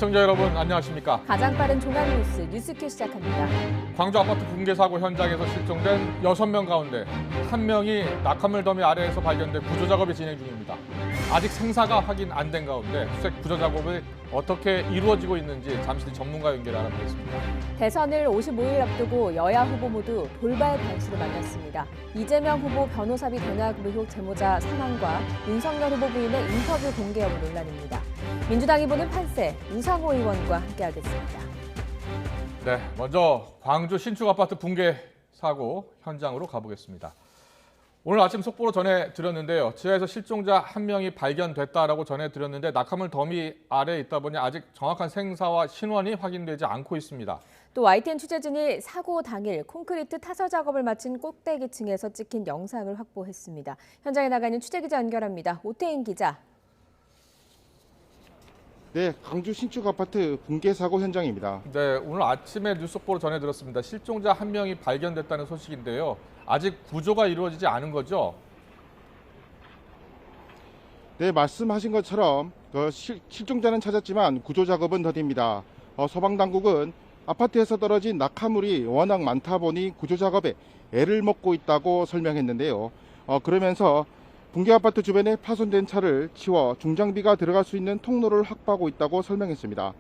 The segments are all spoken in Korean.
시청자 여러분 안녕하십니까? 가장 빠른 종합 뉴스큐 시작합니다. 광주 아파트 붕괴 사고 현장에서 실종된 6명 가운데 1명이 낙하물 더미 아래에서 발견돼 구조 작업이 진행 중입니다. 아직 생사가 확인 안 된 가운데 수색 구조 작업이 어떻게 이루어지고 있는지 잠시 뒤 전문가 연결 알아보겠습니다. 대선을 55일 앞두고 여야 후보 모두 돌발 변수를 만났습니다. 이재명 후보 변호사비 대납 의혹 제보자 사망과 윤석열 후보 부인의 인터뷰 공개 여부 논란입니다. 민주당이 보는 판세, 우상호 의원과 함께하겠습니다. 네, 먼저 광주 신축 아파트 붕괴 사고 현장으로 가보겠습니다. 오늘 아침 속보로 전해드렸는데요. 지하에서 실종자 1명이 발견됐다라고 전해드렸는데 낙하물 더미 아래에 있다 보니 아직 정확한 생사와 신원이 확인되지 않고 있습니다. 또 YTN 취재진이 사고 당일 콘크리트 타설 작업을 마친 꼭대기층에서 찍힌 영상을 확보했습니다. 현장에 나가는 취재기자 연결합니다. 오태인 기자. 네, 광주 신축 아파트 붕괴 사고 현장입니다. 네, 오늘 아침에 뉴스 속보로 전해드렸습니다. 실종자 1명이 발견됐다는 소식인데요. 아직 구조가 이루어지지 않은 거죠? 네, 말씀하신 것처럼 실종자는 찾았지만 구조 작업은 더딥니다. 소방당국은 아파트에서 떨어진 낙하물이 워낙 많다 보니 구조 작업에 애를 먹고 있다고 설명했는데요. 그러면서 붕괴 아파트 주변에 파손된 차를 치워 중장비가 들어갈 수 있는 통로를 확보하고 있다고 설명했습니다.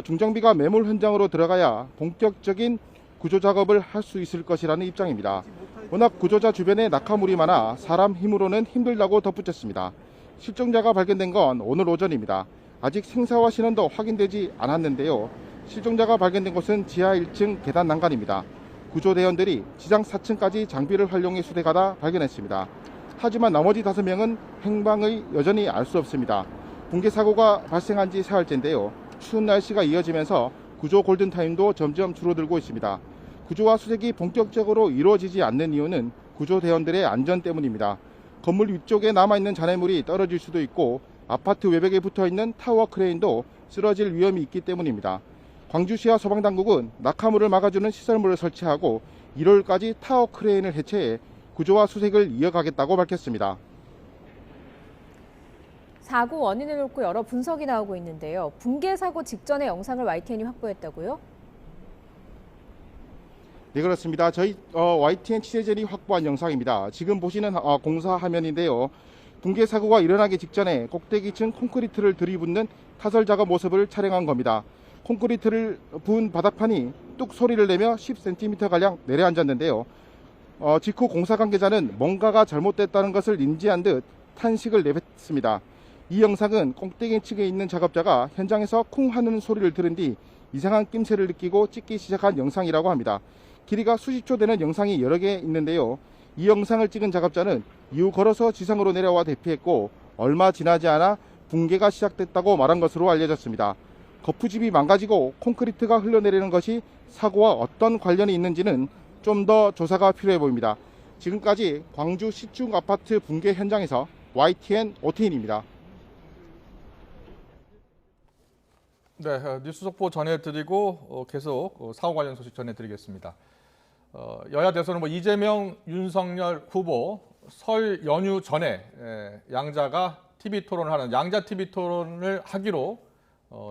중장비가 매몰 현장으로 들어가야 본격적인 구조 작업을 할 수 있을 것이라는 입장입니다. 워낙 구조자 주변에 낙하물이 많아 사람 힘으로는 힘들다고 덧붙였습니다. 실종자가 발견된 건 오늘 오전입니다. 아직 생사와 신원도 확인되지 않았는데요. 실종자가 발견된 곳은 지하 1층 계단 난간입니다. 구조대원들이 지상 4층까지 장비를 활용해 수색하다 발견했습니다. 하지만 나머지 5명은 행방을 여전히 알 수 없습니다. 붕괴 사고가 발생한 지 사흘째인데요. 추운 날씨가 이어지면서 구조 골든타임도 점점 줄어들고 있습니다. 구조와 수색이 본격적으로 이루어지지 않는 이유는 구조대원들의 안전 때문입니다. 건물 위쪽에 남아있는 잔해물이 떨어질 수도 있고 아파트 외벽에 붙어있는 타워 크레인도 쓰러질 위험이 있기 때문입니다. 광주시와 소방당국은 낙하물을 막아주는 시설물을 설치하고 1월까지 타워 크레인을 해체해 구조와 수색을 이어가겠다고 밝혔습니다. 사고 원인을 놓고 여러 분석이 나오고 있는데요. 붕괴 사고 직전의 영상을 YTN이 확보했다고요? 네, 그렇습니다. 저희 YTN 취재진이 확보한 영상입니다. 지금 보시는 공사 화면인데요. 붕괴 사고가 일어나기 직전에 꼭대기층 콘크리트를 들이붓는 타설 작업 모습을 촬영한 겁니다. 콘크리트를 부은 바닥판이 뚝 소리를 내며 10cm가량 내려앉았는데요. 직후 공사 관계자는 뭔가가 잘못됐다는 것을 인지한 듯 탄식을 내뱉습니다. 이 영상은 꼭대기층에 있는 작업자가 현장에서 쿵 하는 소리를 들은 뒤 이상한 낌새를 느끼고 찍기 시작한 영상이라고 합니다. 길이가 수십 초 되는 영상이 여러 개 있는데요. 이 영상을 찍은 작업자는 이후 걸어서 지상으로 내려와 대피했고 얼마 지나지 않아 붕괴가 시작됐다고 말한 것으로 알려졌습니다. 거푸집이 망가지고 콘크리트가 흘러내리는 것이 사고와 어떤 관련이 있는지는 좀 더 조사가 필요해 보입니다. 지금까지 광주 신축 아파트 붕괴 현장에서 YTN 오태인입니다. 네, 뉴스 속보 전해드리고 계속 사고 관련 소식 전해드리겠습니다. 여야 대선은 이재명, 윤석열 후보 설 연휴 전에 양자가 TV 토론을 하는 양자 TV 토론을 하기로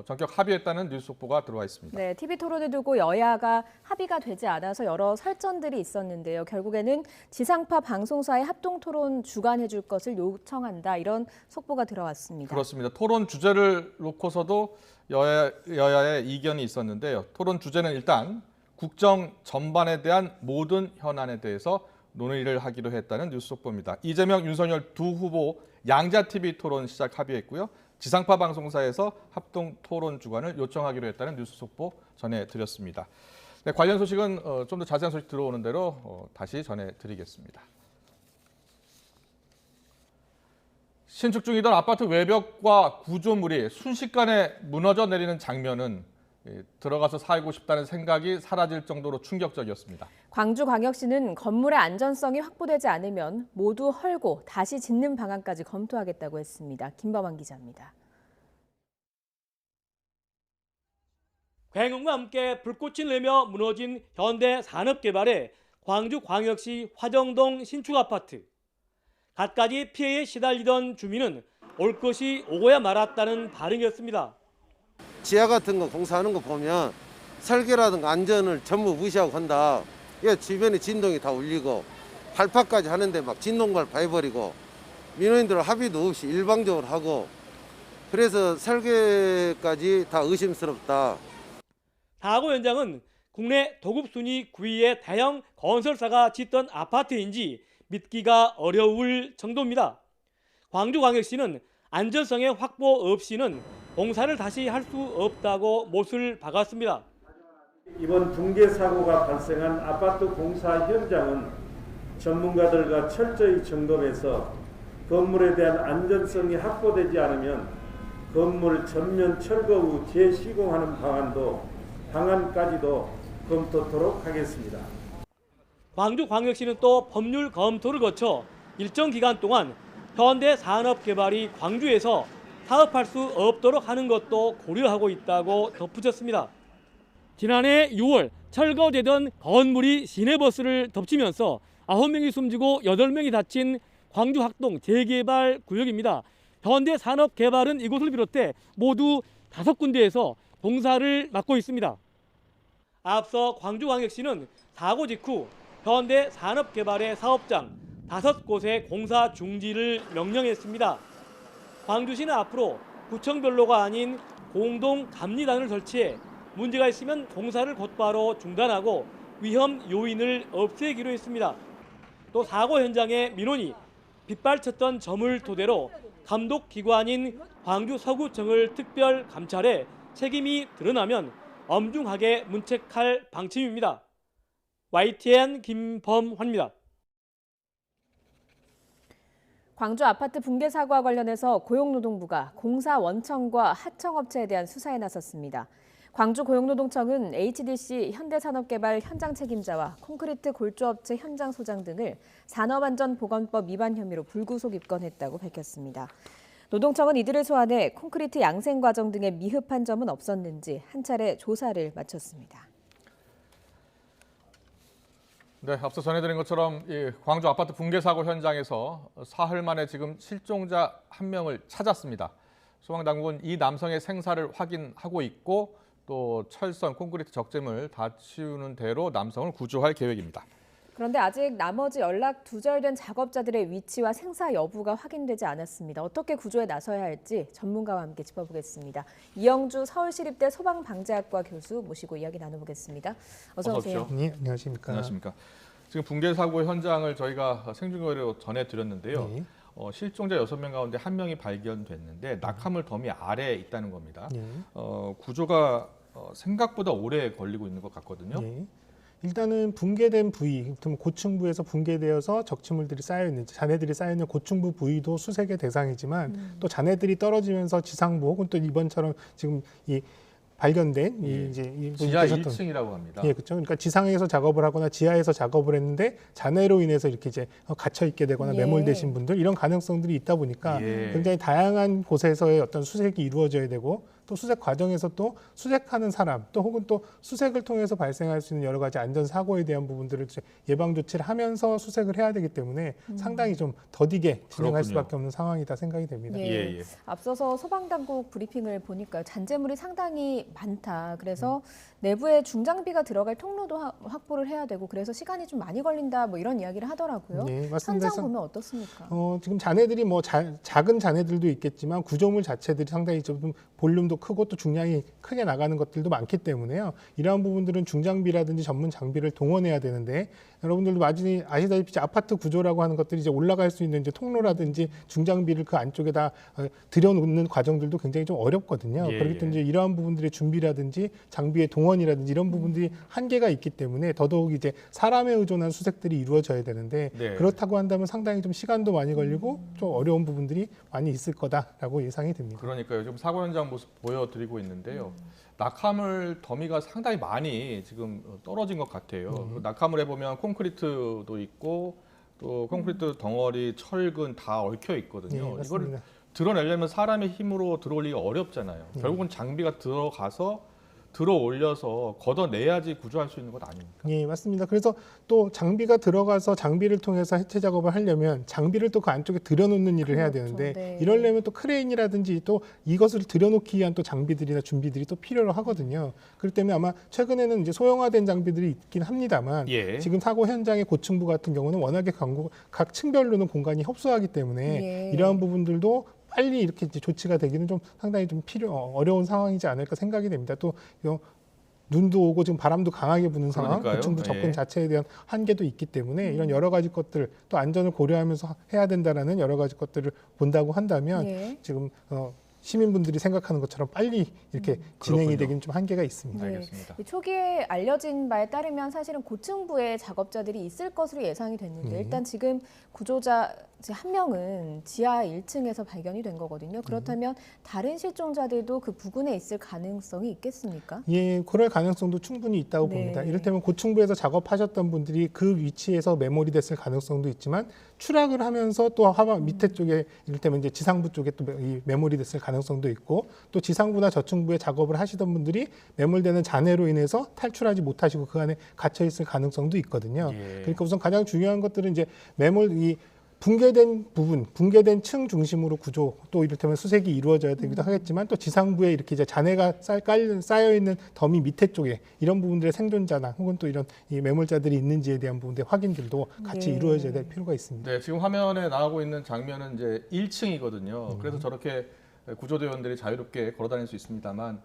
전격 합의했다는 뉴스 속보가 들어와 있습니다. 네, TV 토론을 두고 여야가 합의가 되지 않아서 여러 설전들이 있었는데요. 결국에는 지상파 방송사의 합동 토론 주관해 줄 것을 요청한다. 이런 속보가 들어왔습니다. 그렇습니다. 토론 주제를 놓고서도 여야의 이견이 있었는데요. 토론 주제는 일단 국정 전반에 대한 모든 현안에 대해서 논의를 하기로 했다는 뉴스 속보입니다. 이재명, 윤석열 두 후보 양자 TV 토론 시작 합의했고요. 지상파 방송사에서 합동 토론 주관을 요청하기로 했다는 뉴스 속보 전해드렸습니다. 네, 관련 소식은 좀 더 자세한 소식 들어오는 대로 다시 전해드리겠습니다. 신축 중이던 아파트 외벽과 구조물이 순식간에 무너져 내리는 장면은 들어가서 살고 싶다는 생각이 사라질 정도로 충격적이었습니다. 광주광역시는 건물의 안전성이 확보되지 않으면 모두 헐고 다시 짓는 방안까지 검토하겠다고 했습니다. 김범환 기자입니다. 굉음과 함께 불꽃이 내며 무너진 현대 산업개발의 광주광역시 화정동 신축아파트. 갖가지 피해에 시달리던 주민은 올 것이 오고야 말았다는 반응이었습니다. 지하 같은 거 공사하는 거 보면 설계라든가 안전을 전부 무시하고 한다. 예, 주변에 진동이 다 울리고 발파까지 하는데 막 진동걸 봐버리고 민원인들 합의도 없이 일방적으로 하고 그래서 설계까지 다 의심스럽다. 사고 현장은 국내 도급 순위 9위의 대형 건설사가 짓던 아파트인지 믿기가 어려울 정도입니다. 광주광역시는 안전성의 확보 없이는 공사를 다시 할 수 없다고 못을 박았습니다. 이번 붕괴 사고가 발생한 아파트 공사 현장은 전문가들과 철저히 점검해서 건물에 대한 안전성이 확보되지 않으면 건물 전면 철거 후 재시공하는 방안까지도 검토토록 하겠습니다. 광주광역시는 또 법률 검토를 거쳐 일정 기간 동안 현대산업개발이 광주에서 사업할 수 없도록 하는 것도 고려하고 있다고 덧붙였습니다. 지난해 6월 철거되던 건물이 시내버스를 덮치면서 9명이 숨지고 8명이 다친 광주 학동 재개발 구역입니다. 현대산업개발은 이곳을 비롯해 모두 5군데에서 공사를 맡고 있습니다. 앞서 광주광역시는 사고 직후 현대산업개발의 사업장 5곳의 공사 중지를 명령했습니다. 광주시는 앞으로 구청별로가 아닌 공동감리단을 설치해 문제가 있으면 공사를 곧바로 중단하고 위험 요인을 없애기로 했습니다. 또 사고 현장에 민원이 빗발쳤던 점을 토대로 감독기관인 광주서구청을 특별 감찰해 책임이 드러나면 엄중하게 문책할 방침입니다. YTN 김범환입니다. 광주 아파트 붕괴 사고와 관련해서 고용노동부가 공사 원청과 하청업체에 대한 수사에 나섰습니다. 광주 고용노동청은 HDC 현대산업개발 현장 책임자와 콘크리트 골조업체 현장 소장 등을 산업안전보건법 위반 혐의로 불구속 입건했다고 밝혔습니다. 노동청은 이들을 소환해 콘크리트 양생 과정 등의 미흡한 점은 없었는지 한 차례 조사를 마쳤습니다. 네, 앞서 전해드린 것처럼 이 광주 아파트 붕괴 사고 현장에서 사흘 만에 지금 실종자 1명을 찾았습니다. 소방당국은 이 남성의 생사를 확인하고 있고 또 철선, 콘크리트 적재물 다 치우는 대로 남성을 구조할 계획입니다. 그런데 아직 나머지 연락 두절된 작업자들의 위치와 생사 여부가 확인되지 않았습니다. 어떻게 구조에 나서야 할지 전문가와 함께 짚어보겠습니다. 이영주 서울시립대 소방방재학과 교수 모시고 이야기 나눠보겠습니다. 어서 오세요. 네, 안녕하십니까. 안녕하십니까. 지금 붕괴 사고 현장을 저희가 생중계로 전해드렸는데요. 네. 실종자 6명 가운데 1명이 발견됐는데 낙하물 더미 아래에 있다는 겁니다. 네. 구조가 생각보다 오래 걸리고 있는 것 같거든요. 네. 일단은 붕괴된 부위, 고층부에서 붕괴되어서 적치물들이 쌓여있는, 잔해들이 쌓여있는 고층부 부위도 수색의 대상이지만 또 잔해들이 떨어지면서 지상부 혹은 또 이번처럼 지금 이 발견된 이 지하 1층이라고 합니다. 예, 그렇죠. 그러니까 지상에서 작업을 하거나 지하에서 작업을 했는데 잔해로 인해서 이렇게 이제 갇혀 있게 되거나 매몰되신 분들 이런 가능성들이 있다 보니까 굉장히 다양한 곳에서의 어떤 수색이 이루어져야 되고 또 수색 과정에서 또 수색하는 사람 또 혹은 또 수색을 통해서 발생할 수 있는 여러 가지 안전 사고에 대한 부분들을 예방 조치를 하면서 수색을 해야 되기 때문에 상당히 좀 더디게 진행할 수밖에 없는 상황이다 생각이 됩니다. 예. 앞서서 소방당국 브리핑을 보니까 잔재물이 상당히 많다. 그래서 내부에 중장비가 들어갈 통로도 확보를 해야 되고 그래서 시간이 좀 많이 걸린다 뭐 이런 이야기를 하더라고요. 네, 맞습니다. 현장 보면 어떻습니까? 지금 잔해들이 뭐 작은 잔해들도 있겠지만 구조물 자체들이 상당히 좀 볼륨도 크고 또 중량이 크게 나가는 것들도 많기 때문에요. 이러한 부분들은 중장비라든지 전문 장비를 동원해야 되는데 여러분들도 많이 아시다시피 아파트 구조라고 하는 것들이 이제 올라갈 수 있는 이제 통로라든지 중장비를 그 안쪽에다 들여놓는 과정들도 굉장히 좀 어렵거든요. 그렇기 때문에 이제 이러한 부분들의 준비라든지 장비의 동원이라든지 이런 부분들이 한계가 있기 때문에 더더욱 이제 사람에 의존한 수색들이 이루어져야 되는데 그렇다고 한다면 상당히 좀 시간도 많이 걸리고 좀 어려운 부분들이 많이 있을 거다라고 예상이 됩니다. 그러니까요. 지금 사고 현장 모습 보여드리고 있는데요. 낙하물 더미가 상당히 많이 지금 떨어진 것 같아요. 낙하물에 보면 콘크리트도 있고 또 콘크리트 덩어리, 철근 다 얽혀 있거든요. 이걸 드러내려면 사람의 힘으로 들어올리기가 어렵잖아요. 결국은 장비가 들어가서 들어 올려서 걷어내야지 구조할 수 있는 것 아닙니까? 예, 맞습니다. 그래서 또 장비가 들어가서 장비를 통해서 해체 작업을 하려면 장비를 또 그 안쪽에 들여놓는 일을 해야 그렇죠. 되는데 네. 이러려면 또 크레인이라든지 또 이것을 들여놓기 위한 또 장비들이나 준비들이 또 필요로 하거든요. 그렇기 때문에 아마 최근에는 이제 소형화된 장비들이 있긴 합니다만 예. 지금 사고 현장의 고층부 같은 경우는 워낙에 각 층별로는 공간이 협소하기 때문에 예. 이러한 부분들도 빨리 이렇게 이제 조치가 되기는 좀 상당히 좀 어려운 상황이지 않을까 생각이 됩니다. 또 눈도 오고 지금 바람도 강하게 부는 상황, 그러니까요. 고층부 접근 예. 자체에 대한 한계도 있기 때문에 이런 여러 가지 것들 또 안전을 고려하면서 해야 된다라는 여러 가지 것들을 본다고 한다면 예. 지금 시민분들이 생각하는 것처럼 빨리 이렇게 진행이 그렇군요. 되기는 좀 한계가 있습니다. 네. 알겠습니다. 이 초기에 알려진 바에 따르면 사실은 고층부에 작업자들이 있을 것으로 예상이 됐는데 일단 지금 구조자 한 명은 지하 1층에서 발견이 된 거거든요. 그렇다면 다른 실종자들도 그 부근에 있을 가능성이 있겠습니까? 예, 그럴 가능성도 충분히 있다고 네. 봅니다. 이를테면 고층부에서 작업하셨던 분들이 그 위치에서 매몰이 됐을 가능성도 있지만 추락을 하면서 또 하방 밑에 쪽에 이를테면 이제 지상부 쪽에 또 매몰이 됐을 가능성도 있고 또 지상부나 저층부에 작업을 하시던 분들이 매몰되는 잔해로 인해서 탈출하지 못하시고 그 안에 갇혀 있을 가능성도 있거든요. 예. 그러니까 우선 가장 중요한 것들은 이제 이 붕괴된 부분, 붕괴된 층 중심으로 구조, 또 이를테면 수색이 이루어져야 되기도 하겠지만 또 지상부에 이렇게 이제 잔해가 쌓여 있는 더미 밑에 쪽에 이런 부분들의 생존자나 혹은 또 이런 이 매몰자들이 있는지에 대한 부분의 확인들도 같이 네. 이루어져야 될 필요가 있습니다. 네, 지금 화면에 나오고 있는 장면은 이제 1층이거든요. 그래서 저렇게 구조대원들이 자유롭게 걸어다닐 수 있습니다만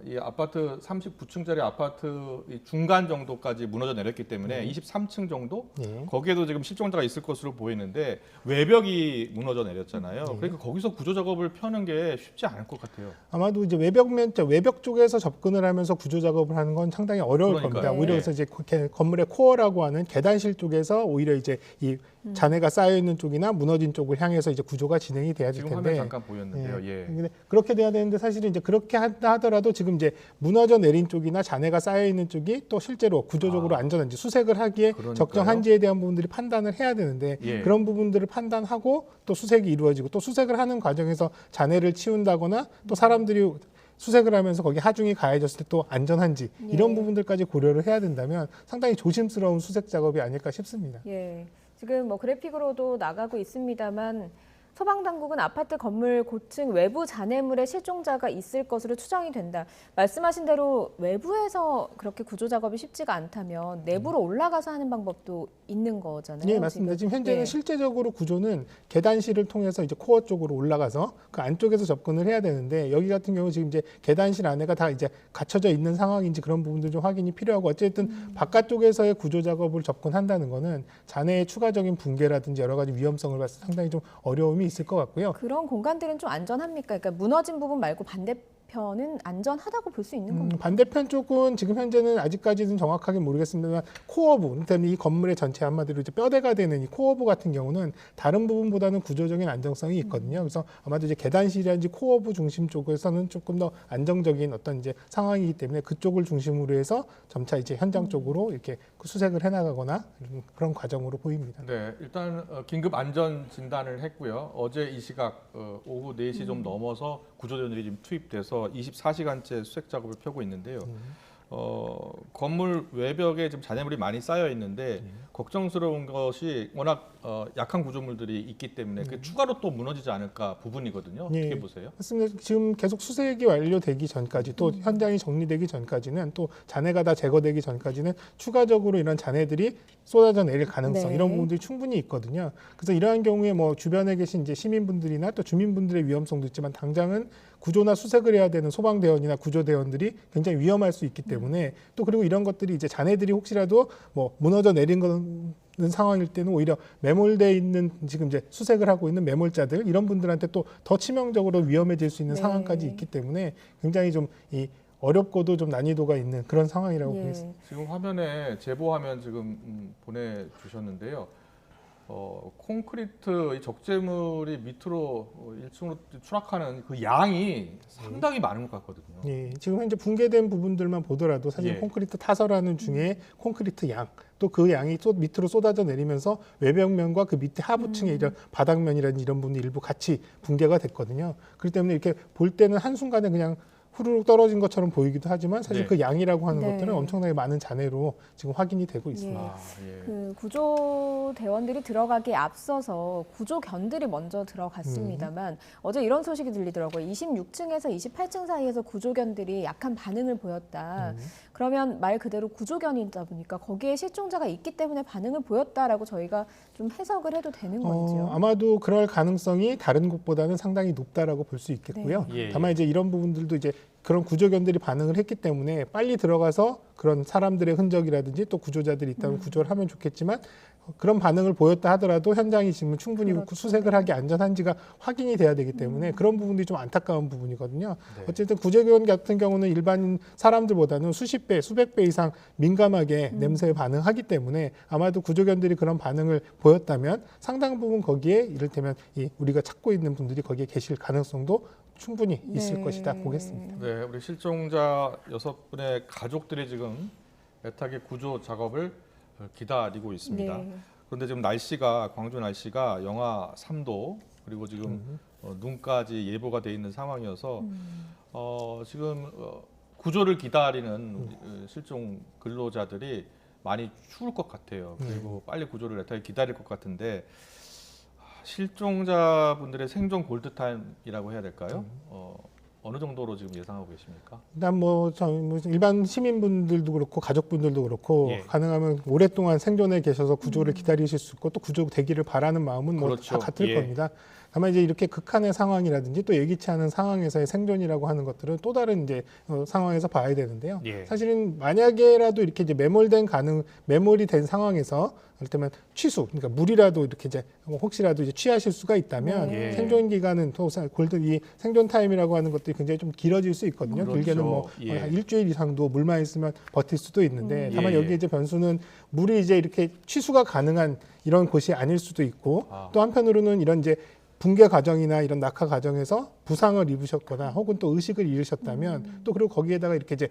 이 아파트 39층짜리 아파트 이 중간 정도까지 무너져 내렸기 때문에 23층 정도 예. 거기에도 지금 실종자가 있을 것으로 보이는데 외벽이 무너져 내렸잖아요. 그러니까 거기서 구조 작업을 펴는 게 쉽지 않을 것 같아요. 아마도 이제 외벽 쪽에서 접근을 하면서 구조 작업을 하는 건 상당히 어려울 그러니까요. 겁니다. 오히려 네. 그래서 이제 건물의 코어라고 하는 계단실 쪽에서 오히려 이제 이 잔해가 쌓여 있는 쪽이나 무너진 쪽을 향해서 이제 구조가 진행이 돼야 될 지금 텐데. 화면 잠깐 보였는데요. 예. 근데 그렇게 돼야 되는데 사실은 이제 그렇게 하더라도 지금 이제 무너져 내린 쪽이나 잔해가 쌓여 있는 쪽이 또 실제로 구조적으로 안전한지 수색을 하기에 그러니까요. 적정한지에 대한 부분들이 판단을 해야 되는데 예. 그런 부분들을 판단하고 또 수색이 이루어지고 또 수색을 하는 과정에서 잔해를 치운다거나 또 사람들이 수색을 하면서 거기 하중이 가해졌을 때 또 안전한지 이런 부분들까지 고려를 해야 된다면 상당히 조심스러운 수색 작업이 아닐까 싶습니다. 예. 지금 뭐 그래픽으로도 나가고 있습니다만 소방당국은 아파트 건물 고층 외부 잔해물에 실종자가 있을 것으로 추정이 된다. 말씀하신 대로 외부에서 그렇게 구조 작업이 쉽지가 않다면 내부로 올라가서 하는 방법도 있는 거잖아요. 네, 맞습니다. 지금 현재는 예. 실제적으로 구조는 계단실을 통해서 이제 코어 쪽으로 올라가서 그 안쪽에서 접근을 해야 되는데 여기 같은 경우 지금 이제 계단실 안에가 다 이제 갇혀져 있는 상황인지 그런 부분들 좀 확인이 필요하고 어쨌든 바깥쪽에서의 구조 작업을 접근한다는 거는 잔해의 추가적인 붕괴라든지 여러 가지 위험성을 봤을 때 상당히 좀 어려움이 있을 것 같고요. 그런 공간들은 좀 안전합니까? 그러니까 무너진 부분 말고 반대편은 안전하다고 볼 수 있는 겁니다. 반대편 쪽은 지금 현재는 아직까지는 정확하게 모르겠습니다만 코어부, 그다음에 이 건물의 전체 한마디로 이제 뼈대가 되는 이 코어부 같은 경우는 다른 부분보다는 구조적인 안정성이 있거든요. 그래서 아마도 이제 계단실이라든지 코어부 중심 쪽에서는 조금 더 안정적인 어떤 이제 상황이기 때문에 그쪽을 중심으로 해서 점차 이제 현장 쪽으로 이렇게 수색을 해나가거나 그런 과정으로 보입니다. 네, 일단 긴급 안전 진단을 했고요. 어제 이 시각 오후 4시 좀 넘어서 구조대원들이 지금 투입돼서 24시간째 수색 작업을 펴고 있는데요. 건물 외벽에 지금 잔해물이 많이 쌓여 있는데 걱정스러운 것이 워낙 약한 구조물들이 있기 때문에 그 추가로 또 무너지지 않을까 부분이거든요. 어떻게 보세요? 맞습니다. 지금 계속 수색이 완료되기 전까지 또 현장이 정리되기 전까지는 또 잔해가 다 제거되기 전까지는 추가적으로 이런 잔해들이 쏟아져 내릴 가능성 네. 이런 부분들이 충분히 있거든요. 그래서 이러한 경우에 뭐 주변에 계신 이제 시민분들이나 또 주민분들의 위험성도 있지만 당장은 구조나 수색을 해야 되는 소방대원이나 구조대원들이 굉장히 위험할 수 있기 때문에 또 그리고 이런 것들이 이제 잔해들이 혹시라도 뭐 무너져 내린 거는 상황일 때는 오히려 매몰돼 있는 지금 이제 수색을 하고 있는 매몰자들 이런 분들한테 또 더 치명적으로 위험해질 수 있는 네. 상황까지 있기 때문에 굉장히 좀 이 어렵고도 좀 난이도가 있는 그런 상황이라고 예. 보겠습니다. 지금 화면에 제보 화면 지금 보내주셨는데요. 콘크리트 이 적재물이 밑으로 1층으로 추락하는 그 양이 상당히 많은 것 같거든요. 예, 지금 현재 붕괴된 부분들만 보더라도 사실 예. 콘크리트 타설하는 중에 콘크리트 양, 또 그 양이 밑으로 쏟아져 내리면서 외벽면과 그 밑에 하부층의 이런 바닥면이라든지 이런 부분이 일부 같이 붕괴가 됐거든요. 그렇기 때문에 이렇게 볼 때는 한순간에 그냥 후루룩 떨어진 것처럼 보이기도 하지만 사실 네. 그 양이라고 하는 네. 것들은 엄청나게 많은 잔해로 지금 확인이 되고 있습니다. 예. 아, 예. 그 구조대원들이 들어가기에 앞서서 구조견들이 먼저 들어갔습니다만 어제 이런 소식이 들리더라고요. 26층에서 28층 사이에서 구조견들이 약한 반응을 보였다. 그러면 말 그대로 구조견이다 보니까 거기에 실종자가 있기 때문에 반응을 보였다라고 저희가 좀 해석을 해도 되는 건지요? 아마도 그럴 가능성이 다른 곳보다는 상당히 높다라고 볼 수 있겠고요. 네. 예, 예. 다만 이제 이런 부분들도 이제 그런 구조견들이 반응을 했기 때문에 빨리 들어가서 그런 사람들의 흔적이라든지 또 구조자들이 있다면 구조를 하면 좋겠지만 그런 반응을 보였다 하더라도 현장이 지금 충분히 그렇죠. 수색을 하기 안전한지가 확인이 돼야 되기 때문에 그런 부분들이 좀 안타까운 부분이거든요. 네. 어쨌든 구조견 같은 경우는 일반 사람들보다는 수십 배, 수백 배 이상 민감하게 냄새에 반응하기 때문에 아마도 구조견들이 그런 반응을 보였다면 상당 부분 거기에 이를테면 우리가 찾고 있는 분들이 거기에 계실 가능성도 충분히 있을 네. 것이다 보겠습니다. 네, 우리 실종자 6분의 가족들이 지금 애타게 구조 작업을 기다리고 있습니다. 네. 그런데 지금 날씨가 광주 날씨가 영하 3도 그리고 지금 눈까지 예보가 돼 있는 상황이어서 지금 구조를 기다리는 우리, 실종 근로자들이 많이 추울 것 같아요. 그리고 빨리 구조를 애타게 기다릴 것 같은데 실종자분들의 생존 골드타임이라고 해야 될까요? 어느 정도로 지금 예상하고 계십니까? 일단 뭐 일반 시민분들도 그렇고 가족분들도 그렇고 예. 가능하면 오랫동안 생존에 계셔서 구조를 기다리실 수 있고 또 구조 되기를 바라는 마음은 뭐 그렇죠. 다 같을 예. 겁니다. 다만 이제 이렇게 극한의 상황이라든지 또 예기치 않은 상황에서의 생존이라고 하는 것들은 또 다른 이제 상황에서 봐야 되는데요. 예. 사실은 만약에라도 이렇게 이제 매몰이 된 상황에서 이를테면 취수, 그러니까 물이라도 이렇게 이제 혹시라도 이제 취하실 수가 있다면 예. 생존 기간은 또 이 생존 타임이라고 하는 것들이 굉장히 좀 길어질 수 있거든요. 그렇죠. 길게는 뭐 예. 한 일주일 이상도 물만 있으면 버틸 수도 있는데 다만 예, 예. 여기 이제 변수는 물이 이제 이렇게 취수가 가능한 이런 곳이 아닐 수도 있고 또 한편으로는 이런 이제 붕괴 과정이나 이런 낙하 과정에서 부상을 입으셨거나 혹은 또 의식을 잃으셨다면 또 그리고 거기에다가 이렇게 이제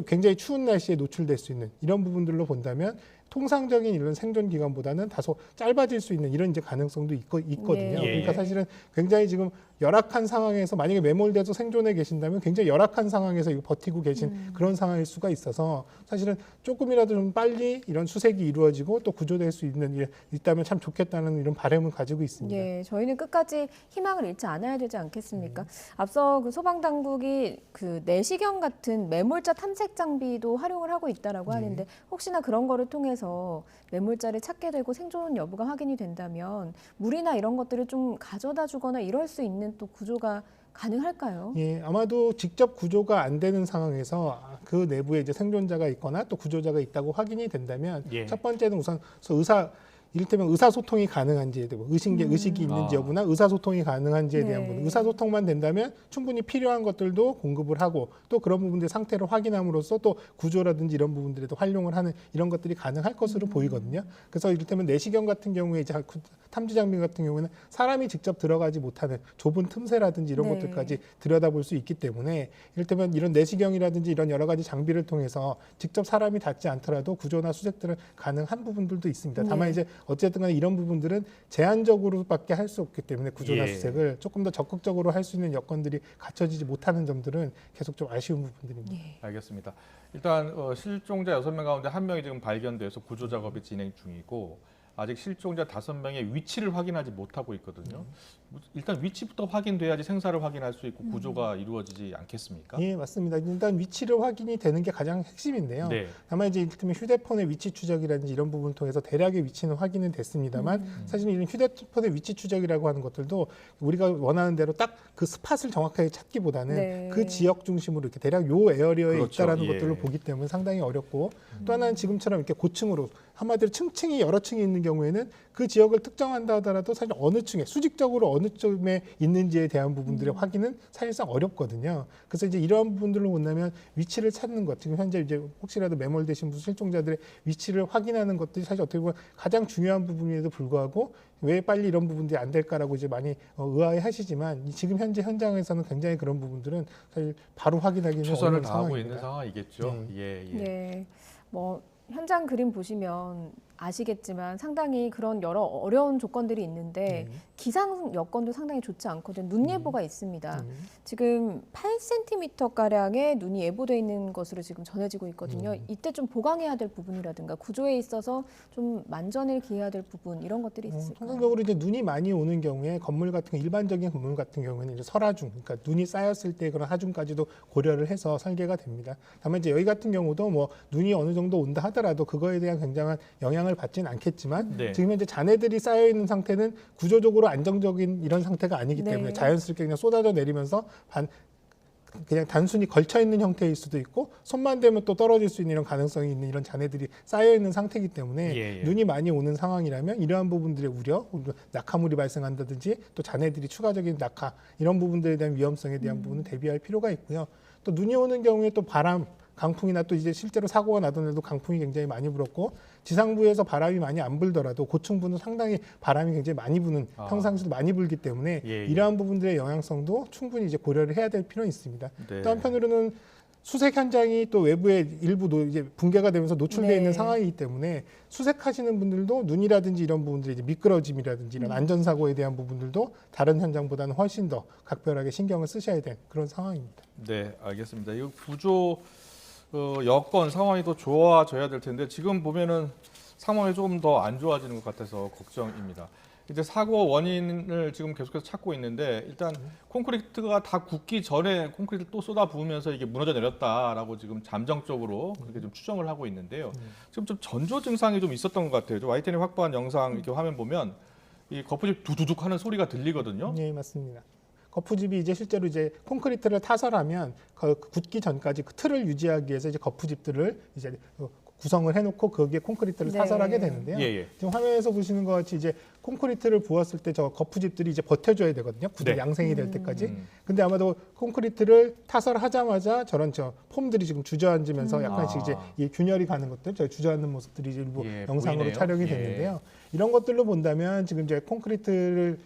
굉장히 추운 날씨에 노출될 수 있는 이런 부분들로 본다면 통상적인 이런 생존 기간보다는 다소 짧아질 수 있는 이런 이제 가능성도 있거든요. 예. 그러니까 사실은 굉장히 지금 열악한 상황에서 만약에 매몰돼서 생존해 계신다면 굉장히 열악한 상황에서 이거 버티고 계신 그런 상황일 수가 있어서 사실은 조금이라도 좀 빨리 이런 수색이 이루어지고 또 구조될 수 있다면 참 좋겠다는 이런 바람을 가지고 있습니다. 예, 저희는 끝까지 희망을 잃지 않아야 되지 않겠습니까? 앞서 그 소방당국이 그 내시경 같은 매몰자 탐색 장비도 활용을 하고 있다라고 하는데 혹시나 그런 거를 통해서 매몰자를 찾게 되고 생존 여부가 확인이 된다면 물이나 이런 것들을 좀 가져다 주거나 이럴 수 있는 또 구조가 가능할까요? 예, 아마도 직접 구조가 안 되는 상황에서 그 내부에 이제 생존자가 있거나 또 구조자가 있다고 확인이 된다면 예. 첫 번째는 우선 이를테면 의사소통이 가능한지에 대한 의식이 있는지 여부나 의사소통이 가능한지에 대한 네. 부분, 의사소통만 된다면 충분히 필요한 것들도 공급을 하고 또 그런 부분들의 상태를 확인함으로써 또 구조라든지 이런 부분들에도 활용을 하는 이런 것들이 가능할 것으로 보이거든요. 그래서 이를테면 내시경 같은 경우에 이제 탐지 장비 같은 경우에는 사람이 직접 들어가지 못하는 좁은 틈새라든지 이런 네. 것들까지 들여다볼 수 있기 때문에 이를테면 이런 내시경이라든지 이런 여러 가지 장비를 통해서 직접 사람이 닿지 않더라도 구조나 수색들은 가능한 부분들도 있습니다. 다만 네. 이제 어쨌든 간에 이런 부분들은 제한적으로밖에 할 수 없기 때문에 구조나 예. 수색을 조금 더 적극적으로 할 수 있는 여건들이 갖춰지지 못하는 점들은 계속 좀 아쉬운 부분들입니다. 알겠습니다. 일단 실종자 6명 가운데 1명이 지금 발견돼서 구조 작업이 진행 중이고 아직 실종자 5명의 위치를 확인하지 못하고 있거든요. 일단 위치부터 확인돼야지 생사를 확인할 수 있고 구조가 이루어지지 않겠습니까? 예, 맞습니다. 일단 위치를 확인이 되는 게 가장 핵심인데요. 네. 다만 이제 이를테면 휴대폰의 위치 추적이라든지 이런 부분을 통해서 대략의 위치는 확인은 됐습니다만 사실 이런 휴대폰의 위치 추적이라고 하는 것들도 우리가 원하는 대로 딱 그 스팟을 정확하게 찾기보다는 네. 그 지역 중심으로 이렇게 대략 요 에어리어에 그렇죠. 있다라는 예. 것들을 보기 때문에 상당히 어렵고 또 하나는 지금처럼 이렇게 고층으로 한마디로 층층이 여러 층이 있는 경우에는 그 지역을 특정한다 하더라도 사실 어느 층에 수직적으로 어느 쪽에 있는지에 대한 부분들의 확인은 사실상 어렵거든요. 그래서 이제 이러한 부분들로 본다면 위치를 찾는 것, 지금 현재 이제 혹시라도 매몰되신 실종자들의 위치를 확인하는 것들이 사실 어떻게 보면 가장 중요한 부분임에도 불구하고 왜 빨리 이런 부분들이 안 될까라고 이제 많이 의아해하시지만 지금 현재 현장에서는 굉장히 그런 부분들은 사실 바로 확인하기는 최선을 어려운 다하고 상황입니다. 있는 상황이겠죠. 예, 예. 네, 뭐 현장 그림 보시면 아시겠지만 상당히 그런 여러 어려운 조건들이 있는데 네. 기상 여건도 상당히 좋지 않거든요. 눈 예보가 있습니다. 지금 8cm 가량의 눈이 예보돼 있는 것으로 지금 전해지고 있거든요. 이때 좀 보강해야 될 부분이라든가 구조에 있어서 좀 만전을 기해야 될 부분 이런 것들이 있을까요? 통상적으로 이제 눈이 많이 오는 경우에 건물 같은 일반적인 건물 같은 경우에는 이제 설하중, 그러니까 눈이 쌓였을 때 그런 하중까지도 고려를 해서 설계가 됩니다. 다만 이제 여기 같은 경우도 뭐 눈이 어느 정도 온다 하더라도 그거에 대한 굉장한 영향을 받지는 않겠지만 네. 지금 현재 잔해들이 쌓여 있는 상태는 구조적으로 안정적인 이런 상태가 아니기 때문에 네. 자연스럽게 그냥 쏟아져 내리면서 그냥 단순히 걸쳐 있는 형태일 수도 있고 손만 대면 또 떨어질 수 있는 이런 가능성이 있는 이런 잔해들이 쌓여 있는 상태이기 때문에 예. 눈이 많이 오는 상황이라면 이러한 부분들의 우려, 낙하물이 발생한다든지 또 잔해들이 추가적인 낙하 이런 부분들에 대한 위험성에 대한 부분은 대비할 필요가 있고요. 또 눈이 오는 경우에 또 바람, 강풍이나 또 이제 실제로 사고가 나던 데도 강풍이 굉장히 많이 불었고 지상부에서 바람이 많이 안 불더라도 고층부는 상당히 바람이 굉장히 많이 부는 평상시도 많이 불기 때문에 예. 이러한 부분들의 영향성도 충분히 이제 고려를 해야 될 필요는 있습니다. 네. 또 한편으로는 수색 현장이 또 외부에 일부 이제 붕괴가 되면서 노출되어 네. 있는 상황이기 때문에 수색하시는 분들도 눈이라든지 이런 부분들이 이제 미끄러짐이라든지 이런 안전사고에 대한 부분들도 다른 현장보다는 훨씬 더 각별하게 신경을 쓰셔야 될 그런 상황입니다. 네, 알겠습니다. 이 구조 여건 상황이 더 좋아져야 될 텐데 지금 보면은 상황이 조금 더 안 좋아지는 것 같아서 걱정입니다. 이제 사고 원인을 지금 계속해서 찾고 있는데 일단 콘크리트가 다 굳기 전에 콘크리트를 또 쏟아 부으면서 이게 무너져 내렸다라고 지금 잠정적으로 그렇게 좀 추정을 하고 있는데요. 지금 좀 전조 증상이 좀 있었던 것 같아요. 좀 YTN이 확보한 영상 이렇게 화면 보면 이 거푸집 두두둑 하는 소리가 들리거든요. 네, 맞습니다. 거푸집이 이제 실제로 이제 콘크리트를 타설하면 굳기 전까지 그 틀을 유지하기 위해서 이제 거푸집들을 이제 구성을 해놓고 거기에 콘크리트를 네. 타설하게 되는데요. 예. 지금 화면에서 보시는 것 같이 이제 콘크리트를 부었을 때 저 거푸집들이 이제 버텨줘야 되거든요. 굳어 네. 양생이 될 때까지. 근데 아마도 콘크리트를 타설하자마자 저런 폼들이 지금 주저앉으면서 약간씩 이제 이 균열이 가는 것들, 저 주저앉는 모습들이 이제 일부 예, 영상으로 보이네요. 촬영이 예. 됐는데요. 이런 것들로 본다면 지금 이제 콘크리트를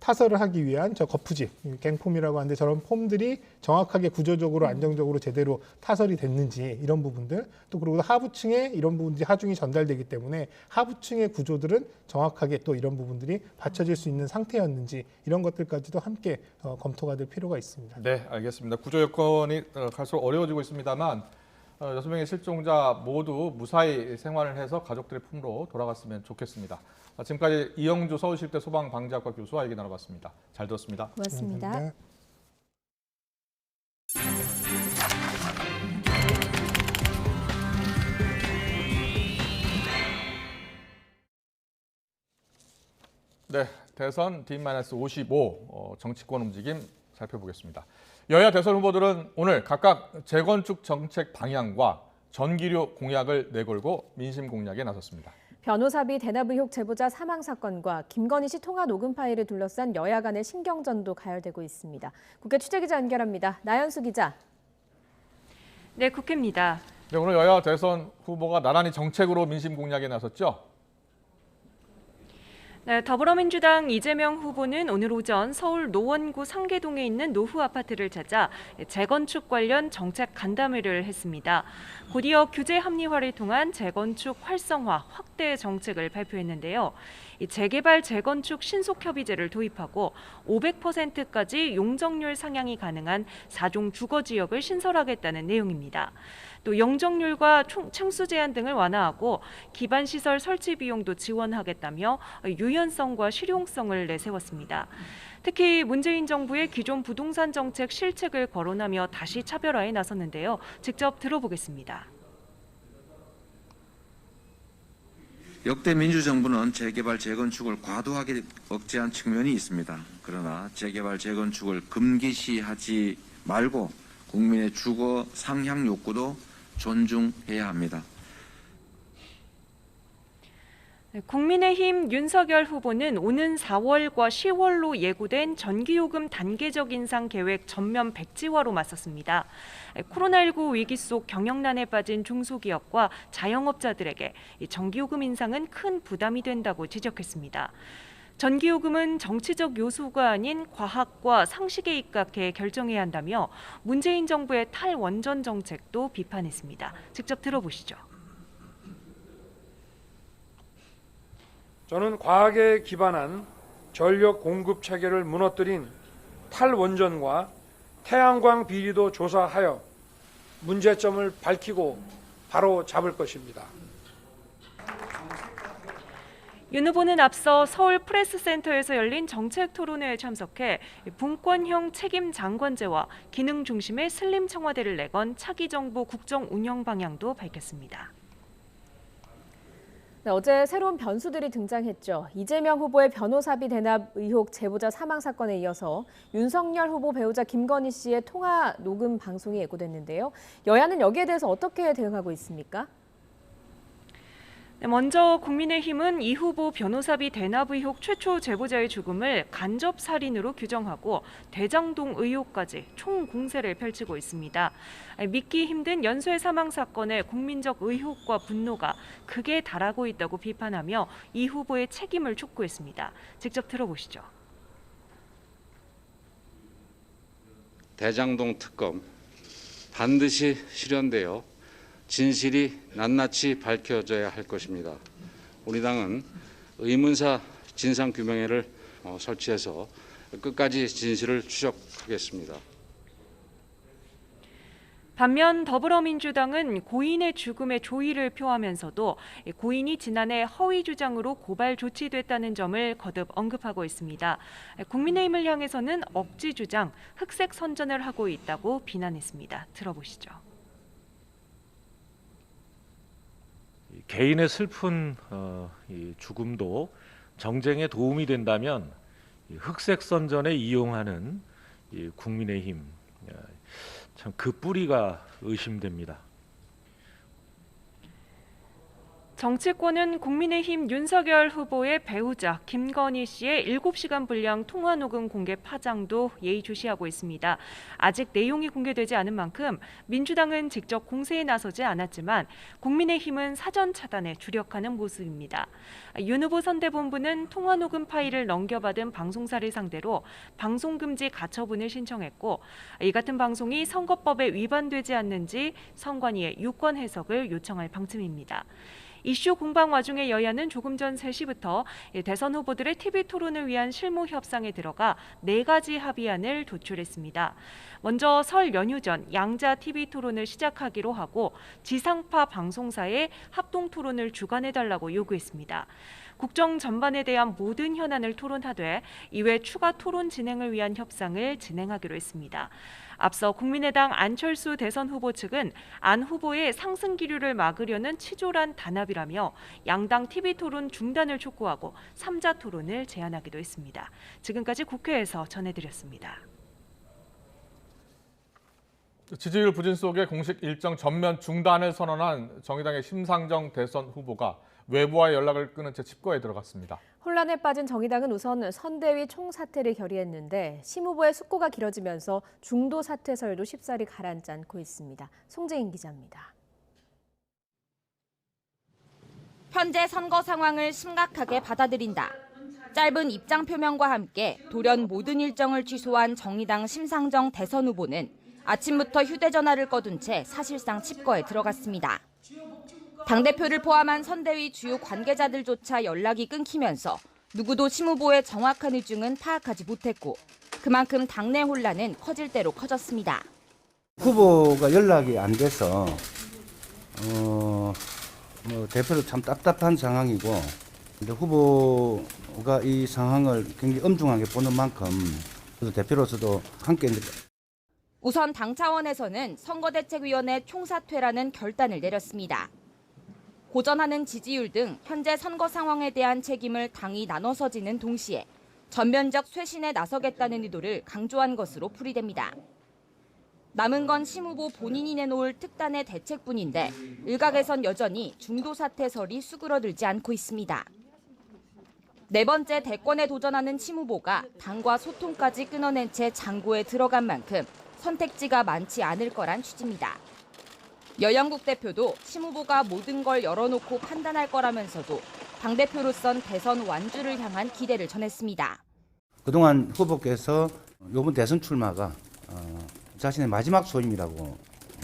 타설을 하기 위한 저 거푸집, 갱폼이라고 하는데 저런 폼들이 정확하게 구조적으로 안정적으로 제대로 타설이 됐는지 이런 부분들 또 그리고 하부층에 이런 부분들이 하중이 전달되기 때문에 하부층의 구조들은 정확하게 또 이런 부분들이 받쳐질 수 있는 상태였는지 이런 것들까지도 함께 검토가 될 필요가 있습니다. 네, 알겠습니다. 구조 여건이 갈수록 어려워지고 있습니다만 6명의 실종자 모두 무사히 생활을 해서 가족들의 품으로 돌아갔으면 좋겠습니다. 지금까지 이영주 서울시립대 소방방재학과 교수와 얘기 나눠봤습니다. 잘 들었습니다. 고맙습니다. 감사합니다. 네, 대선 D-55 정치권 움직임 살펴보겠습니다. 여야 대선 후보들은 오늘 각각 재건축 정책 방향과 전기료 공약을 내걸고 민심 공략에 나섰습니다. 변호사비 대납 의혹 제보자 사망 사건과 김건희 씨 통화 녹음 파일을 둘러싼 여야 간의 신경전도 가열되고 있습니다. 국회 취재기자 연결합니다. 나연수 기자. 네, 국회입니다. 네, 오늘 여야 대선 후보가 나란히 정책으로 민심 공략에 나섰죠? 네, 더불어민주당 이재명 후보는 오늘 오전 서울 노원구 상계동에 있는 노후 아파트를 찾아 재건축 관련 정책 간담회를 했습니다. 곧이어 규제 합리화를 통한 재건축 활성화, 확대 정책을 발표했는데요. 이 재개발, 재건축 신속협의제를 도입하고 500%까지 용적률 상향이 가능한 4종 주거지역을 신설하겠다는 내용입니다. 또 용적률과 층수 제한 등을 완화하고 기반시설 설치 비용도 지원하겠다며 유연성과 실용성을 내세웠습니다. 특히 문재인 정부의 기존 부동산 정책 실책을 거론하며 다시 차별화에 나섰는데요. 직접 들어보겠습니다. 역대 민주정부는 재개발, 재건축을 과도하게 억제한 측면이 있습니다. 그러나 재개발, 재건축을 금기시하지 말고 국민의 주거 상향 욕구도 존중해야 합니다. 국민의힘 윤석열 후보는 오는 4월과 10월로 예고된 전기요금 단계적 인상 계획 전면 백지화로 맞섰습니다. 코로나19 위기 속 경영난에 빠진 중소기업과 자영업자들에게 전기요금 인상은 큰 부담이 된다고 지적했습니다. 전기요금은 정치적 요소가 아닌 과학과 상식에 입각해 결정해야 한다며 문재인 정부의 탈원전 정책도 비판했습니다. 직접 들어보시죠. 저는 과학에 기반한 전력 공급 체계를 무너뜨린 탈원전과 태양광 비리도 조사하여 문제점을 밝히고 바로 잡을 것입니다. 윤 후보는 앞서 서울 프레스센터에서 열린 정책 토론회에 참석해 분권형 책임 장관제와 기능 중심의 슬림 청와대를 내건 차기 정부 국정 운영 방향도 밝혔습니다. 네, 어제 새로운 변수들이 등장했죠. 이재명 후보의 변호사비 대납 의혹 제보자 사망 사건에 이어서 윤석열 후보 배우자 김건희 씨의 통화 녹음 방송이 예고됐는데요. 여야는 여기에 대해서 어떻게 대응하고 있습니까? 네, 먼저 국민의힘은 이 후보 변호사비 대납 의혹 최초 제보자의 죽음을 간접 살인으로 규정하고 대장동 의혹까지 총공세를 펼치고 있습니다. 믿기 힘든 연쇄 사망 사건의 국민적 의혹과 분노가 극에 달하고 있다고 비판하며 이 후보의 책임을 촉구했습니다. 직접 들어보시죠. 대장동 특검 반드시 실현되어 진실이 낱낱이 밝혀져야 할 것입니다. 우리 당은 의문사 진상규명회를 설치해서 끝까지 진실을 추적하겠습니다. 반면 더불어민주당은 고인의 죽음에 조의를 표하면서도 고인이 지난해 허위 주장으로 고발 조치됐다는 점을 거듭 언급하고 있습니다. 국민의힘을 향해서는 억지 주장, 흑색 선전을 하고 있다고 비난했습니다. 들어보시죠. 개인의 슬픈 이 죽음도 정쟁에 도움이 된다면 흑색 선전에 이용하는 이 국민의힘 참 그 뿌리가 의심됩니다. 정치권은 국민의힘 윤석열 후보의 배우자 김건희 씨의 7시간 분량 통화 녹음 공개 파장도 예의주시하고 있습니다. 아직 내용이 공개되지 않은 만큼 민주당은 직접 공세에 나서지 않았지만 국민의힘은 사전 차단에 주력하는 모습입니다. 윤 후보 선대본부는 통화 녹음 파일을 넘겨받은 방송사를 상대로 방송금지 가처분을 신청했고 이 같은 방송이 선거법에 위반되지 않는지 선관위에 유권 해석을 요청할 방침입니다. 이슈 공방 와중에 여야는 조금 전 3시부터 대선 후보들의 TV 토론을 위한 실무 협상에 들어가 4가지 합의안을 도출했습니다. 먼저 설 연휴 전 양자 TV 토론을 시작하기로 하고 지상파 방송사에 합동 토론을 주관해달라고 요구했습니다. 국정 전반에 대한 모든 현안을 토론하되 이외 추가 토론 진행을 위한 협상을 진행하기로 했습니다. 앞서 국민의당 안철수 대선 후보 측은 안 후보의 상승 기류를 막으려는 치졸한 단합이라며 양당 TV 토론 중단을 촉구하고 3자 토론을 제안하기도 했습니다. 지금까지 국회에서 전해드렸습니다. 지지율 부진 속에 공식 일정 전면 중단을 선언한 정의당의 심상정 대선 후보가 외부와의 연락을 끊은 채 칩거에 들어갔습니다. 혼란에 빠진 정의당은 우선 선대위 총사퇴를 결의했는데 심 후보의 숙고가 길어지면서 중도 사퇴설도 쉽사리 가라앉지 않고 있습니다. 송재인 기자입니다. 현재 선거 상황을 심각하게 받아들인다. 짧은 입장 표명과 함께 돌연 모든 일정을 취소한 정의당 심상정 대선 후보는 아침부터 휴대전화를 꺼둔 채 사실상 칩거에 들어갔습니다. 당대표를 포함한 선대위 주요 관계자들조차 연락이 끊기면서 누구도 심 후보의 정확한 의중은 파악하지 못했고 그만큼 당내 혼란은 커질 대로 커졌습니다. 후보가 연락이 안 돼서 대표도 참 답답한 상황이고 근데 후보가 이 상황을 굉장히 엄중하게 보는 만큼 그래서 대표로서도 함께 우선 당 차원에서는 선거대책위원회 총사퇴라는 결단을 내렸습니다. 고전하는 지지율 등 현재 선거 상황에 대한 책임을 당이 나눠서 지는 동시에 전면적 쇄신에 나서겠다는 의도를 강조한 것으로 풀이됩니다. 남은 건 심 후보 본인이 내놓을 특단의 대책뿐인데 일각에선 여전히 중도 사퇴설이 수그러들지 않고 있습니다. 네 번째 대권에 도전하는 심 후보가 당과 소통까지 끊어낸 채 장고에 들어간 만큼 선택지가 많지 않을 거란 취지입니다. 여영국 대표도 심 후보가 모든 걸 열어놓고 판단할 거라면서도 당대표로선 대선 완주를 향한 기대를 전했습니다. 그동안 후보께서 이번 대선 출마가 자신의 마지막 소임이라고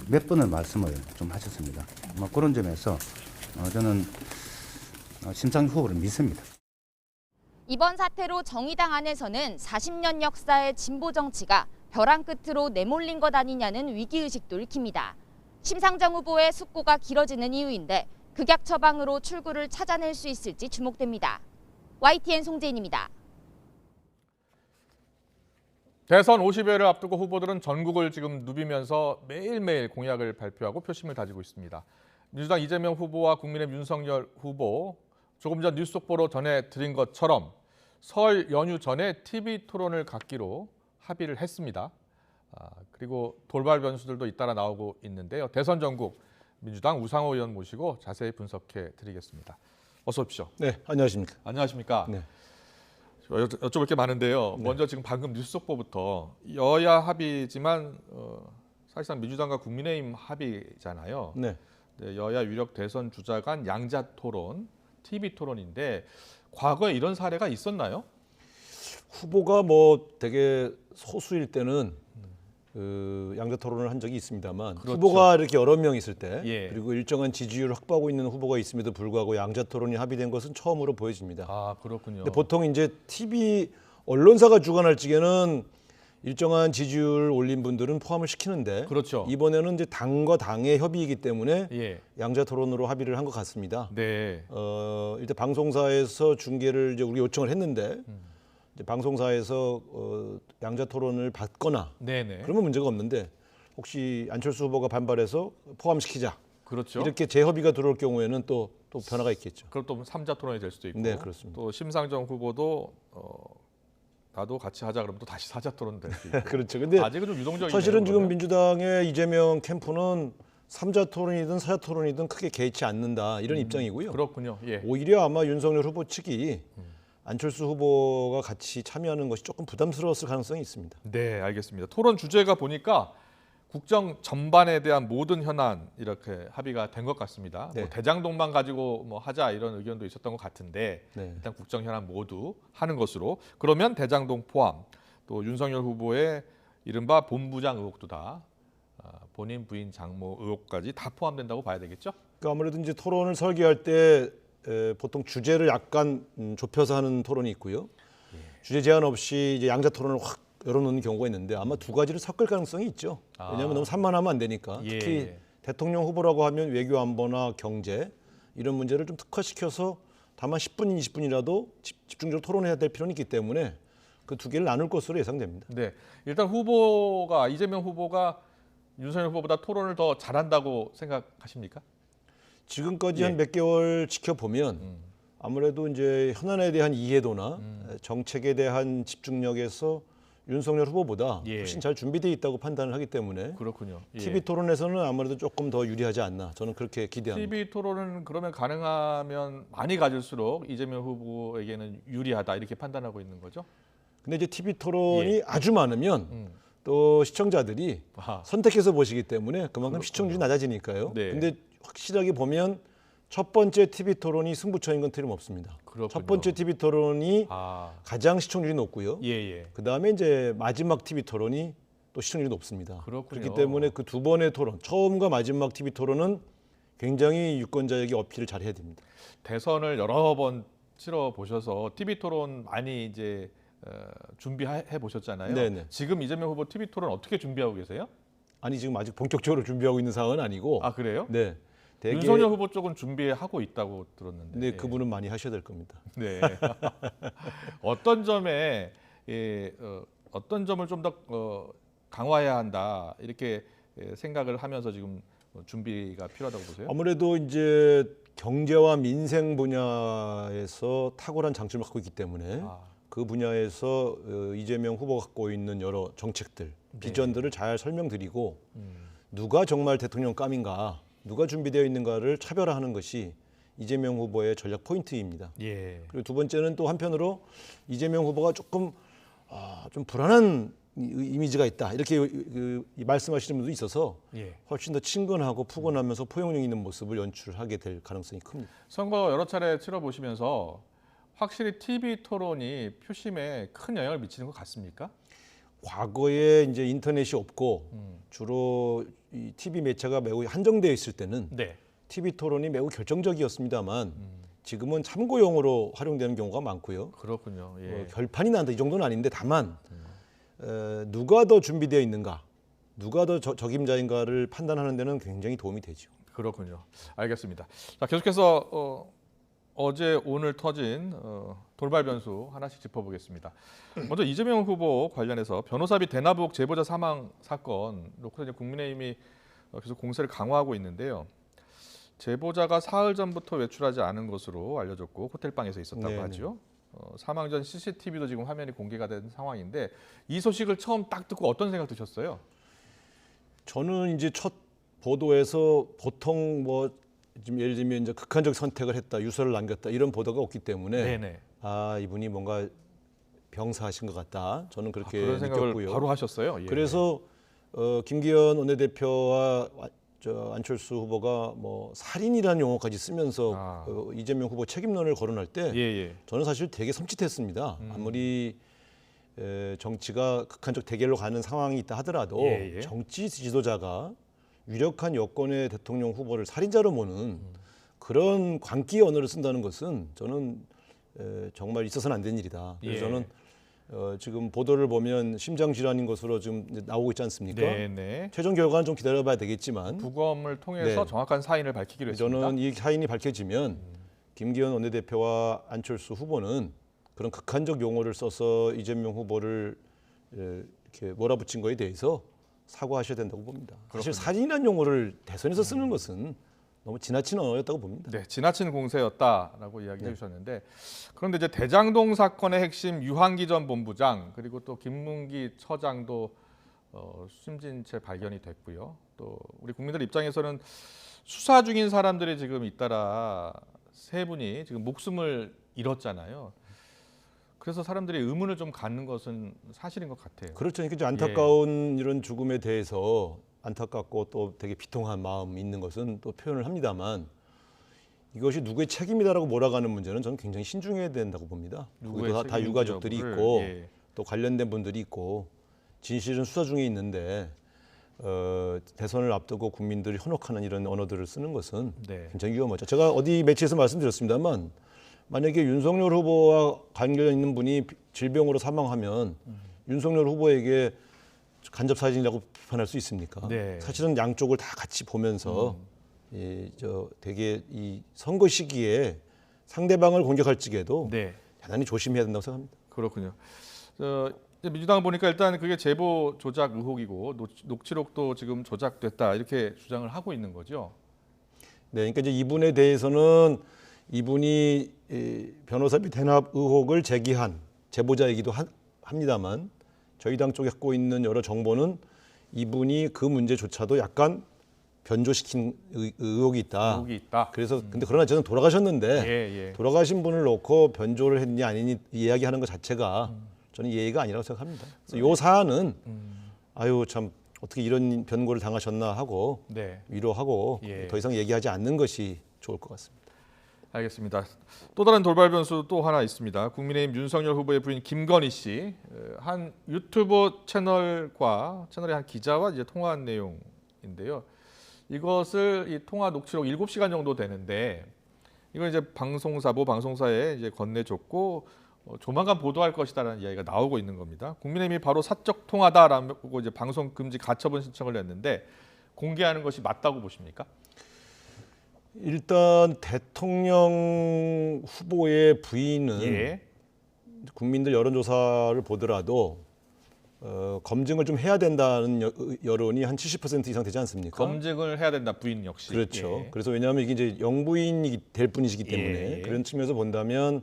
몇 번을 말씀을 좀 하셨습니다. 그런 점에서 저는 심상정 후보를 믿습니다. 이번 사태로 정의당 안에서는 40년 역사의 진보 정치가 벼랑 끝으로 내몰린 것 아니냐는 위기의식도 읽힙니다. 심상정 후보의 숙고가 길어지는 이유인데 극약 처방으로 출구를 찾아낼 수 있을지 주목됩니다. YTN 송재인입니다. 대선 50여일을 앞두고 후보들은 전국을 지금 누비면서 매일매일 공약을 발표하고 표심을 다지고 있습니다. 민주당 이재명 후보와 국민의힘 윤석열 후보, 조금 전 뉴스 속보로 전해드린 것처럼 설 연휴 전에 TV 토론을 갖기로 합의를 했습니다. 그리고 돌발 변수들도 잇따라 나오고 있는데요. 대선 전국 민주당 우상호 의원 모시고 자세히 분석해 드리겠습니다. 어서 오십시오. 네, 안녕하십니까. 안녕하십니까. 네. 여쭤볼 게 많은데요. 네. 먼저 지금 방금 뉴스 속보부터 여야 합의지만 사실상 민주당과 국민의힘 합의잖아요. 네. 네, 여야 유력 대선 주자 간 양자 토론, TV 토론인데 과거에 이런 사례가 있었나요? 후보가 뭐 되게 소수일 때는 양자 토론을 한 적이 있습니다만 그렇죠. 후보가 이렇게 여러 명 있을 때 예. 그리고 일정한 지지율을 확보하고 있는 후보가 있음에도 불구하고 양자 토론이 합의된 것은 처음으로 보여집니다. 아, 그렇군요. 근데 보통 이제 TV 언론사가 주관할 적에는 일정한 지지율 올린 분들은 포함을 시키는데 그렇죠. 이번에는 이제 당과 당의 협의이기 때문에 예. 양자 토론으로 합의를 한 것 같습니다. 네. 일단 방송사에서 중계를 이제 우리 요청을 했는데 이제 방송사에서 양자 토론을 받거나 네네. 그러면 문제가 없는데 혹시 안철수 후보가 반발해서 포함시키자. 그렇죠. 이렇게 재협의가 들어올 경우에는 또 변화가 있겠죠. 그럼 또 3자 토론이 될 수도 있고. 네, 그렇습니다. 또 심상정 후보도 나도 같이 하자 그러면 또 다시 4자 토론 될 수 있고. 그렇죠. 근데 아직은 좀 유동적이네요. 사실은 지금 그러면. 민주당의 이재명 캠프는 3자 토론이든 4자 토론이든 크게 개의치 않는다 이런 입장이고요. 그렇군요. 예. 오히려 아마 윤석열 후보 측이 안철수 후보가 같이 참여하는 것이 조금 부담스러웠을 가능성이 있습니다. 네, 알겠습니다. 토론 주제가 보니까 국정 전반에 대한 모든 현안 이렇게 합의가 된 것 같습니다. 네. 뭐 대장동만 가지고 뭐 하자 이런 의견도 있었던 것 같은데 네. 일단 국정 현안 모두 하는 것으로 그러면 대장동 포함 또 윤석열 후보의 이른바 본부장 의혹도 다 본인 부인 장모 의혹까지 다 포함된다고 봐야 되겠죠? 그러니까 아무래도 이제 토론을 설계할 때 보통 주제를 약간 좁혀서 하는 토론이 있고요. 주제 제한 없이 이제 양자 토론을 확 열어놓는 경우가 있는데 아마 두 가지를 섞을 가능성이 있죠. 왜냐하면 너무 산만하면 안 되니까. 예. 특히 대통령 후보라고 하면 외교 안보나 경제 이런 문제를 좀 특화시켜서 다만 10분, 20분이라도 집중적으로 토론해야 될 필요는 있기 때문에 그 두 개를 나눌 것으로 예상됩니다. 네, 일단 이재명 후보가 윤석열 후보보다 토론을 더 잘한다고 생각하십니까? 지금까지 예. 한 몇 개월 지켜보면 아무래도 이제 현안에 대한 이해도나 정책에 대한 집중력에서 윤석열 후보보다 예. 훨씬 잘 준비되어 있다고 판단을 하기 때문에 그렇군요. 예. TV 토론에서는 아무래도 조금 더 유리하지 않나 저는 그렇게 기대합니다. TV 토론은 그러면 가능하면 많이 가질수록 이재명 후보에게는 유리하다 이렇게 판단하고 있는 거죠? 근데 이제 TV 토론이 예. 아주 많으면 또 시청자들이 아하. 선택해서 보시기 때문에 그만큼 그렇군요. 시청률이 낮아지니까요. 네. 근데 확실하게 보면 첫 번째 TV 토론이 승부처인 건 틀림없습니다. 그렇군요. 첫 번째 TV 토론이 가장 시청률이 높고요. 예. 그다음에 이제 마지막 TV 토론이 또 시청률이 높습니다. 그렇군요. 그렇기 때문에 그 두 번의 토론, 처음과 마지막 TV 토론은 굉장히 유권자에게 어필을 잘 해야 됩니다. 대선을 여러 번 치러 보셔서 TV 토론 많이 이제 준비해 보셨잖아요. 네네. 지금 이재명 후보 TV 토론 어떻게 준비하고 계세요? 아니 지금 아직 본격적으로 준비하고 있는 상황은 아니고. 아, 그래요? 네. 되게, 윤석열 후보 쪽은 준비하고 있다고 들었는데. 네, 그분은 많이 하셔야 될 겁니다. 네. 어떤 점에 어떤 점을 좀 더 강화해야 한다 이렇게 생각을 하면서 지금 준비가 필요하다고 보세요? 아무래도 이제 경제와 민생 분야에서 탁월한 장점을 갖고 있기 때문에 그 분야에서 이재명 후보가 갖고 있는 여러 정책들, 비전들을 잘 설명드리고 누가 정말 대통령감인가, 누가 준비되어 있는가를 차별화하는 것이 이재명 후보의 전략 포인트입니다. 예. 그리고 두 번째는 또 한편으로 이재명 후보가 조금 좀 불안한 이미지가 있다 이렇게 말씀하시는 분도 있어서 예. 훨씬 더 친근하고 푸근하면서 포용력 있는 모습을 연출하게 될 가능성이 큽니다. 선거 여러 차례 치러보시면서 확실히 TV 토론이 표심에 큰 영향을 미치는 것 같습니까? 과거에 이제 인터넷이 없고 주로 이 TV 매체가 매우 한정되어 있을 때는 네. TV 토론이 매우 결정적이었습니다만 지금은 참고용으로 활용되는 경우가 많고요. 그렇군요. 예. 결판이 난다 이 정도는 아닌데 다만 누가 더 준비되어 있는가, 누가 더 적임자인가를 판단하는 데는 굉장히 도움이 되죠. 그렇군요. 알겠습니다. 자, 계속해서 어제 오늘 터진 돌발 변수 하나씩 짚어보겠습니다. 먼저 이재명 후보 관련해서 변호사비 대납 의혹 제보자 사망 사건 놓고 이제 국민의힘이 계속 공세를 강화하고 있는데요. 제보자가 사흘 전부터 외출하지 않은 것으로 알려졌고 호텔방에서 있었다고 네네. 하죠. 사망 전 CCTV도 지금 화면이 공개가 된 상황인데 이 소식을 처음 딱 듣고 어떤 생각 드셨어요? 저는 이제 첫 보도에서 보통 뭐 지금 예를 들면 이제 극한적 선택을 했다, 유서를 남겼다 이런 보도가 없기 때문에 네네. 아 이분이 뭔가 병사하신 것 같다. 저는 그렇게 그런 생각을 느꼈고요. 바로 하셨어요. 예. 그래서 김기현 원내대표와 안철수 후보가 뭐 살인이라는 용어까지 쓰면서 이재명 후보 책임론을 거론할 때 저는 사실 되게 섬찟했습니다. 아무리 정치가 극한적 대결로 가는 상황이 있다 하더라도 정치 지도자가 유력한 여권의 대통령 후보를 살인자로 모는 그런 광기의 언어를 쓴다는 것은 저는 정말 있어서는 안 되는 일이다. 그래서 저는 지금 보도를 보면 심장 질환인 것으로 지금 나오고 있지 않습니까? 네네. 최종 결과는 좀 기다려봐야 되겠지만 부검을 통해서 정확한 사인을 밝히기로 했습니다. 저는 이 사인이 밝혀지면 김기현 원내대표와 안철수 후보는 그런 극한적 용어를 써서 이재명 후보를 이렇게 몰아붙인 거에 대해서 사과하셔야 된다고 봅니다. 사실 살인이라는 용어를 대선에서 쓰는 것은 너무 지나친 언어였다고 봅니다. 네, 지나친 공세였다라고 이야기해 주셨는데 그런데 이제 대장동 사건의 핵심 유한기 전 본부장 그리고 또 김문기 처장도 숨진 채 발견이 됐고요. 또 우리 국민들 입장에서는 수사 중인 사람들이 지금 잇따라 세 분이 지금 목숨을 잃었잖아요. 그래서 사람들이 의문을 좀 갖는 것은 사실인 것 같아요. 그렇죠. 그러니까 안타까운 이런 죽음에 대해서 안타깝고 또 되게 비통한 마음이 있는 것은 또 표현을 합니다만 이것이 누구의 책임이다라고 몰아가는 문제는 저는 굉장히 신중해야 된다고 봅니다. 거기도 다 유가족들이 있고 또 관련된 분들이 있고 진실은 수사 중에 있는데 대선을 앞두고 국민들이 현혹하는 이런 언어들을 쓰는 것은 굉장히 위험하죠. 제가 어디 매체에서 말씀드렸습니다만 만약에 윤석열 후보와 관계 있는 분이 질병으로 사망하면 윤석열 후보에게 간접 사진이라고 비판할 수 있습니까? 사실은 양쪽을 다 같이 보면서 되게 이 선거 시기에 상대방을 공격할 적에도 대단히 조심해야 된다고 생각합니다. 그렇군요. 민주당 보니까 일단 그게 제보 조작 의혹이고 녹취록도 지금 조작됐다 이렇게 주장을 하고 있는 거죠. 네, 그러니까 이제 이분에 대해서는 이분이 변호사비 대납 의혹을 제기한 제보자이기도 합니다만 저희 당 쪽에 갖고 있는 여러 정보는 이분이 그 문제조차도 약간 변조시킨 의혹이 있다. 그래서 근데 그러나 저는 돌아가셨는데 돌아가신 분을 놓고 변조를 했니 아니니 이야기하는 것 자체가 저는 예의가 아니라고 생각합니다. 그래서 이 사안은 아유 참 어떻게 이런 변고를 당하셨나 하고 위로하고 더 이상 얘기하지 않는 것이 좋을 것 같습니다. 알겠습니다. 또 다른 돌발 변수 또 하나 있습니다. 국민의힘 윤석열 후보의 부인 김건희 씨 한 유튜브 채널의 한 기자와 이제 통화한 내용인데요. 이것을 이 통화 녹취록 7시간 정도 되는데 이걸 이제 방송사에 이제 건네줬고 조만간 보도할 것이다라는 이야기가 나오고 있는 겁니다. 국민의힘이 바로 사적 통화다라고 이제 방송 금지 가처분 신청을 냈는데 공개하는 것이 맞다고 보십니까? 일단 대통령 후보의 부인은 국민들 여론조사를 보더라도 검증을 좀 해야 된다는 여론이 한 70% 이상 되지 않습니까? 검증을 해야 된다 부인 역시. 그렇죠. 그래서 왜냐하면 이게 이제 영부인이 될 분이시기 때문에 그런 측면에서 본다면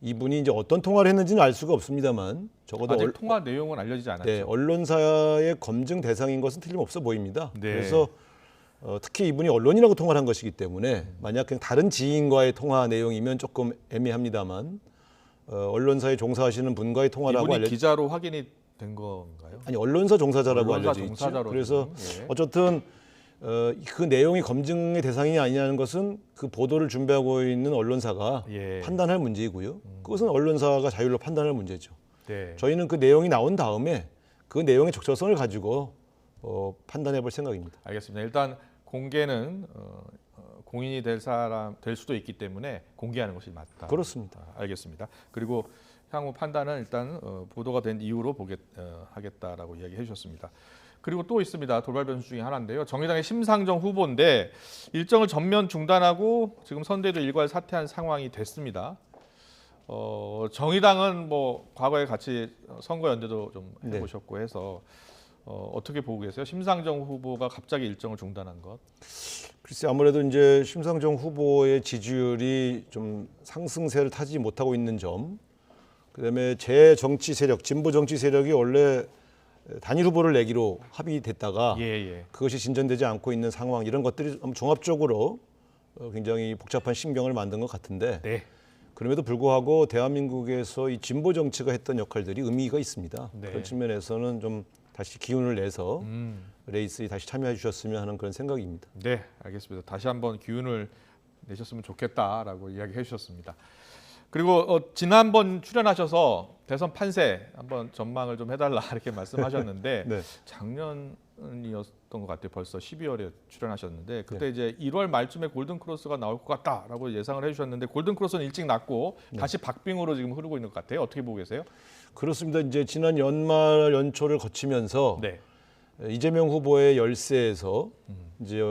이분이 이제 어떤 통화를 했는지는 알 수가 없습니다만 적어도 아직 통화 내용은 알려지지 않았죠. 네, 언론사의 검증 대상인 것은 틀림없어 보입니다. 그래서 특히 이분이 언론인하고 통화를 한 것이기 때문에 만약 그냥 다른 지인과의 통화 내용이면 조금 애매합니다만 언론사에 종사하시는 분과의 통화라고 이분이 기자로 확인이 된 건가요? 아니 언론사 종사자라고 알려져 있죠. 그래서 어쨌든 그 내용이 검증의 대상이 아니냐는 것은 그 보도를 준비하고 있는 언론사가 판단할 문제이고요. 그것은 언론사가 자율로 판단할 문제죠. 저희는 그 내용이 나온 다음에 그 내용의 적절성을 가지고 판단해 볼 생각입니다. 알겠습니다. 일단 공개는 공인이 될 수도 있기 때문에 공개하는 것이 맞다. 그렇습니다. 알겠습니다. 그리고 향후 판단은 일단 보도가 된 이후로 하겠다라고 이야기해 주셨습니다. 그리고 또 있습니다. 돌발 변수 중에 하나인데요. 정의당의 심상정 후보인데 일정을 전면 중단하고 지금 선대도 일괄 사퇴한 상황이 됐습니다. 정의당은 뭐 과거에 같이 선거 연대도 좀 해보셨고 해서 어떻게 보고 계세요? 심상정 후보가 갑자기 일정을 중단한 것. 글쎄 아무래도 이제 심상정 후보의 지지율이 좀 상승세를 타지 못하고 있는 점, 그다음에 재정치 세력, 진보 정치 세력이 원래 단일 후보를 내기로 합의됐다가 그것이 진전되지 않고 있는 상황, 이런 것들이 종합적으로 굉장히 복잡한 신경을 만든 것 같은데 그럼에도 불구하고 대한민국에서 이 진보 정치가 했던 역할들이 의미가 있습니다. 그런 측면에서는 좀 다시 기운을 내서 레이스에 다시 참여해 주셨으면 하는 그런 생각입니다. 네, 알겠습니다. 다시 한번 기운을 내셨으면 좋겠다라고 이야기해 주셨습니다. 그리고 지난번 출연하셔서 대선 판세 한번 전망을 좀 해달라 이렇게 말씀하셨는데 작년이었던 것 같아요. 벌써 12월에 출연하셨는데 그때 이제 1월 말쯤에 골든 크로스가 나올 것 같다라고 예상을 해주셨는데 골든 크로스는 일찍 났고 다시 박빙으로 지금 흐르고 있는 것 같아요. 어떻게 보고 계세요? 그렇습니다. 이제 지난 연말 연초를 거치면서 이재명 후보의 열세에서 이제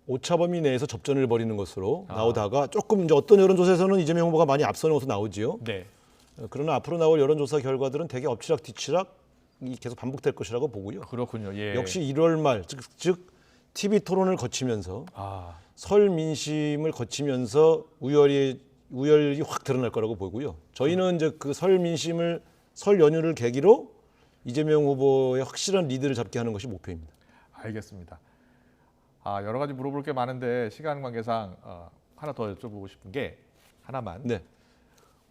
오차범위 내에서 접전을 벌이는 것으로 나오다가 조금 이제 어떤 여론조사에서는 이재명 후보가 많이 앞서는 것으로 나오지요. 그러나 앞으로 나올 여론조사 결과들은 되게 엎치락뒤치락 계속 반복될 것이라고 보고요. 그렇군요. 역시 1월 말 즉 TV 토론을 거치면서 설 민심을 거치면서 우열이 확 드러날 거라고 보고요. 저희는 이제 그 설 연휴를 계기로 이재명 후보의 확실한 리드를 잡게 하는 것이 목표입니다. 알겠습니다. 여러 가지 물어볼 게 많은데 시간 관계상 하나 더 여쭤보고 싶은 게 하나만.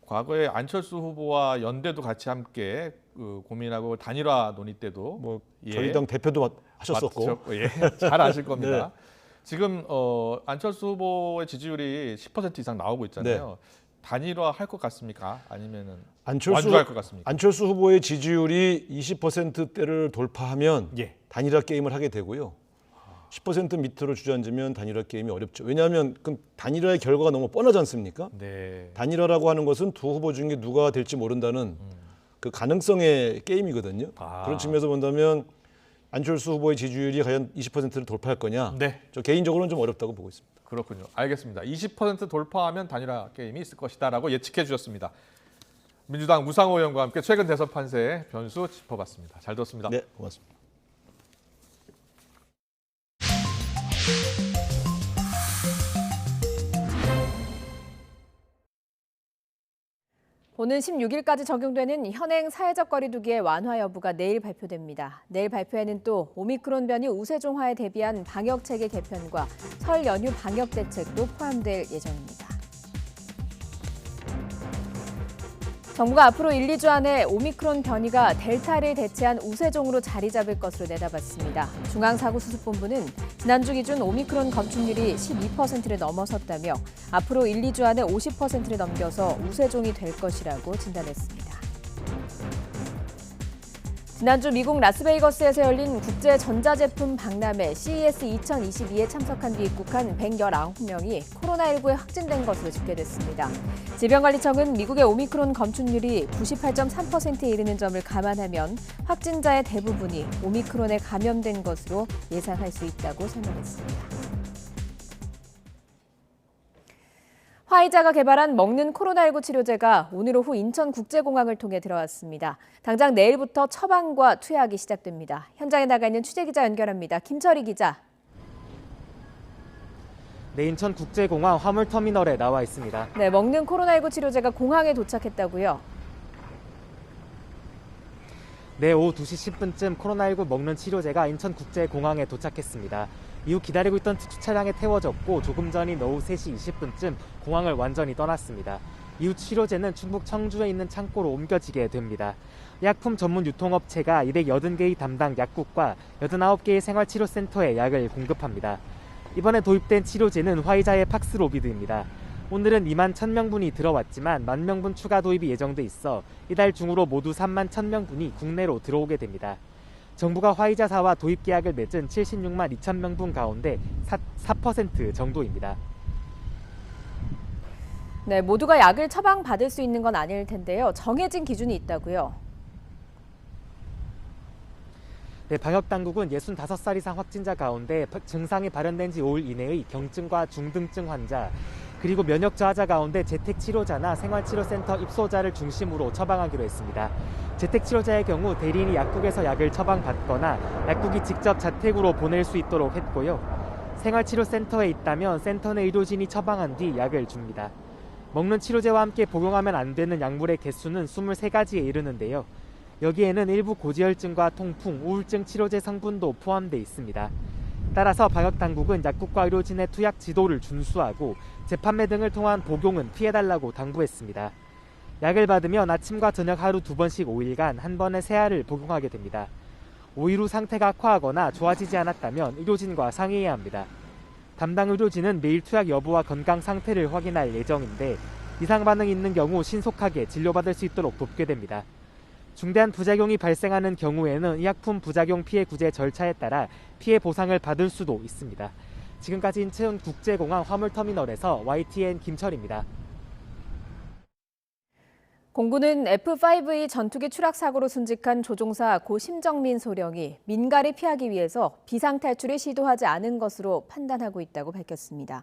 과거에 안철수 후보와 연대도 같이 함께 고민하고 단일화 논의 때도 저희 당 대표도 하셨었고 잘 아실 겁니다. 지금 안철수 후보의 지지율이 10% 이상 나오고 있잖아요. 단일화 할 것 같습니까? 아니면은 완주할 것 같습니까? 안철수 후보의 지지율이 20%대를 돌파하면 단일화 게임을 하게 되고요. 10% 밑으로 주저앉으면 단일화 게임이 어렵죠. 왜냐하면 그럼 단일화의 결과가 너무 뻔하지 않습니까? 단일화라고 하는 것은 두 후보 중에 누가 될지 모른다는 그 가능성의 게임이거든요. 그런 측면에서 본다면 안철수 후보의 지지율이 과연 20%를 돌파할 거냐? 저 개인적으로는 좀 어렵다고 보고 있습니다. 그렇군요. 알겠습니다. 20% 돌파하면 단일화 게임이 있을 것이다라고 예측해 주셨습니다. 민주당 우상호 의원과 함께 최근 대선 판세의 변수 짚어봤습니다. 잘 들었습니다. 네, 고맙습니다. 오는 16일까지 적용되는 현행 사회적 거리 두기의 완화 여부가 내일 발표됩니다. 내일 발표에는 또 오미크론 변이 우세종화에 대비한 방역 체계 개편과 설 연휴 방역 대책도 포함될 예정입니다. 정부가 앞으로 1, 2주 안에 오미크론 변이가 델타를 대체한 우세종으로 자리 잡을 것으로 내다봤습니다. 중앙사고수습본부는 지난주 기준 오미크론 검출률이 12%를 넘어섰다며 앞으로 1, 2주 안에 50%를 넘겨서 우세종이 될 것이라고 진단했습니다. 지난주 미국 라스베이거스에서 열린 국제 전자제품 박람회 CES 2022에 참석한 뒤 입국한 119명이 코로나19에 확진된 것으로 집계됐습니다. 질병관리청은 미국의 오미크론 검출률이 98.3%에 이르는 점을 감안하면 확진자의 대부분이 오미크론에 감염된 것으로 예상할 수 있다고 설명했습니다. 화이자가 개발한 먹는 코로나19 치료제가 오늘 오후 인천국제공항을 통해 들어왔습니다. 당장 내일부터 처방과 투약이 시작됩니다. 현장에 나가 있는 취재기자 연결합니다. 김철희 기자. 네, 인천국제공항 화물터미널에 나와 있습니다. 네, 먹는 코로나19 치료제가 공항에 도착했다고요? 네, 오후 2시 10분쯤 코로나19 먹는 치료제가 인천국제공항에 도착했습니다. 이후 기다리고 있던 특수 차량에 태워졌고 조금 전인 오후 3시 20분쯤 공항을 완전히 떠났습니다. 이후 치료제는 충북 청주에 있는 창고로 옮겨지게 됩니다. 약품 전문 유통업체가 280개의 담당 약국과 89개의 생활치료센터에 약을 공급합니다. 이번에 도입된 치료제는 화이자의 팍스로비드입니다. 오늘은 2만 1,000명분이 들어왔지만 10,000명분 추가 도입이 예정돼 있어 이달 중으로 모두 3만 1,000명분이 국내로 들어오게 됩니다. 정부가 화이자사와 도입 계약을 맺은 76만 2천 명분 가운데 4% 정도입니다. 네, 모두가 약을 처방받을 수 있는 건 아닐 텐데요. 정해진 기준이 있다고요. 네, 방역당국은 65살 이상 확진자 가운데 증상이 발현된 지 5일 이내의 경증과 중등증 환자, 그리고 면역 저하자 가운데 재택치료자나 생활치료센터 입소자를 중심으로 처방하기로 했습니다. 재택치료자의 경우 대리인이 약국에서 약을 처방받거나 약국이 직접 자택으로 보낼 수 있도록 했고요. 생활치료센터에 있다면 센터 내 의료진이 처방한 뒤 약을 줍니다. 먹는 치료제와 함께 복용하면 안 되는 약물의 개수는 23가지에 이르는데요. 여기에는 일부 고지혈증과 통풍, 우울증 치료제 성분도 포함되어 있습니다. 따라서 방역당국은 약국과 의료진의 투약 지도를 준수하고 재판매 등을 통한 복용은 피해달라고 당부했습니다. 약을 받으면 아침과 저녁 하루 2번씩 5일간 한 번에 3알을 복용하게 됩니다. 5일 후 상태가 악화하거나 좋아지지 않았다면 의료진과 상의해야 합니다. 담당 의료진은 매일 투약 여부와 건강 상태를 확인할 예정인데 이상 반응이 있는 경우 신속하게 진료받을 수 있도록 돕게 됩니다. 중대한 부작용이 발생하는 경우에는 의약품 부작용 피해 구제 절차에 따라 피해 보상을 받을 수도 있습니다. 지금까지 인천국제공항 화물터미널에서 YTN 김철입니다. 공군은 F-5E 전투기 추락 사고로 순직한 조종사 고 심정민 소령이 민가를 피하기 위해서 비상탈출을 시도하지 않은 것으로 판단하고 있다고 밝혔습니다.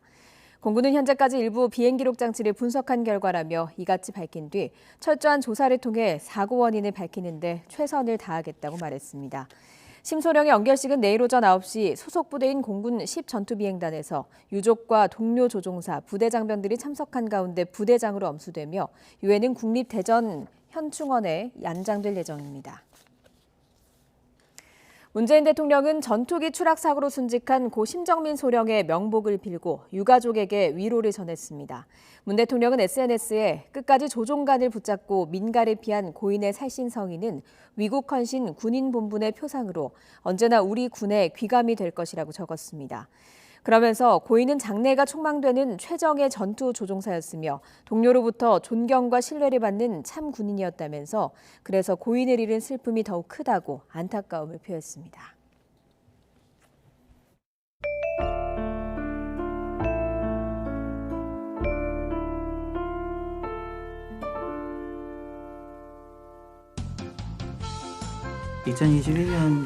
공군은 현재까지 일부 비행 기록 장치를 분석한 결과라며 이같이 밝힌 뒤 철저한 조사를 통해 사고 원인을 밝히는 데 최선을 다하겠다고 말했습니다. 심 소령의 연결식은 내일 오전 9시 소속 부대인 공군 10전투비행단에서 유족과 동료 조종사, 부대 장병들이 참석한 가운데 부대장으로 엄수되며 이후에는 국립대전 현충원에 안장될 예정입니다. 문재인 대통령은 전투기 추락 사고로 순직한 고 심정민 소령의 명복을 빌고 유가족에게 위로를 전했습니다. 문 대통령은 SNS에 끝까지 조종관을 붙잡고 민가를 피한 고인의 살신성의는 위국 헌신 군인 본분의 표상으로 언제나 우리 군의 귀감이 될 것이라고 적었습니다. 그러면서 고인은 장래가 촉망되는 최정의 전투 조종사였으며 동료로부터 존경과 신뢰를 받는 참 군인이었다면서 그래서 고인을 잃은 슬픔이 더욱 크다고 안타까움을 표했습니다. (2021년)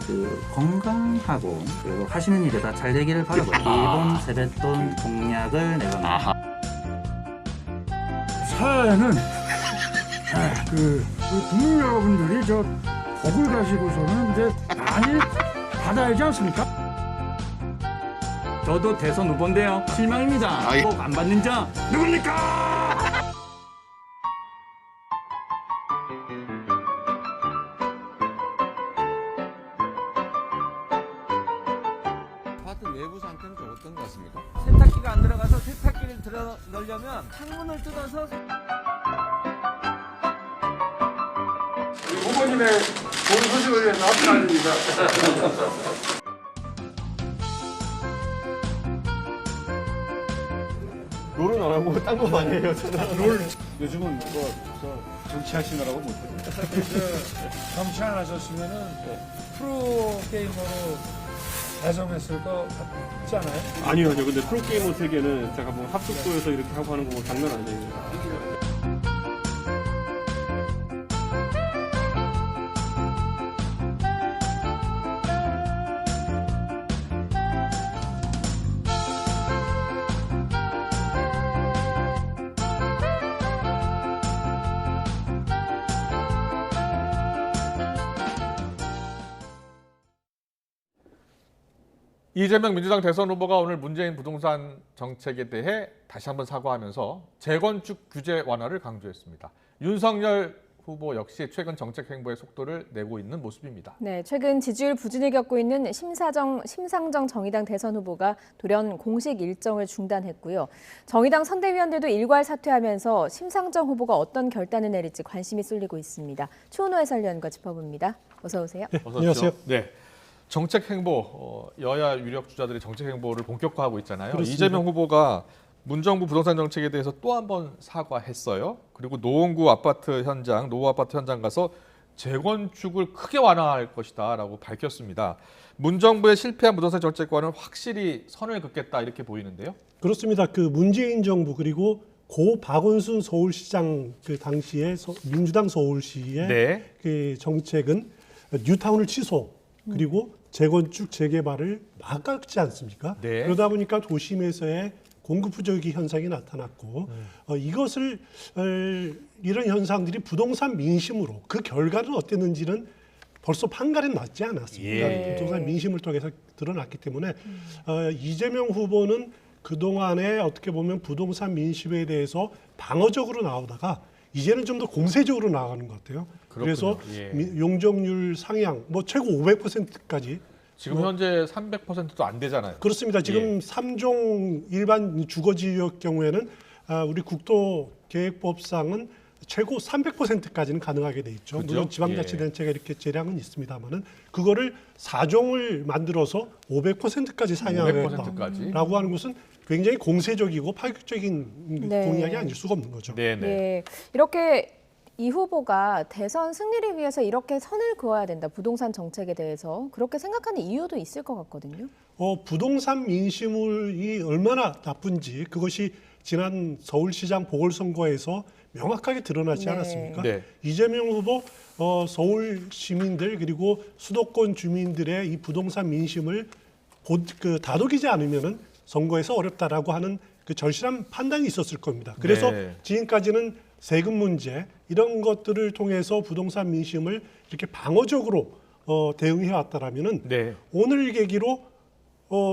건강하고 그리고 하시는 일에 다 잘 되기를 바라고 일본 세뱃돈 공약을 내겁니다. 새해에는 국민 여러분들이 복을 가지고서는 이제 많이 받아야지 않습니까? 저도 대선 후보인데요. 실망입니다. 복 안 받는 자 누굽니까? 내부 상태는 좀 어떤 것 같습니까? 세탁기가 안 들어가서 세탁기를 들어 넣으려면 창문을 뜯어서 후보님의 좋은 소식을 위해서 합주합니다. 롤은 안 하고 딴 거 많이 해요. 롤 요즘은 정치하시느라고 못해요. 정치 안 하셨으면은 프로 게이머로 대성했을 거 같지 않아요? 아니요. 근데 프로게이머 세계는 제가 뭐 합숙소에서 이렇게 하고 하는 거 뭐 장난 아니에요. 이재명 민주당 대선 후보가 오늘 문재인 부동산 정책에 대해 다시 한번 사과하면서 재건축 규제 완화를 강조했습니다. 윤석열 후보 역시 최근 정책 행보의 속도를 내고 있는 모습입니다. 네, 최근 지지율 부진을 겪고 있는 심상정 정의당 대선 후보가 돌연 공식 일정을 중단했고요. 정의당 선대위원들도 일괄 사퇴하면서 심상정 후보가 어떤 결단을 내릴지 관심이 쏠리고 있습니다. 추은호 해설위원과 짚어봅니다. 어서 오세요. 네, 안녕하세요. 네. 정책 행보, 여야 유력 주자들의 정책 행보를 본격화하고 있잖아요. 그렇습니다. 이재명 후보가 문정부 부동산 정책에 대해서 또 한 번 사과했어요. 그리고 노원구 아파트 현장, 노후 아파트 현장 가서 재건축을 크게 완화할 것이다라고 밝혔습니다. 문정부의 실패한 부동산 정책과는 확실히 선을 긋겠다 이렇게 보이는데요. 그렇습니다. 그 문재인 정부 그리고 고 박원순 서울시장 그 당시에 민주당 서울시의 네. 그 정책은 뉴타운을 취소 그리고 재건축 재개발을 막았지 않습니까? 네. 그러다 보니까 도심에서의 공급 부족의 현상이 나타났고 이것을 이런 현상들이 부동산 민심으로 그 결과는 어땠는지는 벌써 판가름 났지 않았습니까? 예. 부동산 민심을 통해서 드러났기 때문에 이재명 후보는 그동안에 어떻게 보면 부동산 민심에 대해서 방어적으로 나오다가 이제는 좀 더 공세적으로 나가는 것 같아요. 그렇군요. 그래서 예. 용적률 상향, 뭐 최고 500%까지 지금 현재 300%도 안 되잖아요. 그렇습니다. 지금 예. 3종 일반 주거지역 경우에는 우리 국토계획법상은 최고 300%까지는 가능하게 돼 있죠. 그렇죠? 물론 지방자치단체가 이렇게 재량은 있습니다만은 그거를 4종을 만들어서 500%까지 상향하겠다라고 하는 것은 굉장히 공세적이고 파격적인 네. 공약이 아닐 수가 없는 거죠. 네. 이렇게 이 후보가 대선 승리를 위해서 이렇게 선을 그어야 된다. 부동산 정책에 대해서 그렇게 생각하는 이유도 있을 것 같거든요. 부동산 민심이 얼마나 나쁜지 그것이 지난 서울시장 보궐선거에서 명확하게 드러나지 네. 않았습니까? 네. 이재명 후보 서울 시민들 그리고 수도권 주민들의 이 부동산 민심을 다독이지 않으면은 선거에서 어렵다라고 하는 그 절실한 판단이 있었을 겁니다. 그래서 네. 지금까지는 세금 문제 이런 것들을 통해서 부동산 민심을 이렇게 방어적으로 대응해 왔다라면은 네. 오늘 계기로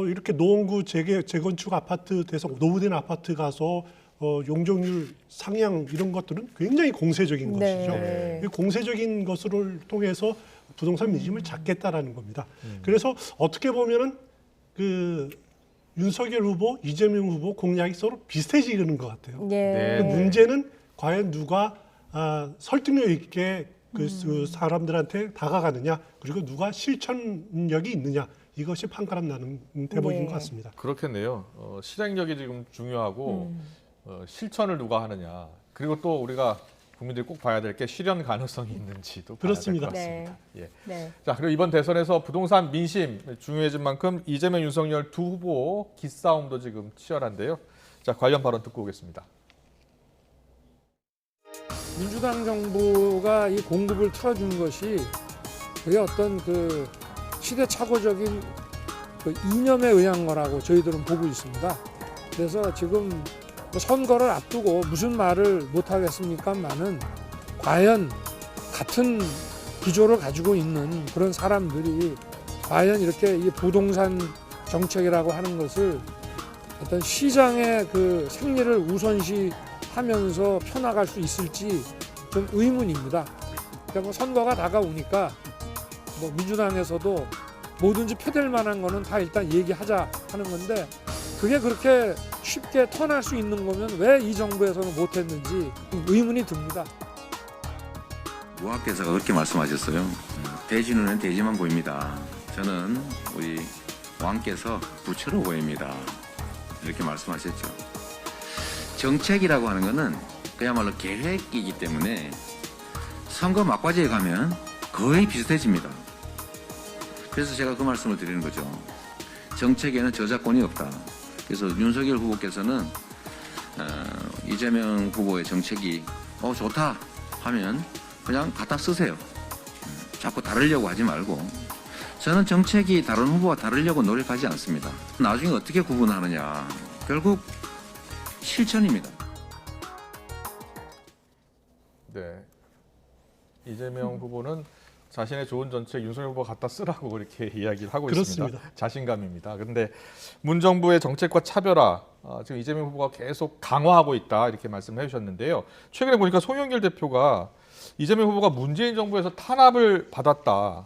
이렇게 노원구 재건축 아파트 대상 노후된 아파트 가서 용적률 상향 이런 것들은 굉장히 공세적인 것이죠. 네. 이 공세적인 것을 통해서 부동산 민심을 잡겠다라는 겁니다. 그래서 어떻게 보면은 그 윤석열 후보, 이재명 후보 공약이 서로 비슷해지는 것 같아요. 네. 문제는 과연 누가 설득력 있게 그 사람들한테 다가가느냐, 그리고 누가 실천력이 있느냐, 이것이 판가름 나는 대목인 네. 것 같습니다. 그렇겠네요. 실행력이 지금 중요하고 실천을 누가 하느냐. 그리고 또 우리가 국민들이 꼭 봐야 될 게 실현 가능성이 있는지도 그렇습니다. 봐야 될 것 같습니다. 네. 예. 네. 자, 그리고 이번 대선에서 부동산 민심 중요해진 만큼 이재명, 윤석열 두 후보 기싸움도 지금 치열한데요. 자, 관련 발언 듣고 오겠습니다. 민주당 정부가 이 공급을 틀어준 것이 그게 어떤 그 시대착오적인 그 이념에 의한 거라고 저희들은 보고 있습니다. 그래서 지금 선거를 앞두고 무슨 말을 못 하겠습니까만은 과연 같은 기조를 가지고 있는 그런 사람들이 과연 이렇게 이 부동산 정책이라고 하는 것을 어떤 시장의 그 생리를 우선시하면서 펴나갈 수 있을지 좀 의문입니다. 그러니까 뭐 선거가 다가오니까 뭐 민주당에서도 뭐든지 펴댈 만한 거는 다 일단 얘기하자 하는 건데 그게 그렇게 쉽게 턴할 수 있는 거면 왜 이 정부에서는 못했는지 의문이 듭니다. 무학계사가 그렇게 말씀하셨어요. 돼지 눈엔 돼지만 보입니다. 저는 우리 왕께서 부처로 보입니다. 이렇게 말씀하셨죠. 정책이라고 하는 것은 그야말로 계획이기 때문에 선거 막바지에 가면 거의 비슷해집니다. 그래서 제가 그 말씀을 드리는 거죠. 정책에는 저작권이 없다. 그래서 윤석열 후보께서는 이재명 후보의 정책이 좋다 하면 그냥 갖다 쓰세요. 자꾸 다르려고 하지 말고. 저는 정책이 다른 후보와 다르려고 노력하지 않습니다. 나중에 어떻게 구분하느냐. 결국 실천입니다. 네. 이재명 후보는 자신의 좋은 정책 윤석열 후보가 갖다 쓰라고 이렇게 이야기를 하고 그렇습니다. 있습니다. 자신감입니다. 그런데 문정부의 정책과 차별화 지금 이재명 후보가 계속 강화하고 있다 이렇게 말씀을 해주셨는데요. 최근에 보니까 송영길 대표가 이재명 후보가 문재인 정부에서 탄압을 받았다.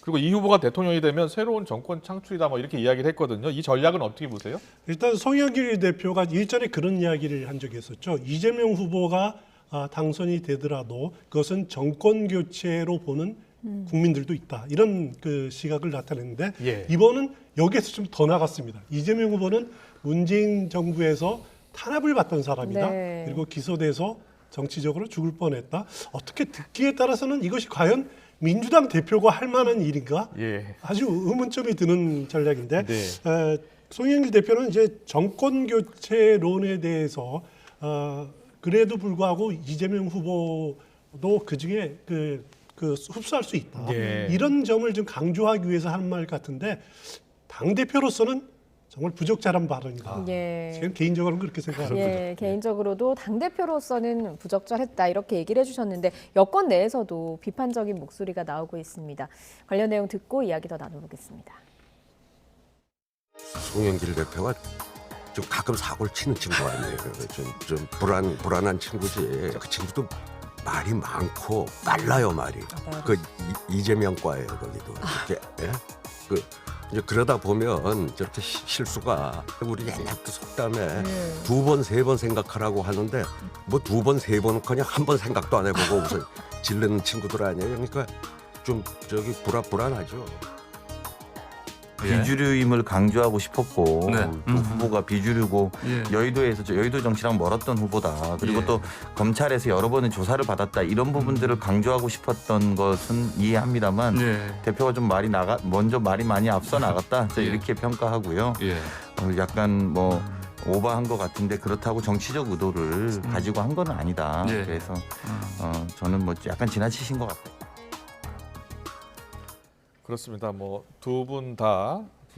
그리고 이 후보가 대통령이 되면 새로운 정권 창출이다 뭐 이렇게 이야기를 했거든요. 이 전략은 어떻게 보세요? 일단 송영길 대표가 일전에 그런 이야기를 한 적이 있었죠. 이재명 후보가 당선이 되더라도 그것은 정권 교체로 보는 국민들도 있다. 이런 그 시각을 나타냈는데 이번은 여기에서 좀 더 나갔습니다. 이재명 후보는 문재인 정부에서 탄압을 받던 사람이다. 네. 그리고 기소돼서 정치적으로 죽을 뻔했다. 어떻게 듣기에 따라서는 이것이 과연 민주당 대표가 할 만한 일인가? 예. 아주 의문점이 드는 전략인데 송영길 대표는 이제 정권 교체론에 대해서 그래도 불구하고 이재명 후보도 그중에 그 흡수할 수 있다. 이런 점을 좀 강조하기 위해서 하는 말 같은데 당 대표로서는 정말 부적절한 발언이다. 지금 개인적으로는 그렇게 생각합니다. 개인적으로도 당대표로서는 부적절했다 이렇게 얘기를 해주셨는데 여권 내에서도 비판적인 목소리가 나오고 있습니다. 관련 내용 듣고 이야기 더 나눠보겠습니다. 송영길 대표가 좀 가끔 사고를 치는 친구 아니에요. 좀 불안한 친구지. 그 친구도 말이 많고 빨라요 말이. 그 이재명과예요 거기도. 이렇게 이제 그러다 보면 저렇게 실수가 우리 옛날부터 속담에 2번, 3번 생각하라고 하는데 뭐 2번, 3번은 그냥 한 번 생각도 안 해보고 우선 질르는 친구들 아니에요. 그러니까 좀 저기 불안하죠. 비주류임을 강조하고 싶었고 또 후보가 비주류고 여의도에서 여의도 정치랑 멀었던 후보다. 그리고 또 검찰에서 여러 번의 조사를 받았다. 이런 부분들을 강조하고 싶었던 것은 이해합니다만 대표가 좀 먼저 말이 많이 앞서 나갔다. 이렇게 평가하고요. 약간 뭐 오버한 것 같은데 그렇다고 정치적 의도를 가지고 한 건 아니다. 그래서 저는 뭐 약간 지나치신 것 같아요. 그렇습니다. 뭐 두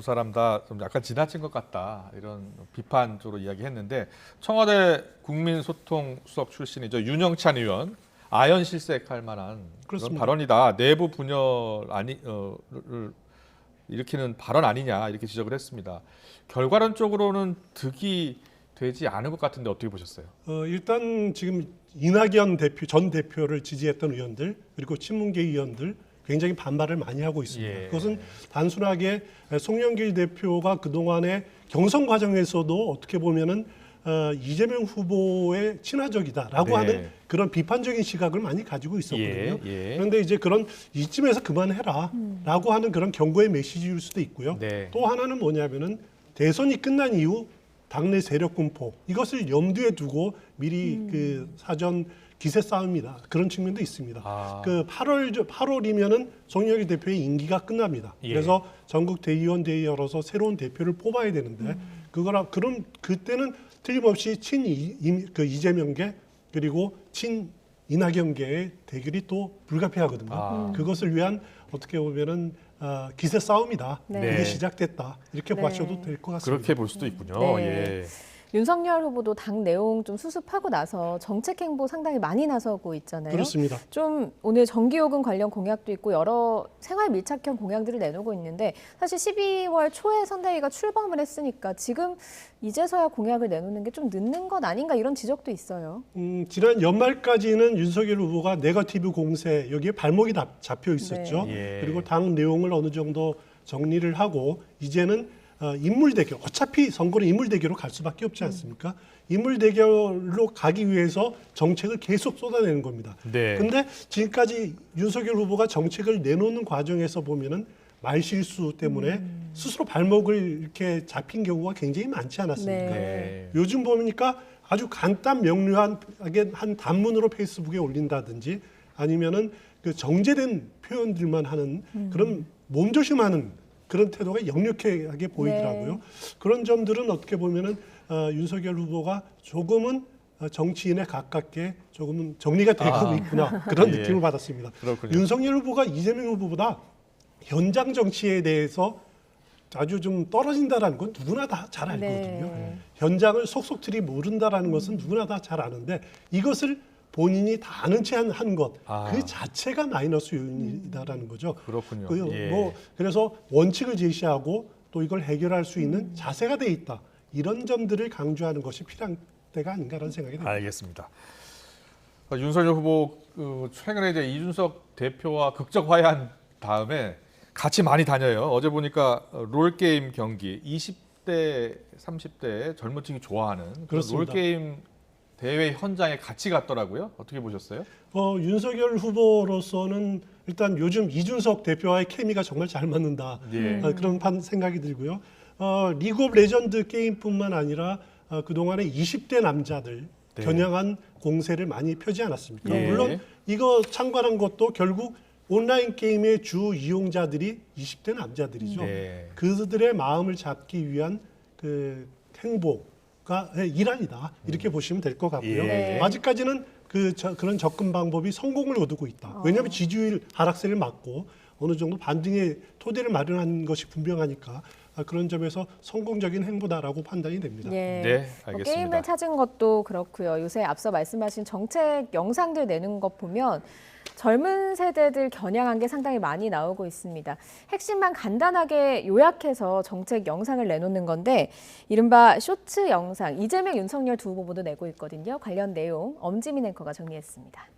사람 다 좀 약간 지나친 것 같다 이런 비판적으로 이야기했는데 청와대 국민소통수석 출신이죠 윤영찬 의원 아연실색할 만한 그런 발언이다. 내부 분열을 일으키는 발언 아니냐 이렇게 지적을 했습니다. 결과론적으로는 득이 되지 않은 것 같은데 어떻게 보셨어요? 일단 지금 이낙연 전 대표를 지지했던 의원들 그리고 친문계 의원들 굉장히 반발을 많이 하고 있습니다. 그것은 단순하게 송영길 대표가 그동안의 경선 과정에서도 어떻게 보면은 이재명 후보의 친화적이다라고 하는 그런 비판적인 시각을 많이 가지고 있었거든요. 그런데 이제 그런 이쯤에서 그만해라라고 하는 그런 경고의 메시지일 수도 있고요. 또 하나는 뭐냐면은 대선이 끝난 이후 당내 세력 분포 이것을 염두에 두고 미리 그 사전 기세 싸움이다. 그런 측면도 있습니다. 그 8월이면은 송영길 대표의 임기가 끝납니다. 그래서 전국 대의원 대회 열어서 새로운 대표를 뽑아야 되는데 그럼 그때는 틀림없이 이재명계 그리고 친 이낙연계의 대결이 또 불가피하거든요. 그것을 위한 어떻게 보면은 기세 싸움이다. 이게 시작됐다. 이렇게 보셔도 될 것 같습니다. 그렇게 볼 수도 있군요. 윤석열 후보도 당 내용 좀 수습하고 나서 정책 행보 상당히 많이 나서고 있잖아요. 그렇습니다. 좀 오늘 전기요금 관련 공약도 있고 여러 생활 밀착형 공약들을 내놓고 있는데 사실 12월 초에 선대위가 출범을 했으니까 지금 이제서야 공약을 내놓는 게 좀 늦는 것 아닌가 이런 지적도 있어요. 지난 연말까지는 윤석열 후보가 네거티브 공세 여기에 발목이 잡혀 있었죠. 그리고 당 내용을 어느 정도 정리를 하고 이제는 인물 대결, 어차피 선거는 인물 대결로 갈 수밖에 없지 않습니까? 인물 대결로 가기 위해서 정책을 계속 쏟아내는 겁니다. 근데 지금까지 윤석열 후보가 정책을 내놓는 과정에서 보면은 말실수 때문에 스스로 발목을 이렇게 잡힌 경우가 굉장히 많지 않았습니까? 요즘 보니까 아주 간단 명료하게 한 단문으로 페이스북에 올린다든지 아니면은 그 정제된 표현들만 하는 그런 몸조심하는 그런 태도가 역력하게 보이더라고요. 그런 점들은 어떻게 보면은 윤석열 후보가 조금은 정치인에 가깝게 조금은 정리가 되고 있구나 그런 느낌을 받았습니다. 그렇군요. 윤석열 후보가 이재명 후보보다 현장 정치에 대해서 아주 좀 떨어진다라는 건 누구나 다 잘 알거든요. 현장을 속속들이 모른다라는 것은 누구나 다 잘 아는데 이것을 본인이 다 아는 채 한 것, 그 자체가 마이너스 요인이다라는 거죠. 그렇군요. 그래서 원칙을 제시하고 또 이걸 해결할 수 있는 자세가 돼 있다. 이런 점들을 강조하는 것이 필요한 때가 아닌가라는 생각이 듭니다. 알겠습니다. 윤석열 후보 최근에 이제 이준석 대표와 극적 화해한 다음에 같이 많이 다녀요. 어제 보니까 롤게임 경기 20대, 30대 젊은 층이 좋아하는 롤게임 대회 현장에 같이 갔더라고요. 어떻게 보셨어요? 윤석열 후보로서는 일단 요즘 이준석 대표와의 케미가 정말 잘 맞는다. 그런 생각이 들고요. 리그 오브 레전드 게임뿐만 아니라 그동안에 20대 남자들 겨냥한 공세를 많이 펴지 않았습니까? 예. 물론 이거 참관한 것도 결국 온라인 게임의 주 이용자들이 20대 남자들이죠. 네. 그들의 마음을 잡기 위한 그 행보가 일환이다. 이렇게 보시면 될 것 같고요. 예. 아직까지는 그런 접근 방법이 성공을 거두고 있다. 왜냐하면 지지율 하락세를 막고 어느 정도 반등의 토대를 마련한 것이 분명하니까 그런 점에서 성공적인 행보다라고 판단이 됩니다. 예. 네, 뭐 알겠습니다. 게임을 찾은 것도 그렇고요. 요새 앞서 말씀하신 정책 영상들 내는 것 보면 젊은 세대들 겨냥한 게 상당히 많이 나오고 있습니다. 핵심만 간단하게 요약해서 정책 영상을 내놓는 건데 이른바 쇼츠 영상, 이재명, 윤석열 두 후보 모두 내고 있거든요. 관련 내용 엄지민 앵커가 정리했습니다.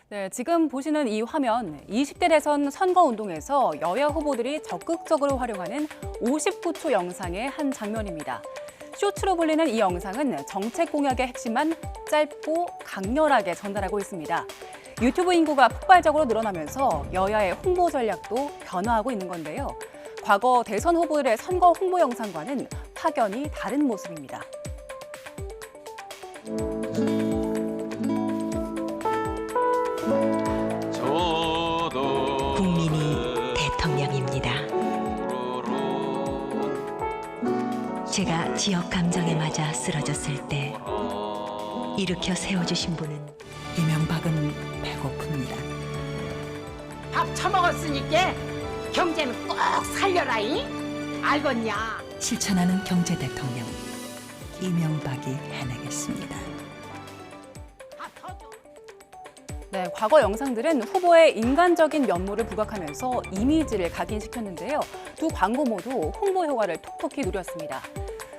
네, 지금 보시는 이 화면, 20대 대선 선거운동에서 여야 후보들이 적극적으로 활용하는 59초 영상의 한 장면입니다. 쇼츠로 불리는 이 영상은 정책 공약의 핵심만 짧고 강렬하게 전달하고 있습니다. 유튜브 인구가 폭발적으로 늘어나면서 여야의 홍보 전략도 변화하고 있는 건데요. 과거 대선 후보들의 선거 홍보 영상과는 확연히 다른 모습입니다. 국민이 대통령입니다. 제가 지역 감정에 맞아 쓰러졌을 때 일으켜 세워주신 분은 이명박은 배고픕니다. 밥 처먹었으니까 경제는 꼭 살려라잉. 알겠냐? 실천하는 경제 대통령 이명박이 해내겠습니다. 네, 과거 영상들은 후보의 인간적인 면모를 부각하면서 이미지를 각인시켰는데요. 두 광고 모두 홍보 효과를 톡톡히 누렸습니다.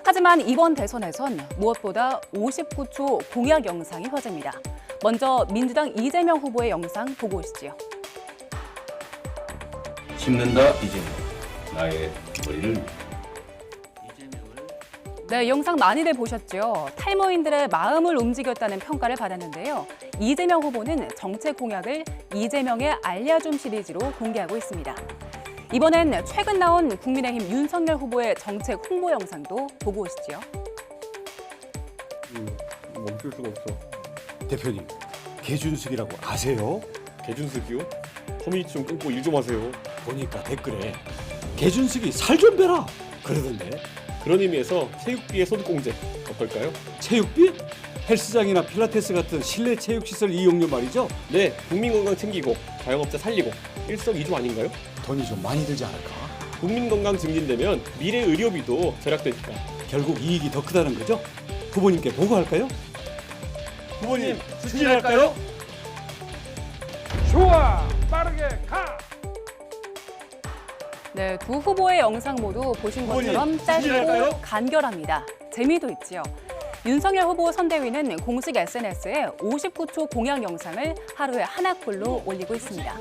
하지만 이번 대선에선 무엇보다 59초 공약 영상이 화제입니다. 먼저 민주당 이재명 후보의 영상 보고 오시죠. 심는다 이재명, 나의 머리를. 네, 영상 많이들 보셨죠? 탈모인들의 마음을 움직였다는 평가를 받았는데요. 이재명 후보는 정책 공약을 이재명의 알려줌 시리즈로 공개하고 있습니다. 이번엔 최근 나온 국민의힘 윤석열 후보의 정책 홍보 영상도 보고 오시죠. 멈출 수가 없어. 대표님, 개준숙이라고 아세요? 개준숙이요? 커뮤니티 좀 끊고 일 좀 하세요. 보니까 댓글에 개준숙이 살 좀 빼라 그러던데. 그런 의미에서 체육비의 소득공제 어떨까요? 체육비? 헬스장이나 필라테스 같은 실내 체육시설 이용료 말이죠? 네, 국민건강 챙기고 자영업자 살리고 일석이조 아닌가요? 돈이 좀 많이 들지 않을까? 국민건강 증진되면 미래 의료비도 절약되니까 결국 이익이 더 크다는 거죠? 후보님께 보고할까요? 후보님, 추진할까요? 좋아, 빠르게 가! 네, 두 후보의 영상 모두 보신 것처럼 짧고 간결합니다. 재미도 있지요. 윤석열 후보 선대위는 공식 SNS에 59초 공약 영상을 하루에 하나꼴로 올리고 있습니다.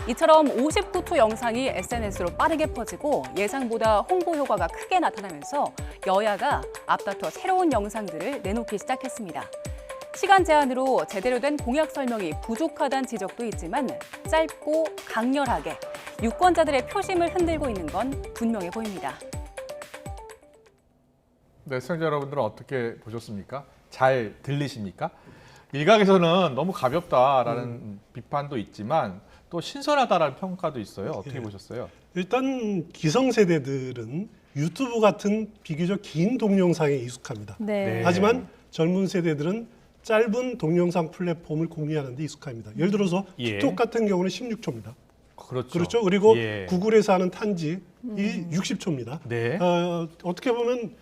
이처럼 59초 영상이 SNS로 빠르게 퍼지고 예상보다 홍보 효과가 크게 나타나면서 여야가 앞다퉈 새로운 영상들을 내놓기 시작했습니다. 시간 제한으로 제대로 된 공약 설명이 부족하다는 지적도 있지만 짧고 강렬하게 유권자들의 표심을 흔들고 있는 건 분명해 보입니다. 네, 시청자 여러분들은 어떻게 보셨습니까? 잘 들리십니까? 일각에서는 너무 가볍다라는 비판도 있지만 또 신선하다라는 평가도 있어요. 어떻게 보셨어요? 일단 기성세대들은 유튜브 같은 비교적 긴 동영상에 익숙합니다. 네. 하지만 젊은 세대들은 짧은 동영상 플랫폼을 공유하는 데 익숙합니다. 예를 들어서 틱톡 같은 경우는 16초입니다. 그렇죠. 그리고 구글에서 하는 탄지 60초입니다. 네. 어떻게 보면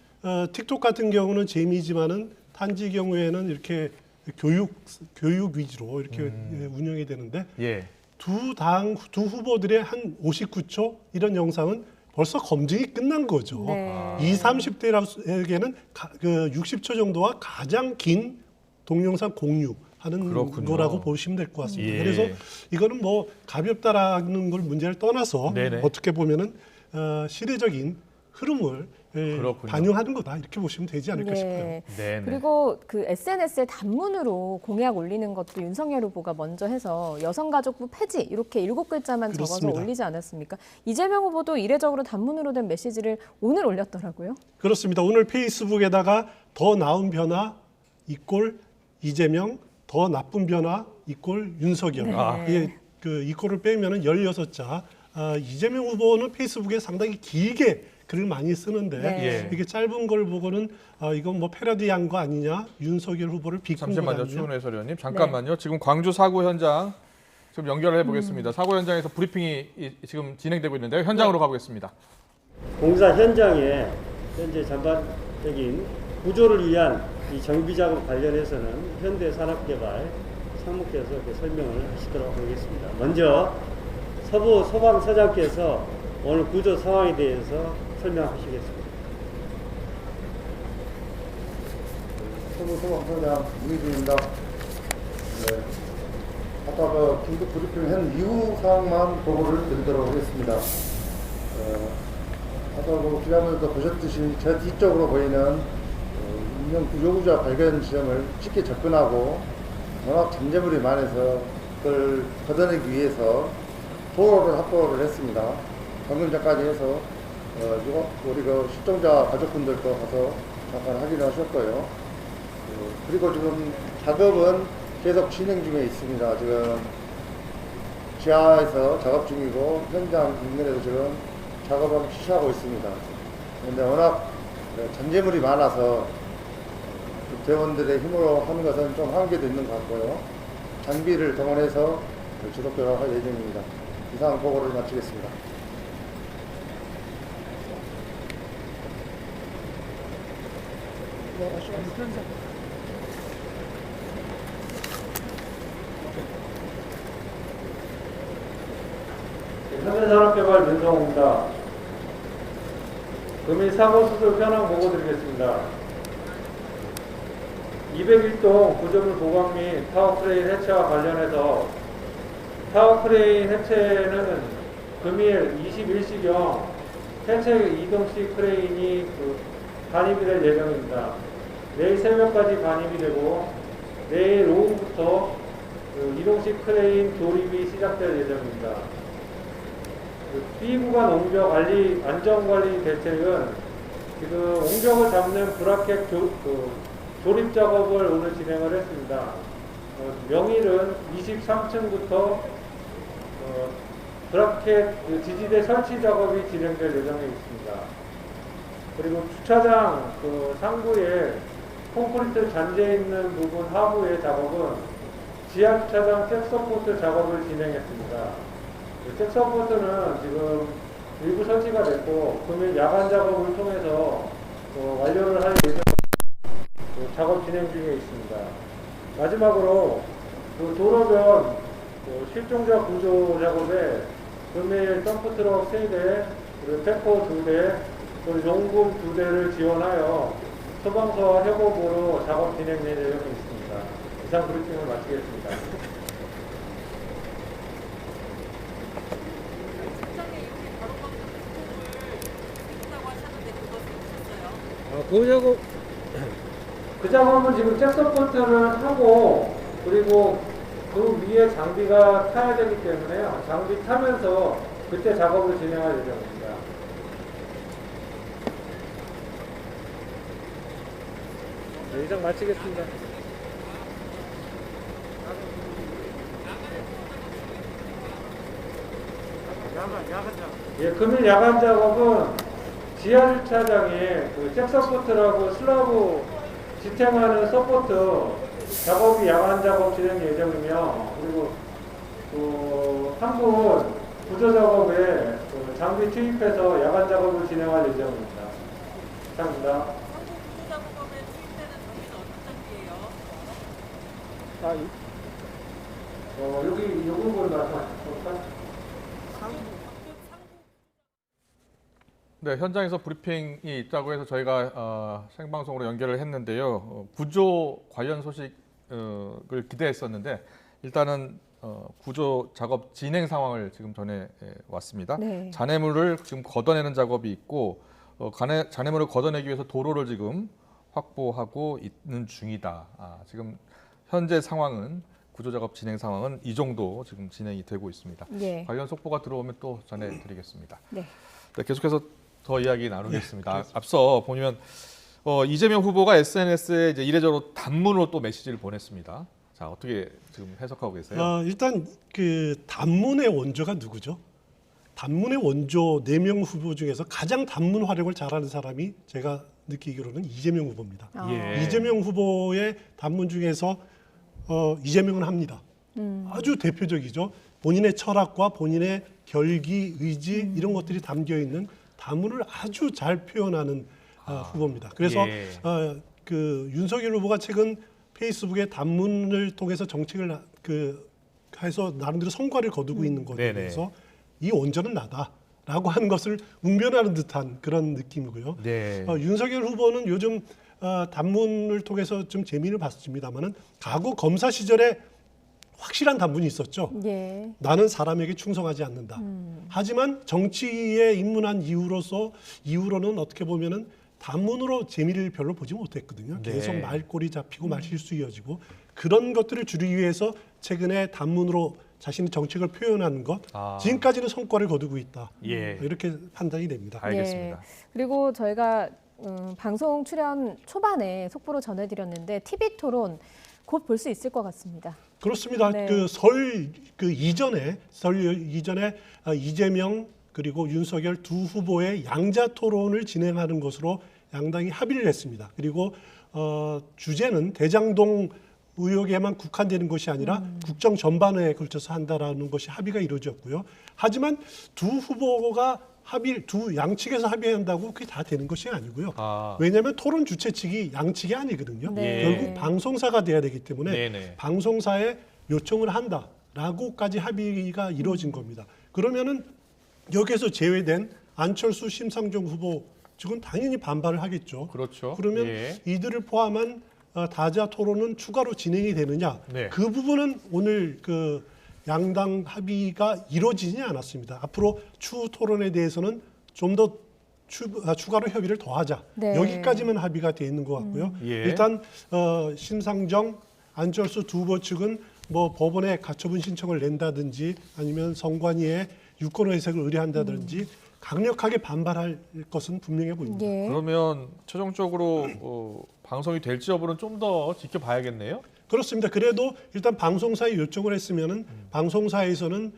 틱톡 같은 경우는 재미지만은 탄지 경우에는 이렇게 교육 위주로 이렇게 운영이 되는데 두 후보들의 한 59초 이런 영상은 벌써 검증이 끝난 거죠. 네. 20, 30대에게는 그 60초 정도가 가장 긴 동영상 공유하는 거라고 보시면 될 것 같습니다. 그래서 이거는 뭐 가볍다라는 걸 문제를 떠나서 어떻게 보면은 시대적인 흐름을 그렇군요. 반영하는 거다 이렇게 보시면 되지 않을까 네. 싶어요. 네. 그리고 그 SNS에 단문으로 공약 올리는 것도 윤석열 후보가 먼저 해서 여성가족부 폐지 이렇게 7글자만 적어서 그렇습니다. 올리지 않았습니까? 이재명 후보도 이례적으로 단문으로 된 메시지를 오늘 올렸더라고요. 그렇습니다. 오늘 페이스북에다가 더 나은 변화 이꼴 이재명, 더 나쁜 변화 이꼴 윤석열. 네. 이게 그 이꼴을 빼면은 16자. 이재명 후보는 페이스북에 상당히 길게 글을 많이 쓰는데 네. 이게 짧은 걸 보고는 이건 뭐 패러디한 거 아니냐, 윤석열 후보를 비꼰 거 잠시만요, 아니냐. 추은혜 해설위원님. 잠깐만요. 지금 광주 사고 현장 좀 연결을 해보겠습니다. 사고 현장에서 브리핑이 지금 진행되고 있는데요. 현장으로 가보겠습니다. 공사 현장에 현재 전반적인 구조를 위한 이 정비 작업 관련해서는 현대산업개발 상무께서 설명을 하시도록 하겠습니다. 먼저 서부 소방서장께서 오늘 구조 상황에 대해서 설명하시겠습니다. 서부 소방서장 문희준입니다. 네. 아까 그 긴급 브리핑을 한 이후 상황만 보고를 드리도록 하겠습니다. 아까 그 기자분들도 보셨듯이 저 뒤쪽으로 보이는 인명 구조구조 발견 지점을 쉽게 접근하고 워낙 잠재물이 많아서 그걸 걷어내기 위해서 도로를 확보를 했습니다. 방금 전까지 해서 우리 그 실종자 가족분들도 가서 잠깐 확인을 하셨고요. 그리고 지금 작업은 계속 진행 중에 있습니다. 지금 지하에서 작업 중이고 현장 인근에도 지금 작업을 실시하고 있습니다. 그런데 워낙 잠재물이 많아서 대원들의 힘으로 하는 것은 좀 한계도 있는 것 같고요. 장비를 동원해서 지속적으로 할 예정입니다. 이상 보고를 마치겠습니다. 현대산업개발 민성호입니다. 금일 사고 수술 현황 보고 드리겠습니다. 201동 구조물 보강 및 타워크레인 해체와 관련해서 타워크레인 해체는 금일 21시경 해체 이동식 크레인이 반입이 될 예정입니다. 내일 새벽까지 반입이 되고 내일 오후부터 이동식 크레인 조립이 시작될 예정입니다. B구간 옹벽 관리 안전관리 대책은 지금 옹벽을 잡는 브라켓 조립 작업을 오늘 진행을 했습니다. 명일은 23층부터 브라켓 지지대 설치 작업이 진행될 예정에 있습니다. 그리고 주차장 상부에 콘크리트 잔재 있는 부분 하부의 작업은 지하 주차장 잭서포트 작업을 진행했습니다. 잭서포트는 지금 일부 설치가 됐고 금일 야간 작업을 통해서 완료를 할 예정. 작업 진행 중에 있습니다. 마지막으로 도로변 실종자 구조 작업에 금일 덤프트럭 3대, 그리고 태포 2대, 그리고 용금 2대를 지원하여 소방서와 협업으로 작업 진행 예정에 있습니다. 이상 브리핑을 마치겠습니다. 그 작업은 지금 잭서포트를 하고 그리고 그 위에 장비가 타야 되기 때문에요. 장비 타면서 그때 작업을 진행할 예정입니다. 네, 이상 마치겠습니다. 예, 금일 야간 작업은 지하 주차장에 잭서포트라고 슬라브 지탱하는 서포트 작업이 야간 작업 진행 예정이며, 그리고 한 분 구조 작업에 장비 투입해서 야간 작업을 진행할 예정입니다. 감사합니다. 여기 이 부분 말씀하실까요? 네, 현장에서 브리핑이 있다고 해서 저희가 생방송으로 연결을 했는데요. 구조 관련 소식을 기대했었는데 일단은 구조 작업 진행 상황을 지금 전해 왔습니다. 네. 잔해물을 지금 걷어내는 작업이 있고 장애물을 걷어내기 위해서 도로를 지금 확보하고 있는 중이다. 지금 현재 상황은 구조작업 진행 상황은 이 정도 지금 진행이 되고 있습니다. 네. 관련 속보가 들어오면 또 전해드리겠습니다. 네. 네, 계속해서 더 이야기 나누겠습니다. 앞서 보면 이재명 후보가 SNS에 이제 이례적으로 단문으로 또 메시지를 보냈습니다. 자, 어떻게 지금 해석하고 계세요? 일단 그 단문의 원조가 누구죠? 단문의 원조 4명 후보 중에서 가장 단문 활용을 잘하는 사람이 제가 느끼기로는 이재명 후보입니다. 예. 이재명 후보의 단문 중에서 이재명은 합니다. 아주 대표적이죠. 본인의 철학과 본인의 결기, 의지 이런 것들이 담겨 있는 단문을 아주 잘 표현하는 후보입니다. 그래서 그 윤석열 후보가 최근 페이스북에 단문을 통해서 정책을 해서 나름대로 성과를 거두고 있는 것에 대해서 이 원조는 나다라고 하는 것을 웅변하는 듯한 그런 느낌이고요. 네. 윤석열 후보는 요즘 단문을 통해서 좀 재미를 봤습니다만은 과거 검사 시절에 확실한 단문이 있었죠. 예. 나는 사람에게 충성하지 않는다. 하지만 정치에 입문한 이후로는 어떻게 보면은 단문으로 재미를 별로 보지 못했거든요. 네. 계속 말꼬리 잡히고 말실수 이어지고 그런 것들을 줄이기 위해서 최근에 단문으로 자신의 정책을 표현하는 것 지금까지는 성과를 거두고 있다. 이렇게 판단이 됩니다. 알겠습니다. 그리고 저희가 방송 출연 초반에 속보로 전해드렸는데 TV 토론 곧 볼 수 있을 것 같습니다. 그렇습니다. 네. 설 이전에 이재명 그리고 윤석열 두 후보의 양자 토론을 진행하는 것으로 양당이 합의를 했습니다. 그리고 주제는 대장동 의혹에만 국한되는 것이 아니라 국정 전반에 걸쳐서 한다라는 것이 합의가 이루어졌고요. 하지만 두 후보가 두 양측에서 합의한다고 그게 다 되는 것이 아니고요. 왜냐하면 토론 주최 측이 양측이 아니거든요. 네. 결국 방송사가 돼야 되기 때문에 방송사에 요청을 한다라고까지 합의가 이루어진 겁니다. 그러면은 여기에서 제외된 안철수, 심상정 후보 측은 당연히 반발을 하겠죠. 그렇죠. 그러면 이들을 포함한 다자 토론은 추가로 진행이 되느냐? 그 부분은 오늘 그 양당 합의가 이루어지지 않았습니다. 앞으로 추후 토론에 대해서는 좀 더 추가로 협의를 더하자. 여기까지만 합의가 돼 있는 것 같고요. 일단 심상정, 안철수 두 후보 측은 뭐 법원에 가처분 신청을 낸다든지 아니면 선관위에 유권 회색을 의뢰한다든지 강력하게 반발할 것은 분명해 보입니다. 그러면 최종적으로 방송이 될지 여부는 좀 더 지켜봐야겠네요. 그렇습니다. 그래도 일단 방송사에 요청을 했으면은 방송사에서는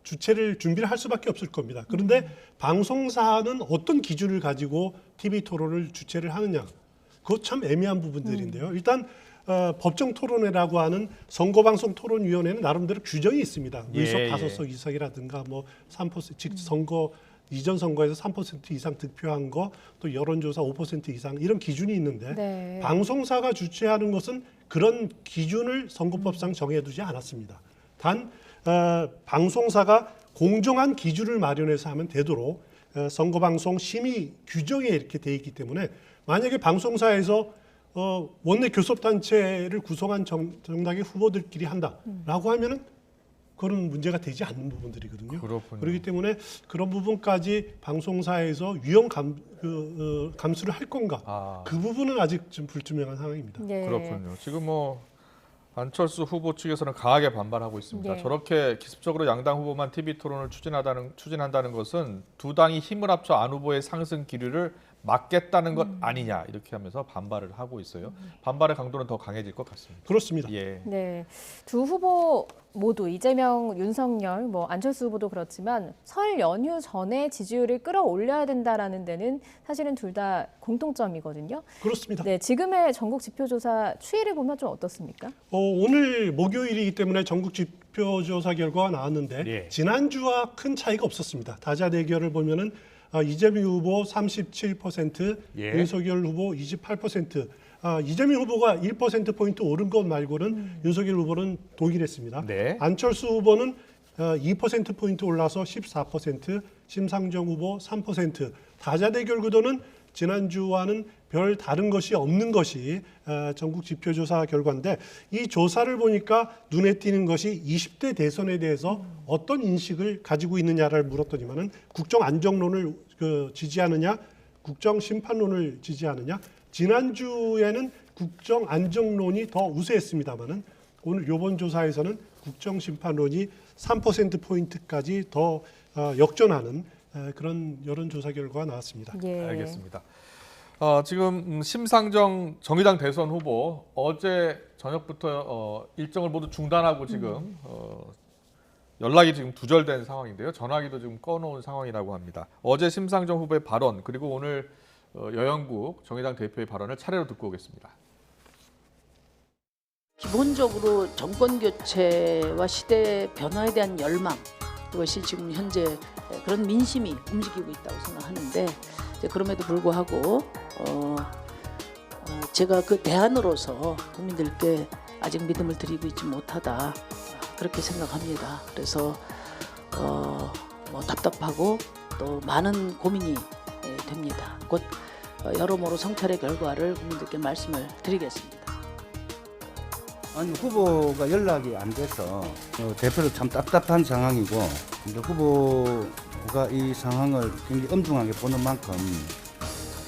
주최를 준비를 할 수밖에 없을 겁니다. 그런데 방송사는 어떤 기준을 가지고 TV 토론을 주최를 하느냐, 그것 참 애매한 부분들인데요. 일단 법정 토론회라고 하는 선거방송 토론위원회는 나름대로 규정이 있습니다. 의석 5석 이상이라든가 뭐 3%, 즉 선거 이전 선거에서 3% 이상 득표한 거, 또 여론조사 5% 이상 이런 기준이 있는데 방송사가 주최하는 것은 그런 기준을 선거법상 정해두지 않았습니다. 단 방송사가 공정한 기준을 마련해서 하면 되도록 선거방송 심의 규정에 이렇게 돼 있기 때문에 만약에 방송사에서 원내 교섭단체를 구성한 정당의 후보들끼리 한다라고 하면은 그런 문제가 되지 않는 부분들이거든요. 그렇군요. 그렇기 때문에 그런 부분까지 방송사에서 위험 감수를 할 건가? 그 부분은 아직 좀 불투명한 상황입니다. 그렇군요. 지금 뭐 안철수 후보 측에서는 강하게 반발하고 있습니다. 저렇게 기습적으로 양당 후보만 TV 토론을 추진한다는 것은 두 당이 힘을 합쳐 안 후보의 상승 기류를 막겠다는 것 아니냐 이렇게 하면서 반발을 하고 있어요. 반발의 강도는 더 강해질 것 같습니다. 그렇습니다. 네, 두 후보 모두 이재명, 윤석열, 뭐 안철수 후보도 그렇지만 설 연휴 전에 지지율을 끌어올려야 된다라는 데는 사실은 둘 다 공통점이거든요. 그렇습니다. 네, 지금의 전국 지표조사 추이를 보면 좀 어떻습니까? 오늘 목요일이기 때문에 전국 지표조사 결과가 나왔는데 지난주와 큰 차이가 없었습니다. 다자 대결을 보면은 이재명 후보 37%, 윤석열 후보 28%. 이재명 후보가 1%포인트 오른 것 말고는 윤석열 후보는 동일했습니다. 안철수 후보는 2%포인트 올라서 14%, 심상정 후보 3%. 다자대결 구도는 지난주와는 별 다른 것이 없는 것이 전국 지표조사 결과인데 이 조사를 보니까 눈에 띄는 것이 20대 대선에 대해서 어떤 인식을 가지고 있느냐를 물었더니만은 국정 안정론을 지지하느냐, 국정 심판론을 지지하느냐. 지난주에는 국정 안정론이 더 우세했습니다만은 오늘 이번 조사에서는 국정 심판론이 3% 포인트까지 더 역전하는 그런 여론조사 결과가 나왔습니다. 예. 알겠습니다. 지금 심상정 정의당 대선 후보 어제 저녁부터 일정을 모두 중단하고 지금 연락이 지금 두절된 상황인데요. 전화기도 지금 꺼놓은 상황이라고 합니다. 어제 심상정 후보의 발언 그리고 오늘 여영국 정의당 대표의 발언을 차례로 듣고 오겠습니다. 기본적으로 정권 교체와 시대 변화에 대한 열망, 그것이 지금 현재 그런 민심이 움직이고 있다고 생각하는데, 그럼에도 불구하고 제가 그 대안으로서 국민들께 아직 믿음을 드리고 있지 못하다, 그렇게 생각합니다. 그래서 뭐 답답하고 또 많은 고민이 됩니다. 곧 여러모로 성찰의 결과를 국민들께 말씀을 드리겠습니다. 아니, 후보가 연락이 안 돼서 대표도 참 답답한 상황이고, 근데 후보가 이 상황을 굉장히 엄중하게 보는 만큼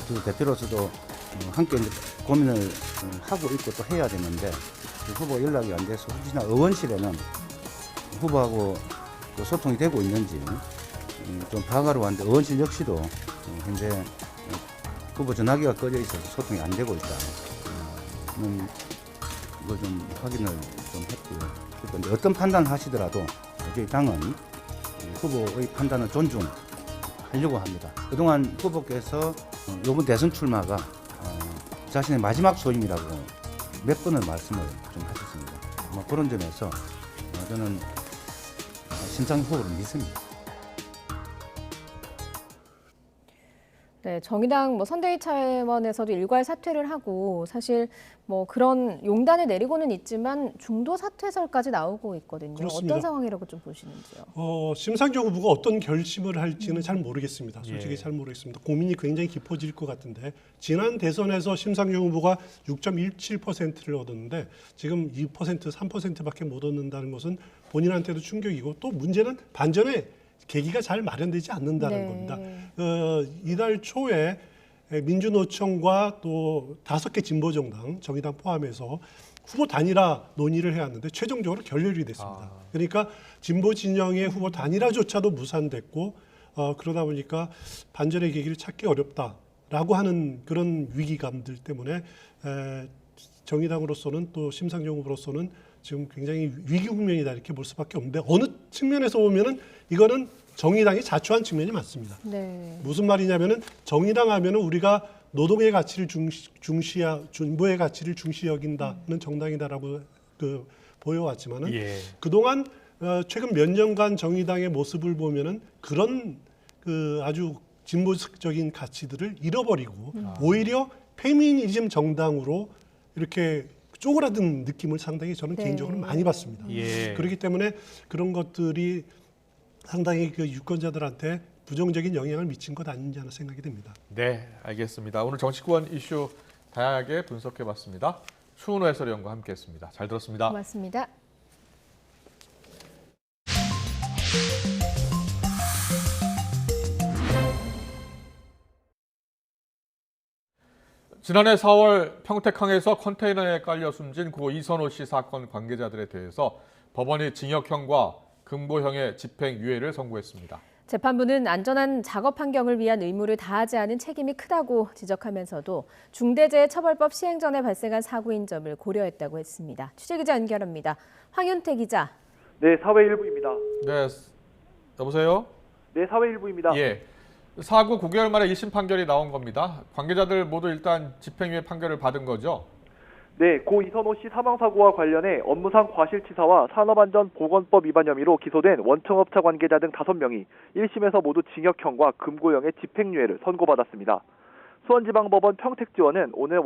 그 대표로서도 함께 이제 고민을 하고 있고 또 해야 되는데, 그 후보 연락이 안 돼서 혹시나 의원실에는 후보하고 또 소통이 되고 있는지 좀 파악하러 왔는데, 의원실 역시도 현재 후보 전화기가 꺼져 있어서 소통이 안 되고 있다. 이거 좀 확인을 좀 했고요. 그런데 어떤 판단을 하시더라도 저희 당은 후보의 판단을 존중하려고 합니다. 그동안 후보께서 이번 대선 출마가 자신의 마지막 소임이라고 몇 번을 말씀을 좀 하셨습니다. 뭐 그런 점에서 저는 심상정 후보를 믿습니다. 네, 정의당 선대위 차원에서도 일괄 사퇴를 하고 사실 그런 용단을 내리고는 있지만 중도 사퇴설까지 나오고 있거든요. 그렇습니다. 어떤 상황이라고 좀 보시는지요? 심상정 후보가 어떤 결심을 할지는 잘 모르겠습니다. 솔직히 잘 모르겠습니다. 고민이 굉장히 깊어질 것 같은데, 지난 대선에서 심상정 후보가 6.17%를 얻었는데 지금 2%, 3%밖에 못 얻는다는 것은 본인한테도 충격이고, 또 문제는 반전의 계기가 잘 마련되지 않는다는 겁니다. 이달 초에 민주노총과 또 5개 진보정당, 정의당 포함해서 후보 단일화 논의를 해왔는데 최종적으로 결렬이 됐습니다. 그러니까 진보 진영의 후보 단일화조차도 무산됐고, 그러다 보니까 반전의 계기를 찾기 어렵다라고 하는 그런 위기감들 때문에 정의당으로서는 또 심상정 후보로서는 지금 굉장히 위기 국면이다, 이렇게 볼 수밖에 없는데, 어느 측면에서 보면은 이거는 정의당이 자초한 측면이 맞습니다. 네. 무슨 말이냐면은 정의당 하면은 우리가 노동의 가치를 진보의 가치를 중시 여긴다는 정당이다라고 보여왔지만은 그동안 최근 몇 년간 정의당의 모습을 보면은 그런 아주 진보적인 가치들을 잃어버리고 오히려 페미니즘 정당으로 이렇게 쪼그라든 느낌을 상당히 저는 개인적으로 많이 받습니다. 그렇기 때문에 그런 것들이 상당히 유권자들한테 부정적인 영향을 미친 것 아닌지 하는 생각이 듭니다. 네, 알겠습니다. 오늘 정치권 이슈 다양하게 분석해봤습니다. 추은호 해설위원과 함께했습니다. 잘 들었습니다. 고맙습니다. 지난해 4월 평택항에서 컨테이너에 깔려 숨진 고 이선호 씨 사건 관계자들에 대해서 법원이 징역형과 금고형의 집행유예를 선고했습니다. 재판부는 안전한 작업 환경을 위한 의무를 다하지 않은 책임이 크다고 지적하면서도 중대재해처벌법 시행 전에 발생한 사고인 점을 고려했다고 했습니다. 취재기자 연결합니다. 황윤태 기자. 네, 사회일부입니다. 네, 여보세요? 네, 사회일부입니다. 예, 사고 9개월 만에 1심 판결이 나온 겁니다. 관계자들 모두 일단 집행유예 판결을 받은 거죠? 네, 고 이선호 씨 사망사고와 관련해 업무상 과실치사와 산업안전보건법 위반 혐의로 기소된 원청업체 관계자 등 5명이 1심에서 모두 징역형과 금고형의 집행유예를 선고받았습니다. 수원지방법원 평택지원은 오늘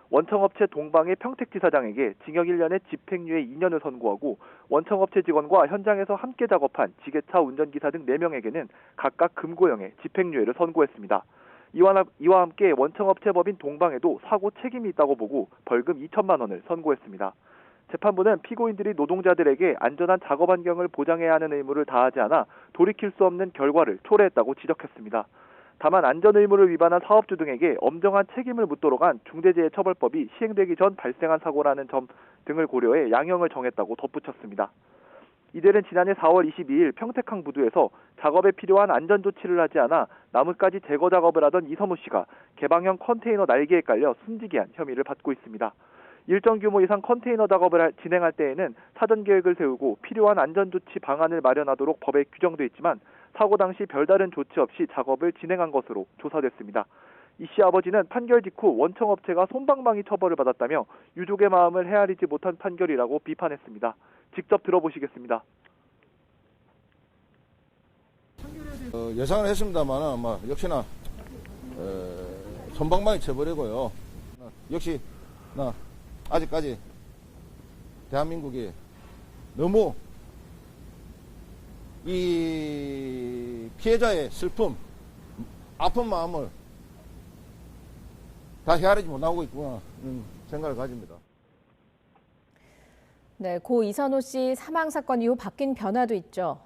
원청업체 동방의 평택지사장에게 징역 1년에 집행유예 2년을 선고하고, 원청업체 직원과 현장에서 함께 작업한 지게차 운전기사 등 4명에게는 각각 금고형의 집행유예를 선고했습니다. 이와 함께 원청업체법인 동방에도 사고 책임이 있다고 보고 벌금 2천만 원을 선고했습니다. 재판부는 피고인들이 노동자들에게 안전한 작업 환경을 보장해야 하는 의무를 다하지 않아 돌이킬 수 없는 결과를 초래했다고 지적했습니다. 다만 안전 의무를 위반한 사업주 등에게 엄정한 책임을 묻도록 한 중대재해처벌법이 시행되기 전 발생한 사고라는 점 등을 고려해 양형을 정했다고 덧붙였습니다. 이들은 지난해 4월 22일 평택항 부두에서 작업에 필요한 안전조치를 하지 않아 나뭇가지 제거 작업을 하던 이선호 씨가 개방형 컨테이너 날개에 깔려 숨지게 한 혐의를 받고 있습니다. 일정 규모 이상 컨테이너 작업을 진행할 때에는 사전 계획을 세우고 필요한 안전조치 방안을 마련하도록 법에 규정돼 있지만 사고 당시 별다른 조치 없이 작업을 진행한 것으로 조사됐습니다. 이 씨 아버지는 판결 직후 원청업체가 솜방망이 처벌을 받았다며 유족의 마음을 헤아리지 못한 판결이라고 비판했습니다. 직접 들어보시겠습니다. 예상을 했습니다만 역시나 솜방망이 쳐버리고요. 역시 아직까지 대한민국이 너무 이 피해자의 슬픔, 아픈 마음을 다 헤아리지 못하고 있구나 생각을 가집니다. 네, 고 이선호 씨 사망 사건 이후 바뀐 변화도 있죠.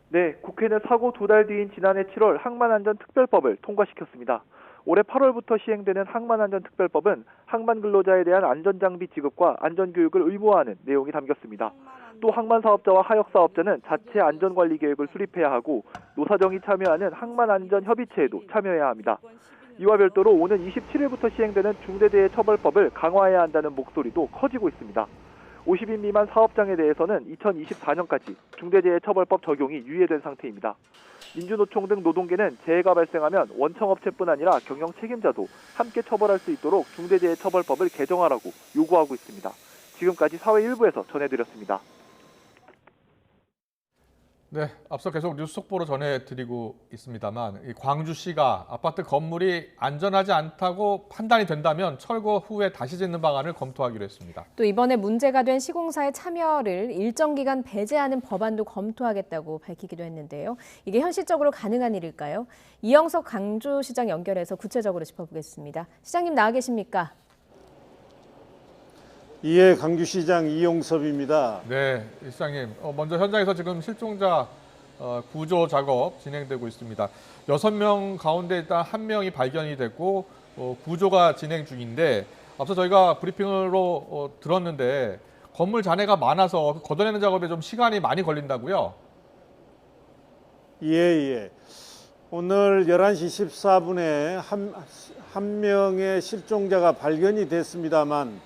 네, 국회는 사고 2달 뒤인 지난해 7월 항만안전특별법을 통과시켰습니다. 올해 8월부터 시행되는 항만안전특별법은 항만 근로자에 대한 안전장비 지급과 안전교육을 의무화하는 내용이 담겼습니다. 또 항만사업자와 하역사업자는 자체 안전관리 계획을 수립해야 하고 노사정이 참여하는 항만안전협의체에도 참여해야 합니다. 이와 별도로 오는 27일부터 시행되는 중대재해처벌법을 강화해야 한다는 목소리도 커지고 있습니다. 50인 미만 사업장에 대해서는 2024년까지 중대재해처벌법 적용이 유예된 상태입니다. 민주노총 등 노동계는 재해가 발생하면 원청업체뿐 아니라 경영 책임자도 함께 처벌할 수 있도록 중대재해처벌법을 개정하라고 요구하고 있습니다. 지금까지 사회 일부에서 전해드렸습니다. 네, 앞서 계속 뉴스 속보로 전해드리고 있습니다만 이 광주시가 아파트 건물이 안전하지 않다고 판단이 된다면 철거 후에 다시 짓는 방안을 검토하기로 했습니다. 또 이번에 문제가 된 시공사의 참여를 일정 기간 배제하는 법안도 검토하겠다고 밝히기도 했는데요. 이게 현실적으로 가능한 일일까요? 이영석 광주시장 연결해서 구체적으로 짚어보겠습니다. 시장님 나와 계십니까? 예, 강주시장 이용섭입니다. 네, 시장님. 먼저 현장에서 지금 실종자 구조 작업 진행되고 있습니다. 6명 가운데 일단 1명이 발견이 됐고 구조가 진행 중인데 앞서 저희가 브리핑으로 들었는데 건물 잔해가 많아서 걷어내는 작업에 좀 시간이 많이 걸린다고요? 예. 오늘 11시 14분에 한 명의 실종자가 발견이 됐습니다만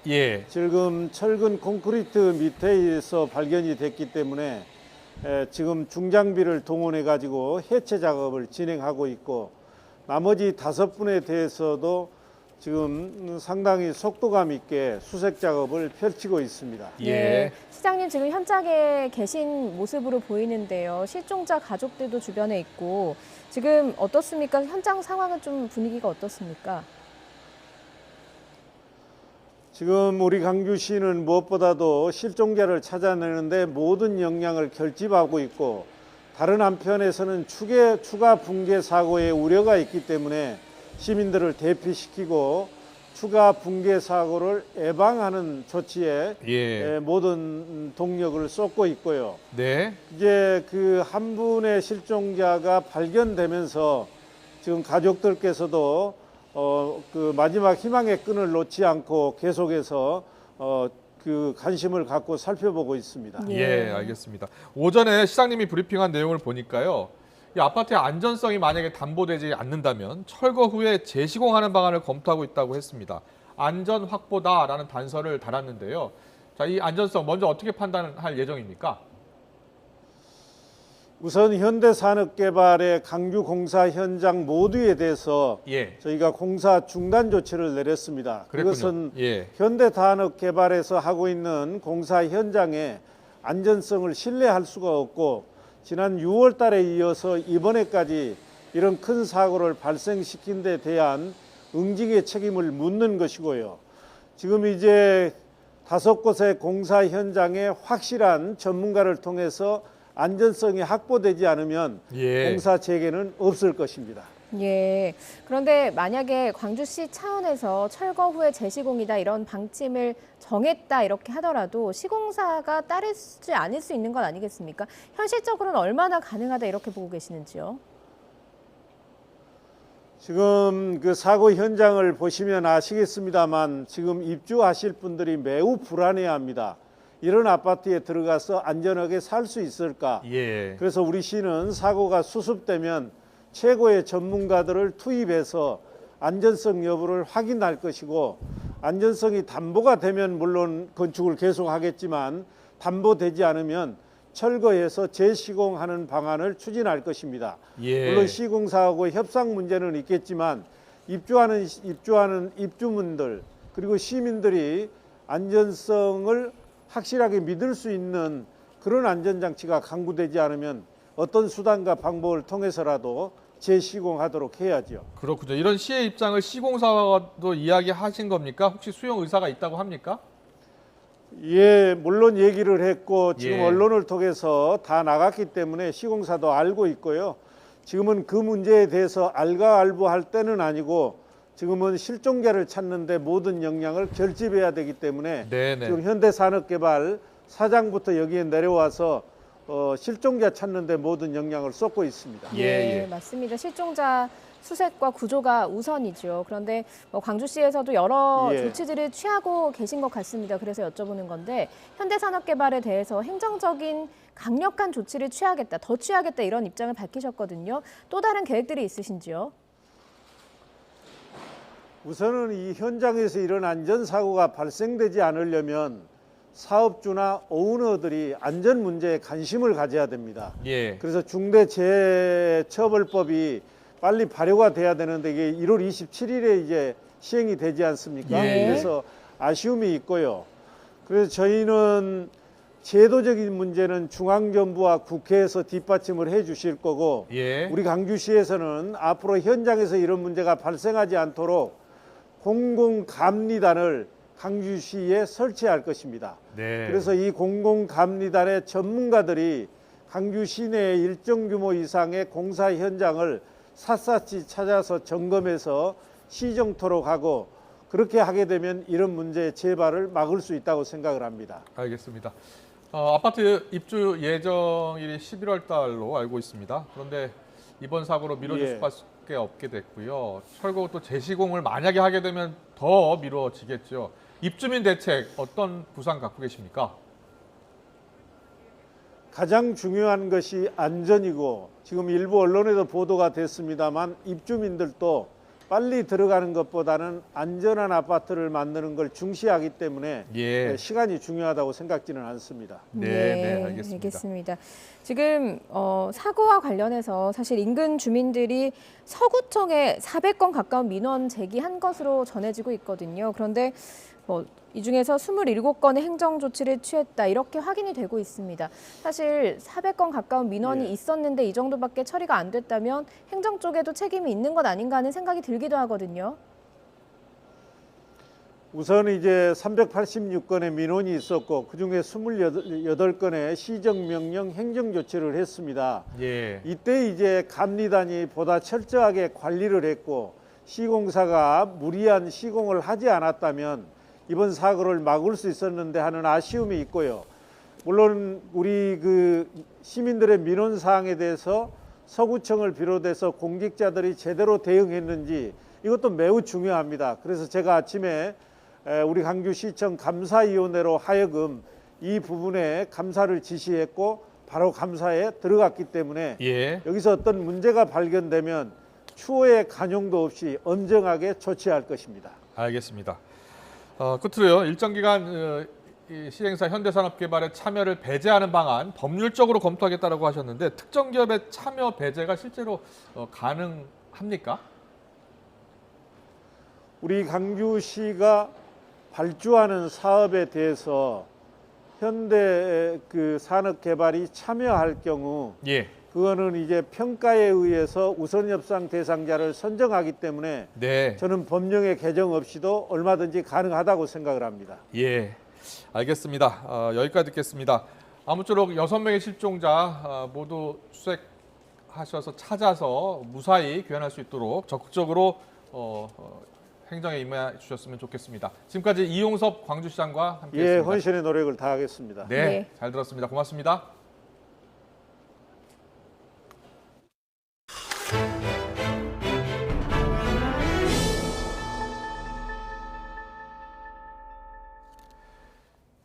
지금 철근 콘크리트 밑에서 발견이 됐기 때문에 지금 중장비를 동원해 가지고 해체 작업을 진행하고 있고 나머지 5분에 대해서도 지금 상당히 속도감 있게 수색 작업을 펼치고 있습니다. 네, 시장님 지금 현장에 계신 모습으로 보이는데요. 실종자 가족들도 주변에 있고 지금 어떻습니까? 현장 상황은 좀 분위기가 어떻습니까? 지금 우리 강주시는 무엇보다도 실종자를 찾아내는데 모든 역량을 결집하고 있고 다른 한편에서는 추가 붕괴 사고의 우려가 있기 때문에 시민들을 대피시키고 추가 붕괴 사고를 예방하는 조치에 모든 동력을 쏟고 있고요. 이제 그 한 분의 실종자가 발견되면서 지금 가족들께서도 그 마지막 희망의 끈을 놓지 않고 계속해서 그 관심을 갖고 살펴보고 있습니다. 예, 알겠습니다. 오전에 시장님이 브리핑한 내용을 보니까요. 이 아파트의 안전성이 만약에 담보되지 않는다면 철거 후에 재시공하는 방안을 검토하고 있다고 했습니다. 안전 확보다라는 단서를 달았는데요. 자, 이 안전성 먼저 어떻게 판단할 예정입니까? 우선 현대산업개발의 강주공사 현장 모두에 대해서 저희가 공사 중단 조치를 내렸습니다. 그것은 현대산업개발에서 하고 있는 공사 현장의 안전성을 신뢰할 수가 없고 지난 6월 달에 이어서 이번에까지 이런 큰 사고를 발생시킨 데 대한 응징의 책임을 묻는 것이고요. 지금 이제 5곳의 공사 현장에 확실한 전문가를 통해서 안전성이 확보되지 않으면 공사 재개는 없을 것입니다. 예. 그런데 만약에 광주시 차원에서 철거 후에 재시공이다 이런 방침을 정했다 이렇게 하더라도 시공사가 따르지 않을 수 있는 건 아니겠습니까? 현실적으로는 얼마나 가능하다 이렇게 보고 계시는지요? 지금 그 사고 현장을 보시면 아시겠습니다만 지금 입주하실 분들이 매우 불안해합니다. 이런 아파트에 들어가서 안전하게 살 수 있을까? 예. 그래서 우리 시는 사고가 수습되면 최고의 전문가들을 투입해서 안전성 여부를 확인할 것이고, 안전성이 담보가 되면 물론 건축을 계속하겠지만 담보되지 않으면 철거해서 재시공하는 방안을 추진할 것입니다. 예. 물론 시공사하고 협상 문제는 있겠지만 입주하는 입주민들 그리고 시민들이 안전성을 확실하게 믿을 수 있는 그런 안전장치가 강구되지 않으면 어떤 수단과 방법을 통해서라도 재시공하도록 해야죠. 그렇군요. 이런 시의 입장을 시공사와도 이야기하신 겁니까? 혹시 수용 의사가 있다고 합니까? 예, 물론 얘기를 했고 지금 예. 언론을 통해서 다 나갔기 때문에 시공사도 알고 있고요. 지금은 그 문제에 대해서 알가알부할 때는 아니고 지금은 실종자를 찾는 데 모든 역량을 결집해야 되기 때문에 네네. 지금 현대산업개발 사장부터 여기에 내려와서 실종자 찾는 데 모든 역량을 쏟고 있습니다. 네, 맞습니다. 실종자 수색과 구조가 우선이죠. 그런데 광주시에서도 여러 예. 조치들을 취하고 계신 것 같습니다. 그래서 여쭤보는 건데 현대산업개발에 대해서 행정적인 강력한 조치를 취하겠다, 더 취하겠다 이런 입장을 밝히셨거든요. 또 다른 계획들이 있으신지요? 우선은 이 현장에서 이런 안전사고가 발생되지 않으려면 사업주나 오너들이 안전 문제에 관심을 가져야 됩니다. 예. 그래서 중대재해처벌법이 빨리 발효가 돼야 되는데 이게 1월 27일에 이제 시행이 되지 않습니까? 예. 그래서 아쉬움이 있고요. 그래서 저희는 제도적인 문제는 중앙정부와 국회에서 뒷받침을 해 주실 거고 예. 우리 강주시에서는 앞으로 현장에서 이런 문제가 발생하지 않도록 공공감리단을 강주시에 설치할 것입니다. 네. 그래서 이 공공감리단의 전문가들이 강주 시내의 일정 규모 이상의 공사 현장을 샅샅이 찾아서 점검해서 시정토록 하고 그렇게 하게 되면 이런 문제의 재발을 막을 수 있다고 생각을 합니다. 알겠습니다. 아파트 입주 예정일이 11월 달로 알고 있습니다. 그런데 이번 사고로 미뤄질 예. 수밖에 없게 됐고요. 철거 또 재시공을 만약에 하게 되면 더 미뤄지겠죠. 입주민 대책 어떤 구상 갖고 계십니까? 가장 중요한 것이 안전이고 지금 일부 언론에도 보도가 됐습니다만 입주민들도 빨리 들어가는 것보다는 안전한 아파트를 만드는 걸 중시하기 때문에 예. 시간이 중요하다고 생각지는 않습니다. 네, 알겠습니다. 알겠습니다. 지금 사고와 관련해서 사실 인근 주민들이 서구청에 400건 가까운 민원 제기한 것으로 전해지고 있거든요. 그런데 이 중에서 27건의 행정 조치를 취했다 이렇게 확인이 되고 있습니다. 사실 400건 가까운 민원이 있었는데 이 정도밖에 처리가 안 됐다면 행정 쪽에도 책임이 있는 것 아닌가 하는 생각이 들기도 하거든요. 우선 이제 386건의 민원이 있었고 그중에 28건의 시정명령 행정조치를 했습니다. 예. 이때 이제 감리단이 보다 철저하게 관리를 했고 시공사가 무리한 시공을 하지 않았다면 이번 사고를 막을 수 있었는데 하는 아쉬움이 있고요. 물론 우리 그 시민들의 민원 사항에 대해서 서구청을 비롯해서 공직자들이 제대로 대응했는지 이것도 매우 중요합니다. 그래서 제가 아침에 우리 강주시청 감사위원회로 하여금 이 부분에 감사를 지시했고 바로 감사에 들어갔기 때문에 예. 여기서 어떤 문제가 발견되면 추후에 간용도 없이 엄정하게 조치할 것입니다. 알겠습니다. 끝으로요. 일정 기간 시행사 현대산업개발의 참여를 배제하는 방안 법률적으로 검토하겠다고 하셨는데 특정 기업의 참여 배제가 실제로 가능합니까? 우리 강주시가 발주하는 사업에 대해서 현대 그 산업개발이 참여할 경우 예. 그거는 이제 평가에 의해서 우선협상 대상자를 선정하기 때문에 네. 저는 법령의 개정 없이도 얼마든지 가능하다고 생각을 합니다. 예, 알겠습니다. 여기까지 듣겠습니다. 아무쪼록 6명의 실종자 모두 수색하셔서 찾아서 무사히 귀환할 수 있도록 적극적으로 행정에 임해 주셨으면 좋겠습니다. 지금까지 이용섭 광주시장과 함께했습니다. 예, 헌신의 노력을 다하겠습니다. 네, 잘 들었습니다. 고맙습니다.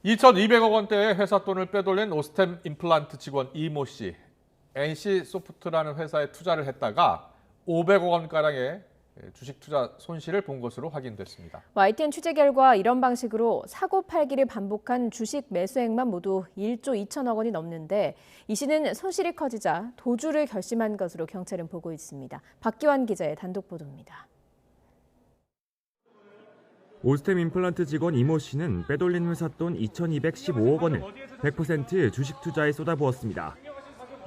2,200억 원대의 회사 돈을 빼돌린 오스템 임플란트 직원 이모 씨. NC 소프트라는 회사에 투자를 했다가 500억 원가량의 주식 투자 손실을 본 것으로 확인됐습니다. YTN 취재 결과 이런 방식으로 사고 팔기를 반복한 주식 매수액만 모두 1조 2천억 원이 넘는데 이 씨는 손실이 커지자 도주를 결심한 것으로 경찰은 보고 있습니다. 박기환 기자의 단독 보도입니다. 오스템 임플란트 직원 이모 씨는 빼돌린 회사 돈 2,215억 원을 100% 주식 투자에 쏟아부었습니다.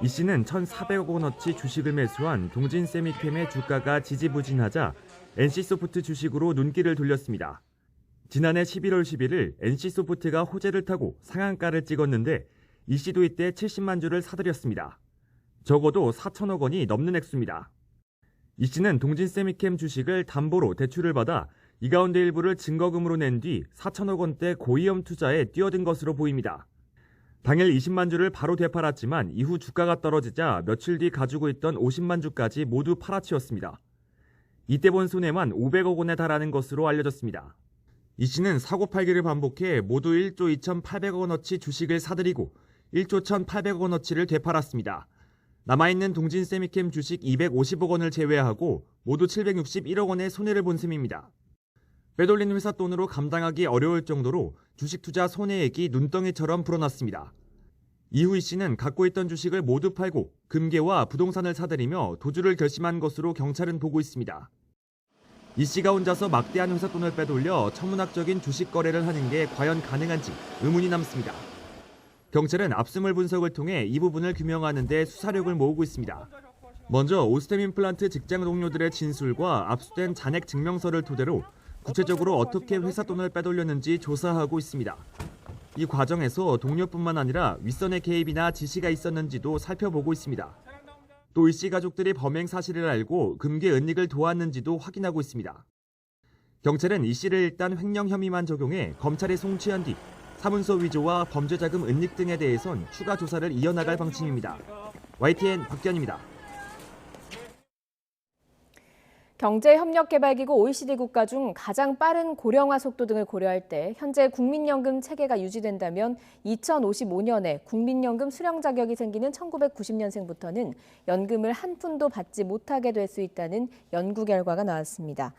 이 씨는 1,400억 원어치 주식을 매수한 동진 세미캠의 주가가 지지부진하자 NC소프트 주식으로 눈길을 돌렸습니다. 지난해 11월 11일 NC소프트가 호재를 타고 상한가를 찍었는데 이 씨도 이때 70만 주를 사들였습니다. 적어도 4천억 원이 넘는 액수입니다. 이 씨는 동진 세미캠 주식을 담보로 대출을 받아 이 가운데 일부를 증거금으로 낸 뒤 4천억 원대 고위험 투자에 뛰어든 것으로 보입니다. 당일 20만 주를 바로 되팔았지만 이후 주가가 떨어지자 며칠 뒤 가지고 있던 50만 주까지 모두 팔아치웠습니다. 이때 본 손해만 500억 원에 달하는 것으로 알려졌습니다. 이 씨는 사고 팔기를 반복해 모두 1조 2,800억 원어치 주식을 사들이고 1조 1,800억 원어치를 되팔았습니다. 남아있는 동진 세미캠 주식 250억 원을 제외하고 모두 761억 원의 손해를 본 셈입니다. 빼돌린 회사 돈으로 감당하기 어려울 정도로 주식 투자 손해액이 눈덩이처럼 불어났습니다. 이후 이 씨는 갖고 있던 주식을 모두 팔고 금괴와 부동산을 사들이며 도주를 결심한 것으로 경찰은 보고 있습니다. 이 씨가 혼자서 막대한 회사 돈을 빼돌려 천문학적인 주식 거래를 하는 게 과연 가능한지 의문이 남습니다. 경찰은 압수물 분석을 통해 이 부분을 규명하는 데 수사력을 모으고 있습니다. 먼저 오스템 임플란트 직장 동료들의 진술과 압수된 잔액 증명서를 토대로 구체적으로 어떻게 회사 돈을 빼돌렸는지 조사하고 있습니다. 이 과정에서 동료뿐만 아니라 윗선의 개입이나 지시가 있었는지도 살펴보고 있습니다. 또 이 씨 가족들이 범행 사실을 알고 금괴 은닉을 도왔는지도 확인하고 있습니다. 경찰은 이 씨를 일단 횡령 혐의만 적용해 검찰에 송치한 뒤 사문서 위조와 범죄자금 은닉 등에 대해선 추가 조사를 이어나갈 방침입니다. YTN 박기환입니다. 경제협력개발기구 OECD 국가 중 가장 빠른 고령화 속도 등을 고려할 때 현재 국민연금 체계가 유지된다면 2055년에 국민연금 수령 자격이 생기는 1990년생부터는 연금을 한 푼도 받지 못하게 될 수 있다는 연구 결과가 나왔습니다.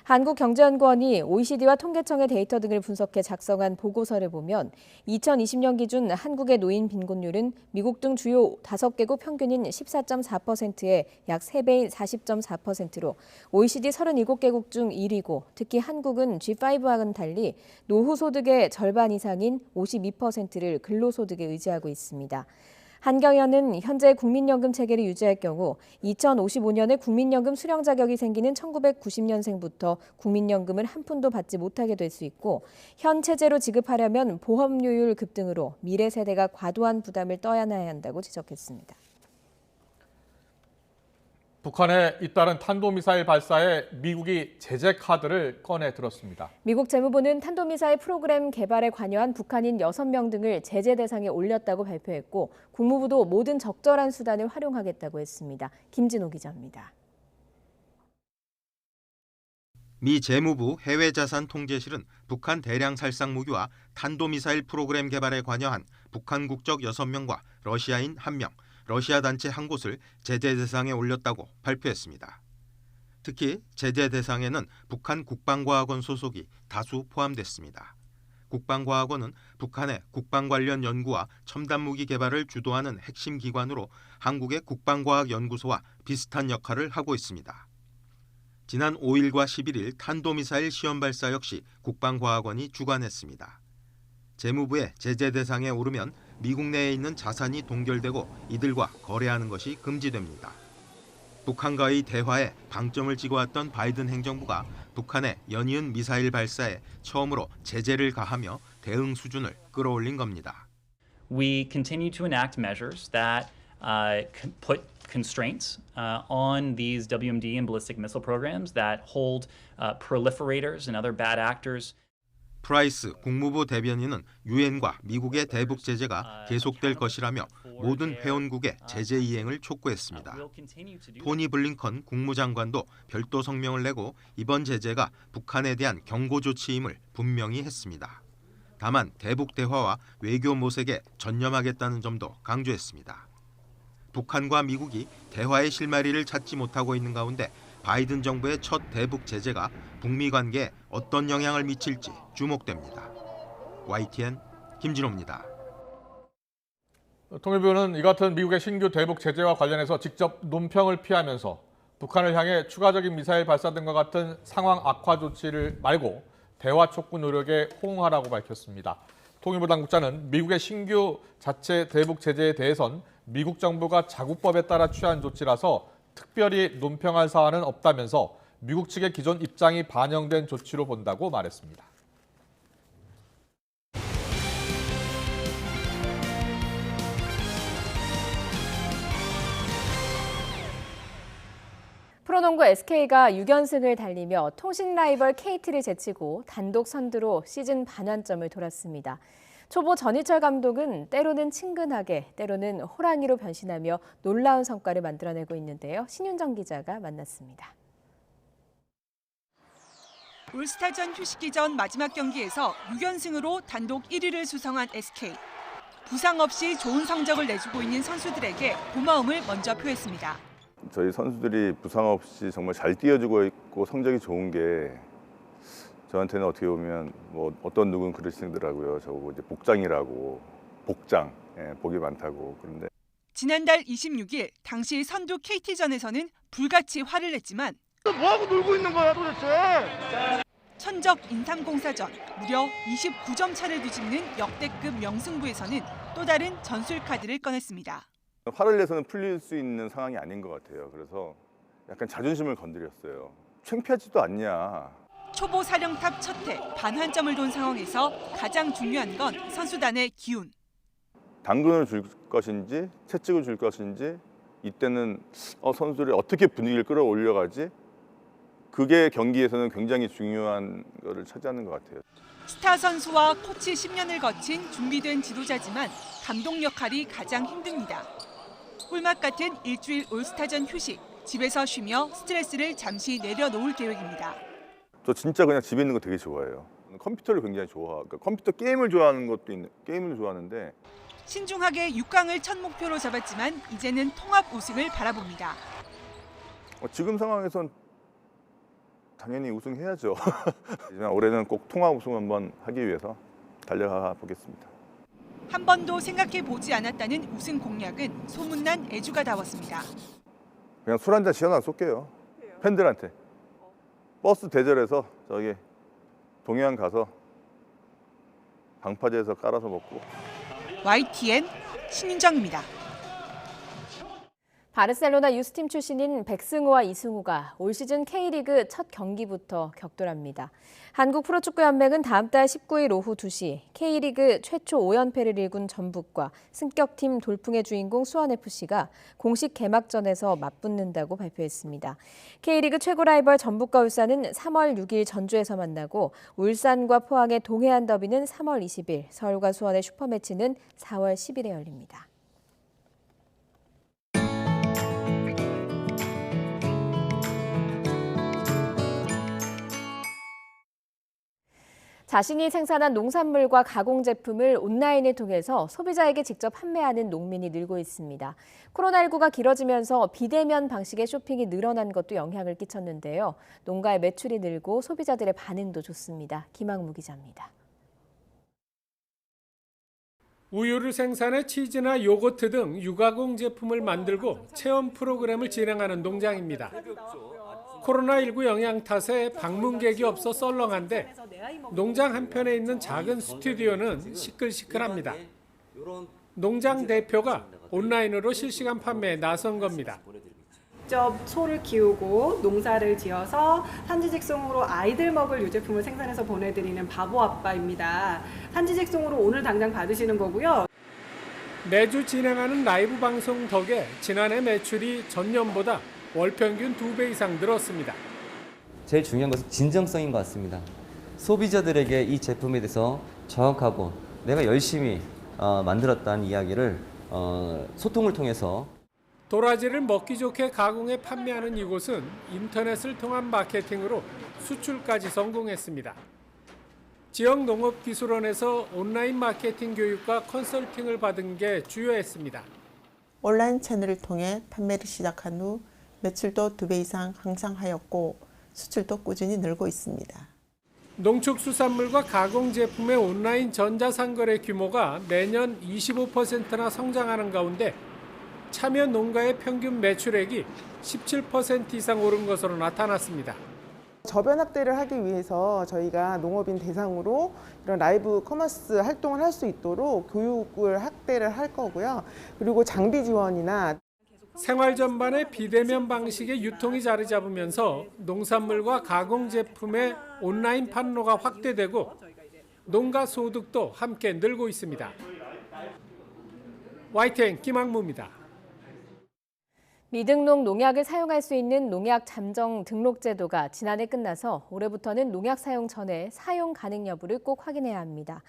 한국경제연구원이 OECD와 통계청의 데이터 등을 분석해 작성한 보고서를 보면 2020년 기준 한국의 노인 빈곤율은 미국 등 주요 5개국 평균인 14.4%에 약 3배인 40.4%로 OECD 37개국 중 1위고 특히 한국은 G5와는 달리 노후 소득의 절반 이상인 52%를 근로소득에 의지하고 있습니다. 한경연은 현재 국민연금 체계를 유지할 경우 2055년에 국민연금 수령 자격이 생기는 1990년생부터 국민연금을 한 푼도 받지 못하게 될 수 있고 현 체제로 지급하려면 보험료율 급등으로 미래 세대가 과도한 부담을 떠안아야 한다고 지적했습니다. 북한의 잇따른 탄도미사일 발사에 미국이 제재 카드를 꺼내 들었습니다. 미국 재무부는 탄도미사일 프로그램 개발에 관여한 북한인 6명 등을 제재 대상에 올렸다고 발표했고 국무부도 모든 적절한 수단을 활용하겠다고 했습니다. 김진호 기자입니다. 미 재무부 해외자산통제실은 북한 대량 살상 무기와 탄도미사일 프로그램 개발에 관여한 북한 국적 6명과 러시아인 1명, 러시아 단체 한 곳을 제재 대상에 올렸다고 발표했습니다. 특히 제재 대상에는 북한 국방과학원 소속이 다수 포함됐습니다. 국방과학원은 북한의 국방 관련 연구와 첨단 무기 개발을 주도하는 핵심 기관으로 한국의 국방과학연구소와 비슷한 역할을 하고 있습니다. 지난 5일과 11일 탄도미사일 시험 발사 역시 국방과학원이 주관했습니다. 재무부의 제재 대상에 오르면 미국 내에 있는 자산이 동결되고 이들과 거래하는 것이 금지됩니다. 북한과의 대화에 방점을 찍어왔던 바이든 행정부가 북한의 연이은 미사일 발사에 처음으로 제재를 가하며 대응 수준을 끌어올린 겁니다. We continue to enact measures that put constraints on these WMD and ballistic missile programs that hold proliferators and other bad actors. 프라이스 국무부 대변인은 유엔과 미국의 대북 제재가 계속될 것이라며 모든 회원국의 제재 이행을 촉구했습니다. 토니 블링컨 국무장관도 별도 성명을 내고 이번 제재가 북한에 대한 경고 조치임을 분명히 했습니다. 다만 대북 대화와 외교 모색에 전념하겠다는 점도 강조했습니다. 북한과 미국이 대화의 실마리를 찾지 못하고 있는 가운데 바이든 정부의 첫 대북 제재가 북미 관계에 어떤 영향을 미칠지 주목됩니다. YTN 김진호입니다. 통일부는 이 같은 미국의 신규 대북 제재와 관련해서 직접 논평을 피하면서 북한을 향해 추가적인 미사일 발사 등과 같은 상황 악화 조치를 말고 대화 촉구 노력에 호응하라고 밝혔습니다. 통일부 당국자는 미국의 신규 자체 대북 제재에 대해선 미국 정부가 자국법에 따라 취한 조치라서 특별히 논평할 사안은 없다면서 미국 측의 기존 입장이 반영된 조치로 본다고 말했습니다. 프로농구 SK가 6연승을 달리며 통신 라이벌 KT를 제치고 단독 선두로 시즌 반환점을 돌았습니다. 초보 전희철 감독은 때로는 친근하게, 때로는 호랑이로 변신하며 놀라운 성과를 만들어내고 있는데요. 신윤정 기자가 만났습니다. 올스타전 휴식기 전 마지막 경기에서 6연승으로 단독 1위를 수성한 SK. 부상 없이 좋은 성적을 내주고 있는 선수들에게 고마움을 먼저 표했습니다. 저희 선수들이 부상 없이 정말 잘 뛰어주고 있고 성적이 좋은 게 저한테는 어떻게 보면 뭐 어떤 누군 그러시더라고요. 저거 이제 복장이라고, 복장, 복이 많다고. 그런데 지난달 26일 당시 선두 KT전에서는 불같이 화를 냈지만 뭐하고 놀고 있는 거야 도대체? 천적 인삼공사전 무려 29점 차를 뒤집는 역대급 명승부에서는 또 다른 전술 카드를 꺼냈습니다. 화를 내서는 풀릴 수 있는 상황이 아닌 것 같아요. 그래서 약간 자존심을 건드렸어요. 창피하지도 않냐. 초보 사령탑 첫해 반환점을 돈 상황에서 가장 중요한 건 선수단의 기운. 당근을 줄 것인지 채찍을 줄 것인지 이때는 선수들이 어떻게 분위기를 끌어올려가지? 그게 경기에서는 굉장히 중요한 거를 차지하는 것 같아요. 스타 선수와 코치 10년을 거친 준비된 지도자지만 감독 역할이 가장 힘듭니다. 꿀맛 같은 일주일 올스타전 휴식, 집에서 쉬며 스트레스를 잠시 내려놓을 계획입니다. 저 진짜 그냥 집에 있는 거 되게 좋아해요. 컴퓨터를 굉장히 그러니까 컴퓨터 게임을 좋아하는 것도 있는, 게임을 좋아하는데 신중하게 6강을 첫 목표로 잡았지만 이제는 통합 우승을 바라봅니다. 지금 상황에선 당연히 우승해야죠. 하지만 올해는 꼭 통합 우승 한번 하기 위해서 달려가 보겠습니다. 한 번도 생각해 보지 않았다는 우승 공약은 소문난 애주가 다웠습니다. 그냥 술 한잔 시원하게 쏠게요. 팬들한테. 버스 대절해서 저기 동해안 가서 방파제에서 깔아서 먹고. YTN 신윤정입니다. 바르셀로나 유스팀 출신인 백승호와 이승우가 올 시즌 K리그 첫 경기부터 격돌합니다. 한국 프로축구연맹은 다음 달 19일 오후 2시 K리그 최초 5연패를 일군 전북과 승격팀 돌풍의 주인공 수원FC가 공식 개막전에서 맞붙는다고 발표했습니다. K리그 최고 라이벌 전북과 울산은 3월 6일 전주에서 만나고 울산과 포항의 동해안 더비는 3월 20일, 서울과 수원의 슈퍼매치는 4월 10일에 열립니다. 자신이 생산한 농산물과 가공 제품을 온라인을 통해서 소비자에게 직접 판매하는 농민이 늘고 있습니다. 코로나19가 길어지면서 비대면 방식의 쇼핑이 늘어난 것도 영향을 끼쳤는데요. 농가의 매출이 늘고 소비자들의 반응도 좋습니다. 김학무 기자입니다. 우유를 생산해 치즈나 요거트 등 유가공 제품을 만들고 체험 프로그램을 진행하는 농장입니다. 코로나19 영향 탓에 방문객이 없어 썰렁한데 농장 한편에 있는 작은 스튜디오는 시끌시끌합니다. 농장 대표가 온라인으로 실시간 판매에 나선 겁니다. 직접 소를 키우고 농사를 지어서 산지직송으로 아이들 먹을 유제품을 생산해서 보내드리는 바보 아빠입니다. 산지직송으로 오늘 당장 받으시는 거고요. 매주 진행하는 라이브 방송 덕에 지난해 매출이 전년보다 월 평균 2배 이상 늘었습니다. 제일 중요한 것은 진정성인 것 같습니다. 소비자들에게 이 제품에 대해서 정확하고 내가 열심히 만들었다는 이야기를 소통을 통해서 도라지를 먹기 좋게 가공해 판매하는 이곳은 인터넷을 통한 마케팅으로 수출까지 성공했습니다. 지역 농업기술원에서 온라인 마케팅 교육과 컨설팅을 받은 게 주요했습니다. 온라인 채널을 통해 판매를 시작한 후 매출도 2배 이상 향상하였고 수출도 꾸준히 늘고 있습니다. 농축수산물과 가공제품의 온라인 전자상거래 규모가 매년 25%나 성장하는 가운데 참여 농가의 평균 매출액이 17% 이상 오른 것으로 나타났습니다. 저변 확대를 하기 위해서 저희가 농업인 대상으로 이런 라이브 커머스 활동을 할 수 있도록 교육을 확대를 할 거고요. 그리고 장비 지원이나 생활 전반의 비대면 방식의 유통이 자리 잡으면서 농산물과 가공제품의 온라인 판로가 확대되고 농가 소득도 함께 늘고 있습니다. YTN 김학무입니다. 미등록 농약을 사용할 수 있는 농약 잠정 등록 제도가 지난해 끝나서 올해부터는 농약 사용 전에 사용 가능 여부를 꼭 확인해야 합니다.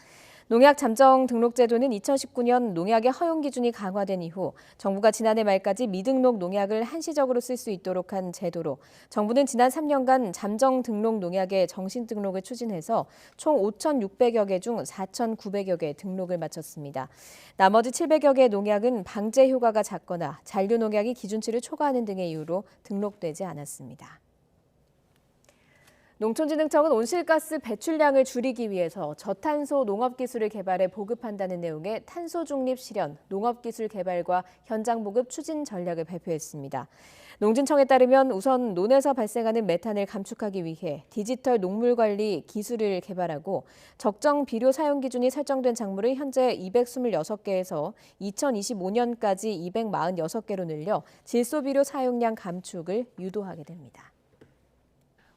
농약 잠정 등록 제도는 2019년 농약의 허용 기준이 강화된 이후 정부가 지난해 말까지 미등록 농약을 한시적으로 쓸 수 있도록 한 제도로 정부는 지난 3년간 잠정 등록 농약의 정신 등록을 추진해서 총 5,600여 개 중 4,900여 개 등록을 마쳤습니다. 나머지 700여 개 농약은 방제 효과가 작거나 잔류 농약이 기준치를 초과하는 등의 이유로 등록되지 않았습니다. 농촌진흥청은 온실가스 배출량을 줄이기 위해서 저탄소 농업기술을 개발해 보급한다는 내용의 탄소 중립 실현, 농업기술 개발과 현장 보급 추진 전략을 발표했습니다. 농진청에 따르면 우선 논에서 발생하는 메탄을 감축하기 위해 디지털 농물 관리 기술을 개발하고 적정 비료 사용 기준이 설정된 작물을 현재 226개에서 2025년까지 246개로 늘려 질소 비료 사용량 감축을 유도하게 됩니다.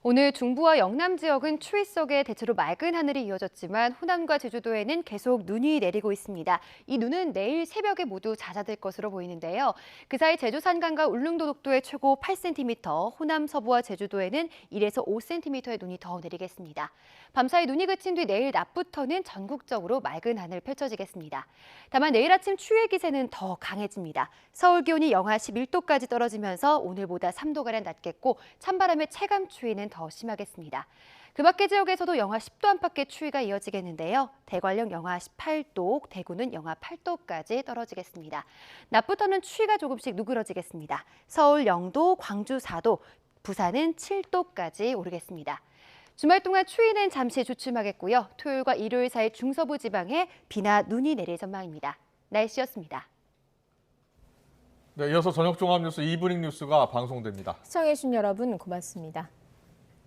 오늘 중부와 영남 지역은 추위 속에 대체로 맑은 하늘이 이어졌지만 호남과 제주도에는 계속 눈이 내리고 있습니다. 이 눈은 내일 새벽에 모두 잦아들 것으로 보이는데요. 그 사이 제주 산간과 울릉도 독도에 최고 8cm, 호남 서부와 제주도에는 1에서 5cm의 눈이 더 내리겠습니다. 밤사이 눈이 그친 뒤 내일 낮부터는 전국적으로 맑은 하늘 펼쳐지겠습니다. 다만 내일 아침 추위의 기세는 더 강해집니다. 서울 기온이 영하 11도까지 떨어지면서 오늘보다 3도가량 낮겠고 찬바람의 체감 추위는 더 심하겠습니다. 그 밖의 지역에서도 영하 10도 안팎의 추위가 이어지겠는데요. 대관령 영하 18도, 대구는 영하 8도까지 떨어지겠습니다. 낮부터는 추위가 조금씩 누그러지겠습니다. 서울 0도, 광주 4도, 부산은 7도까지 오르겠습니다. 주말 동안 추위는 잠시 주춤하겠고요. 토요일과 일요일 사이 중서부 지방에 비나 눈이 내릴 전망입니다. 날씨였습니다. 네, 이어서 저녁 종합 뉴스 이브닝 뉴스가 방송됩니다. 시청해주신 여러분 고맙습니다.